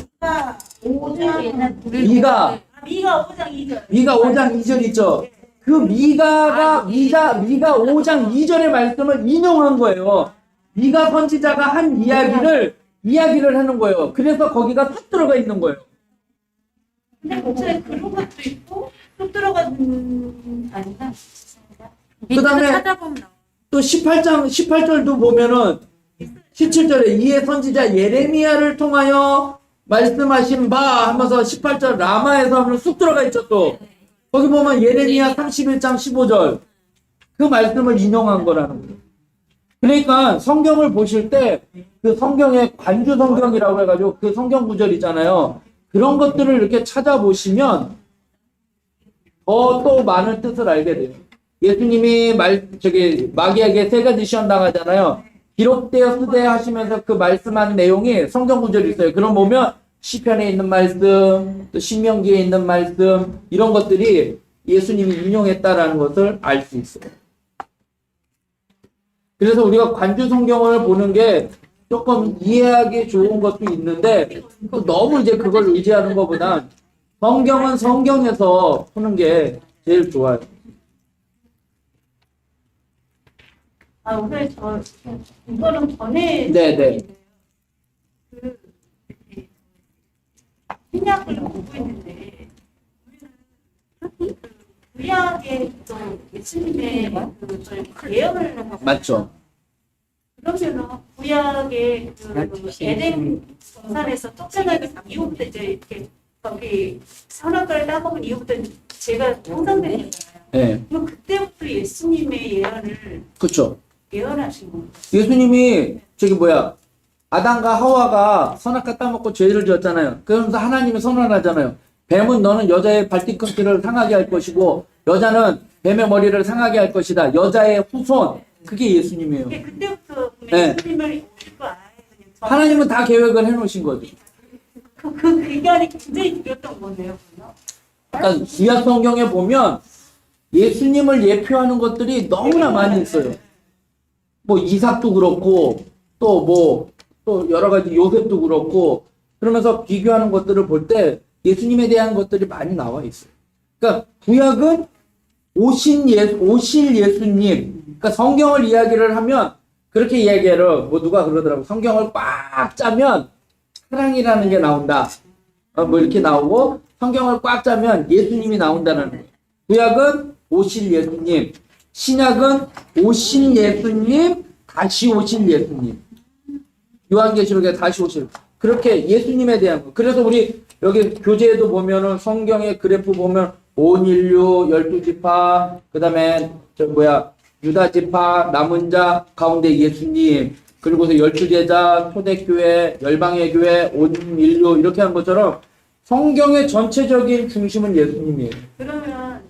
5장 미가 미가 5장 2절. 미가 5장 2절 있죠. 그 미가 5장 2절의 말씀을 인용한 거예요. 미가 선지자가 한 이야기를 하는 거예요. 그래서 거기가 쭉 들어가 있는 거예요. 근데 목소리에 그런 것도 있고 쏙 들어가는 아닌가? 그다음에 찾아보면 나와. 또 18절도 보면은 17절에 이에 선지자 예레미야를 통하여 말씀하신 바 하면서 18절 라마에서 하면 쑥 들어가 있죠. 또 거기 보면 예레미야 31장 15절 그 말씀을 인용한 거라는 거예요. 그러니까 성경을 보실 때 그 성경의 관주 성경이라고 해가지고 그 성경 구절 있잖아요. 그런 것들을 이렇게 찾아보시면 더 또 많은 뜻을 알게 돼요. 예수님이 마귀에게 3가지 시험 당하잖아요. 기록되어 쓰되 하시면서 그 말씀한 내용이 성경 구절이 있어요. 그럼 보면 시편에 있는 말씀, 또 신명기에 있는 말씀 이런 것들이 예수님이 인용했다라는 것을 알 수 있어요. 그래서 우리가 관주 성경을 보는 게 조금 이해하기 좋은 것도 있는데 또 너무 이제 그걸 의지하는 것보다 성경은 성경에서 푸는 게 제일 좋아요. 오늘 이거는 전에 네네. 그 신약을 보고 있는데 그 구약의 또 예수님의 그 저희 예언을 맞죠. 그러면은 구약의 그 에덴 동산에서 쫓겨나기 이후부터 이제 이렇게 거기 선악과를 따먹은 이후부터 제가 형성된 거잖아요. 네. 그럼 그때부터 예수님의 예언을 그쵸. 예언하신 거예요. 예수님이 저기 뭐야 아담과 하와가 선악과 따먹고 죄를 지었잖아요. 그러면서 하나님이 선언하잖아요. 뱀은 너는 여자의 발뒤꿈치를 상하게 할 것이고 여자는 뱀의 머리를 상하게 할 것이다. 여자의 후손 그게 예수님이에요. 그때부터 네. 예수님을 오실 거 아니에요. 하나님은 다 계획을 해놓으신 거죠. 그 기간이 굉장히 길었던 거네요. 그러니까 구약 성경에 보면 예수님을 예표하는 것들이 너무나 많이 있어요. 뭐 이삭도 그렇고 또 여러 가지 요셉도 그렇고 그러면서 비교하는 것들을 볼 때 예수님에 대한 것들이 많이 나와 있어요. 그러니까 구약은 오실 예수님. 그러니까 성경을 이야기를 하면 그렇게 이야기를 뭐 누가 그러더라고. 성경을 꽉 짜면 사랑이라는 게 나온다. 뭐 이렇게 나오고 성경을 꽉 짜면 예수님이 나온다는 거예요. 구약은 오실 예수님, 신약은 오신 예수님, 다시 오신 예수님. 요한계시록에 다시 오실 그렇게 예수님에 대한 거. 그래서 우리 여기 교재에도 보면은 성경의 그래프 보면 온 인류 12지파 그다음에 유다 지파 남은 자 가운데 예수님 그리고서 12제자 초대교회 열방의 교회 온 인류 이렇게 한 것처럼 성경의 전체적인 중심은 예수님이에요. 그러면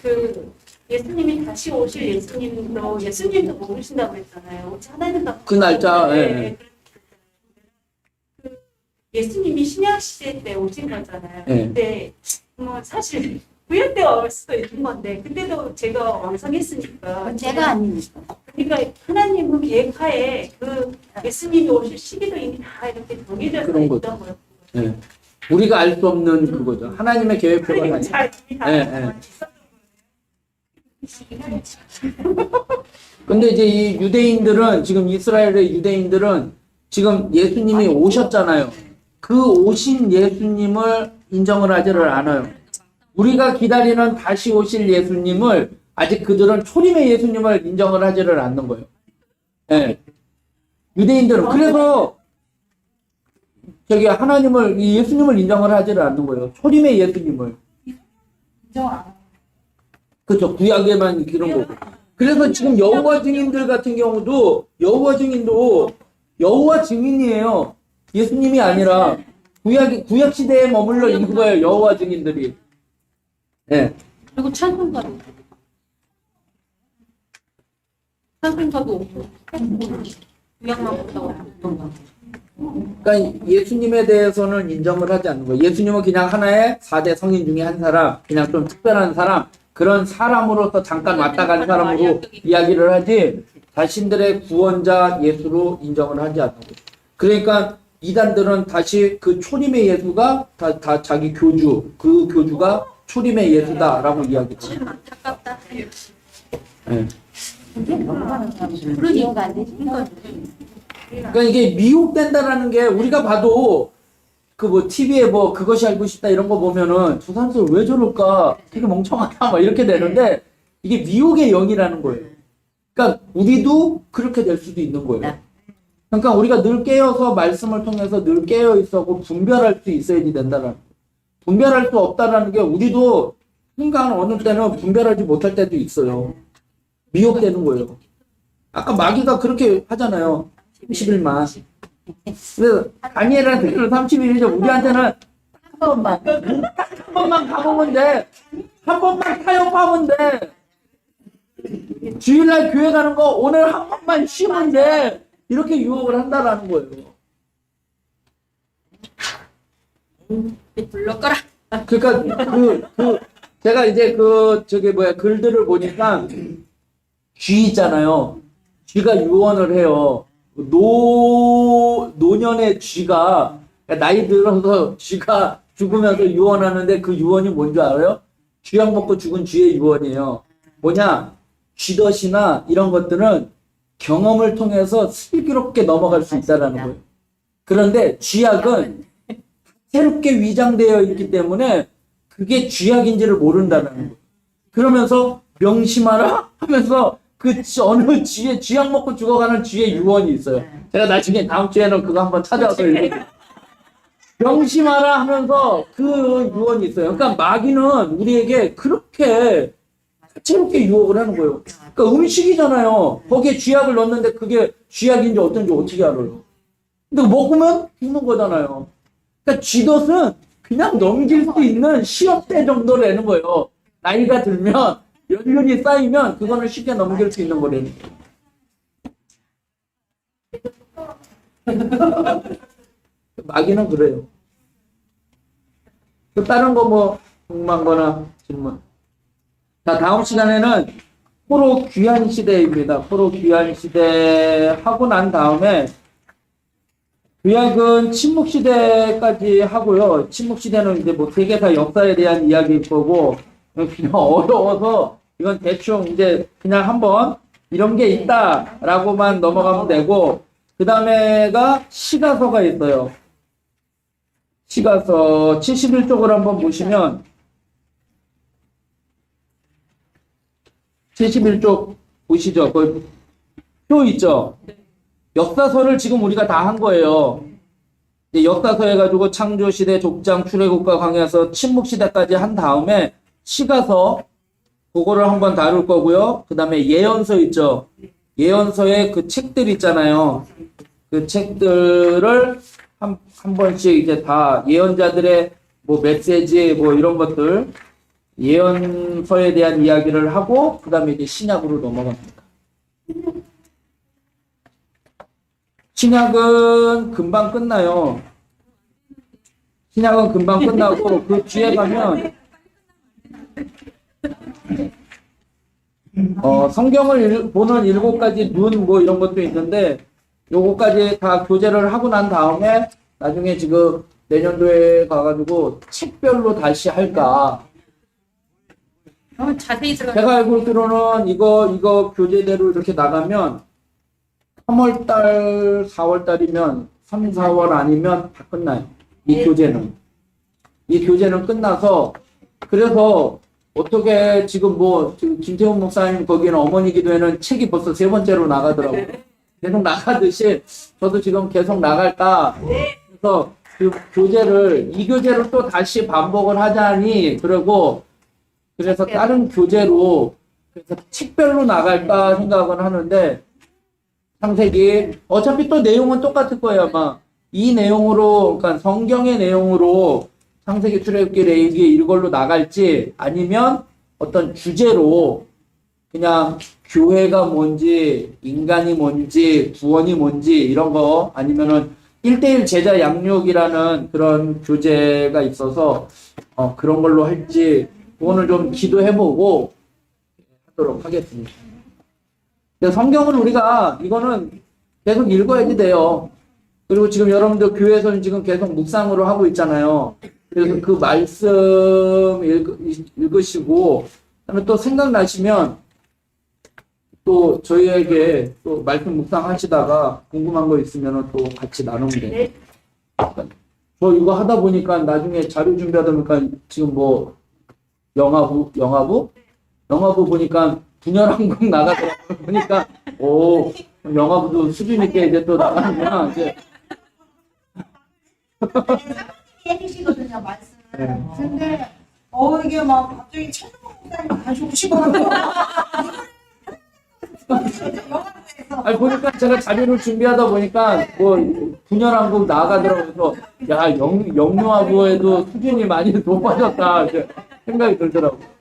그 예수님이 다시 오실 예수님도 모르신다고 했잖아요. 오직 하나님밖에. 그 날짜, 네, 예. 네. 그 예수님이 신약 시대 때 오신 거잖아요. 예. 근데 뭐 사실 구약 때가 올 수도 있는 건데 그때도 제가 왕성했으니까. 제가 아닙니까? 그러니까 하나님은 계획하에 그 예수님이 오실 시기도 이미 다 이렇게 정해져 그런 있던 거죠. 거예요. 예. 우리가 알 수 없는 그거죠. 하나님의 계획표가 아니에요. 잘 이미 다 예, 있었던 근데 이제 이 유대인들은 지금 이스라엘의 유대인들은 지금 예수님이 오셨잖아요. 그 오신 예수님을 인정을 하지를 않아요. 우리가 기다리는 다시 오실 예수님을 아직 그들은 초림의 예수님을 인정을 하지를 않는 거예요. 예. 유대인들은 그래서 저기 하나님을 이 예수님을 인정을 하지를 않는 거예요. 초림의 예수님을. 그렇죠. 구약에만 그런 거고. 그래서 지금 여호와 증인들 같은 경우도 여호와 증인이에요. 예수님이 아니라 구약 시대에 머물러 있는 거예요. 여호와 증인들이. 예. 그리고 찬송가도 없고 구약만 본다고 어떤 거. 그러니까 예수님에 대해서는 인정을 하지 않는 거예요. 예수님은 그냥 하나의 4대 성인 중에 한 사람, 그냥 좀 특별한 사람, 그런 사람으로서 잠깐 왔다 간 사람으로 이야기를 하지 자신들의 구원자 예수로 인정을 하지 않는 거예요. 그러니까 이단들은 다시 그 초림의 예수가 다 자기 교주, 그 교주가 초림의 예수다라고 이야기해요. 안타깝다. 네. 그런 이유가 안 되지. 그러니까 이게 미혹된다라는 게 우리가 봐도 그 뭐 TV에 뭐 그것이 알고 싶다 이런 거 보면은 저 사람들 왜 저럴까 되게 멍청하다 막 이렇게 되는데 이게 미혹의 영이라는 거예요. 그러니까 우리도 그렇게 될 수도 있는 거예요. 그러니까 우리가 늘 깨어서 말씀을 통해서 늘 깨어 있어고 분별할 수 있어야지 된다라는 거예요. 분별할 수 없다라는 게 우리도 순간 어느 때는 분별하지 못할 때도 있어요. 미혹되는 거예요. 아까 마귀가 그렇게 하잖아요. 30일만. 그래서 다니엘한테는 30일이죠. 우리한테는 한 번만 가보면 돼. 한 번만 타협하면 돼. 주일날 교회 가는 거 오늘 한 번만 쉬면 돼. 이렇게 유혹을 한다라는 거예요. 불러거라. 그러니까 제가 이제 글들을 보니까 쥐 있잖아요. 쥐가 유언을 해요. 노년의 쥐가 나이 들어서 쥐가 죽으면서 유언하는데 그 유언이 뭔지 알아요? 쥐약 먹고 죽은 쥐의 유언이에요. 뭐냐? 쥐덫이나 이런 것들은 경험을 통해서 슬기롭게 넘어갈 수 있다라는 거예요. 그런데 쥐약은 새롭게 위장되어 있기 때문에 그게 쥐약인지를 모른다는 거예요. 그러면서 명심하라 하면서 그 어느 쥐약 먹고 죽어가는 쥐의 유언이 있어요. 제가 나중에 다음 주에는 그거 한번 찾아서 읽어드릴게요. 명심하라 하면서 그 유언이 있어요. 그러니까 마귀는 우리에게 그렇게 새롭게 유혹을 하는 거예요. 그러니까 음식이잖아요. 거기에 쥐약을 넣었는데 그게 쥐약인지 어떤지 어떻게 알아요? 근데 먹으면 죽는 거잖아요. 그러니까 쥐덫은 그냥 넘길 수 있는 시험대 정도라는 거예요. 나이가 들면 연륜이 쌓이면 그거는 쉽게 넘길 수 있는 거라는 거예요. 마귀는 그래요. 또 다른 거 뭐 궁금한 거나 질문. 자, 다음 시간에는 포로 귀환 시대입니다. 포로 귀환 시대 하고 난 다음에 구약은 침묵 시대까지 하고요. 침묵 시대는 이제 뭐 세계사 역사에 대한 이야기일 거고 그냥 어려워서 이건 대충 이제 그냥 한번 이런 게 있다라고만 넘어가면 되고 그 다음에가 시가서가 있어요. 시가서 71쪽을 한번 보시면 71쪽 보시죠. 그 표 있죠. 역사서를 지금 우리가 다 한 거예요. 이제 역사서 해가지고 창조시대, 족장, 출애굽과 광야서, 침묵시대까지 한 다음에 시가서 그거를 한번 다룰 거고요. 그 다음에 예언서 있죠. 예언서에 그 책들 있잖아요. 그 책들을 한 번씩 이제 다 예언자들의 뭐 메시지 뭐 이런 것들 예언서에 대한 이야기를 하고 그 다음에 이제 신약으로 넘어갑니다. 신약은 금방 끝나요. 신약은 금방 끝나고 그 뒤에 가면 성경을 보는 7가지 눈 뭐 이런 것도 있는데 요거까지 다 교재를 하고 난 다음에 나중에 지금 내년도에 가가지고 책별로 다시 할까. 자세히 들어. 제가 알고 있기로는 이거 교재대로 이렇게 나가면 3월달, 4월달이면 3, 4월 아니면 다 끝나요. 이 교재는. 이 교재는 끝나서 그래서 어떻게 지금 김태훈 목사님 거기는 어머니 기도회는 책이 벌써 3번째로 나가더라고요. 계속 나가듯이 저도 지금 계속 나갈까. 그래서 그 교재를 이 교재를 또 다시 반복을 하자니 그래서 다른 교재로 그래서 책별로 나갈까 생각은 하는데 창세기 어차피 또 내용은 똑같을 거예요 아마 이 내용으로 그러니까 성경의 내용으로 창세기 출애굽기 레위기 이걸로 나갈지 아니면 어떤 주제로 그냥 교회가 뭔지 인간이 뭔지 구원이 뭔지 이런 거 아니면은 1:1 제자 양육이라는 그런 교재가 있어서 그런 걸로 할지 그거는 좀 기도해보고 하도록 하겠습니다. 성경은 우리가 이거는 계속 읽어야지 돼요. 그리고 지금 여러분들 교회에서는 지금 계속 묵상으로 하고 있잖아요. 그래서 그 말씀 읽으시고 또 생각나시면 또 저희에게 또 말씀 묵상하시다가 궁금한 거 있으면 또 같이 나누면 돼요. 저 이거 하다 보니까 나중에 자료 준비하다 보니까 지금 뭐 영화부 보니까 분열항공 나가더라고요. 보니까 오 영화부도 수준 있게 이제 또 나가는구나 이제. 해주시거든요 말씀. 네. 근데 이게 막 갑자기 최종 목사님 다시 오시거든요. 아니 보니까 제가 자료를 준비하다 보니까 뭐 분열항공 나가더라고요. 그래서 야 영유아부에도 수준이 많이 높아졌다 이제 생각이 들더라고요.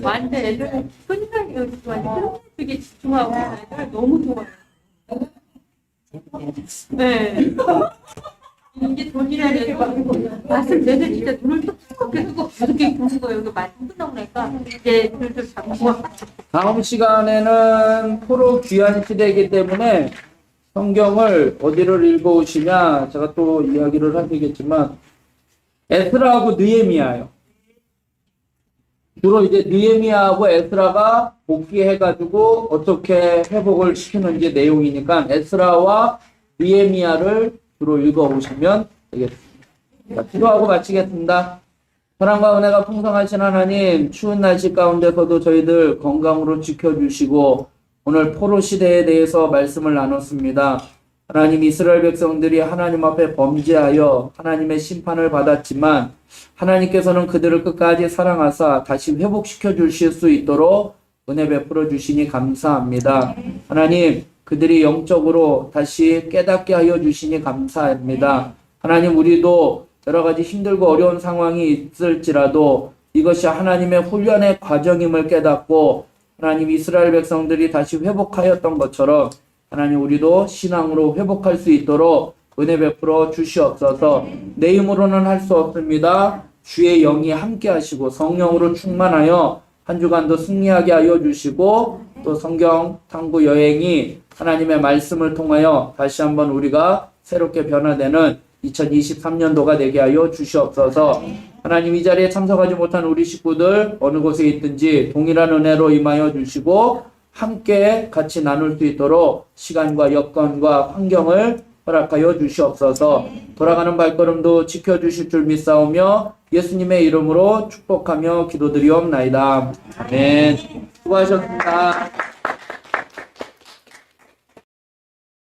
완전 애들은 끝나게 완전 되게 집중하고 애들 너무 좋아요. 네. 이게 돈이라는 말씀 내내 진짜 눈을 뜨겁게 뜨고 계속 이렇게 보는 거예요. 이거 말씀 끝나고 나니까 이제 눈을 잡고 다음 시간에는 포로 귀한 시대이기 때문에 성경을 어디를 읽어오시냐 제가 또 이야기를 하시겠지만 에스라하고 느헤미야예요. 주로 이제 느헤미야하고 에스라가 복귀해가지고 어떻게 회복을 시키는지 내용이니까 에스라와 느헤미야를 주로 읽어오시면 되겠습니다. 자, 기도하고 마치겠습니다. 사랑과 은혜가 풍성하신 하나님, 추운 날씨 가운데서도 저희들 건강으로 지켜주시고 오늘 포로 시대에 대해서 말씀을 나눴습니다. 하나님, 이스라엘 백성들이 하나님 앞에 범죄하여 하나님의 심판을 받았지만 하나님께서는 그들을 끝까지 사랑하사 다시 회복시켜 주실 수 있도록 은혜 베풀어 주시니 감사합니다. 하나님, 그들이 영적으로 다시 깨닫게 하여 주시니 감사합니다. 하나님, 우리도 여러 가지 힘들고 어려운 상황이 있을지라도 이것이 하나님의 훈련의 과정임을 깨닫고 하나님, 이스라엘 백성들이 다시 회복하였던 것처럼 하나님, 우리도 신앙으로 회복할 수 있도록 은혜 베풀어 주시옵소서. 내 힘으로는 할 수 없습니다. 주의 영이 함께 하시고 성령으로 충만하여 한 주간도 승리하게 하여 주시고 또 성경 탐구 여행이 하나님의 말씀을 통하여 다시 한번 우리가 새롭게 변화되는 2023년도가 되게 하여 주시옵소서. 하나님, 이 자리에 참석하지 못한 우리 식구들 어느 곳에 있든지 동일한 은혜로 임하여 주시고 함께 같이 나눌 수 있도록 시간과 여건과 환경을 허락하여 주시옵소서. 돌아가는 발걸음도 지켜주실 줄 믿사오며 예수님의 이름으로 축복하며 기도드리옵나이다. 아멘. 수고하셨습니다.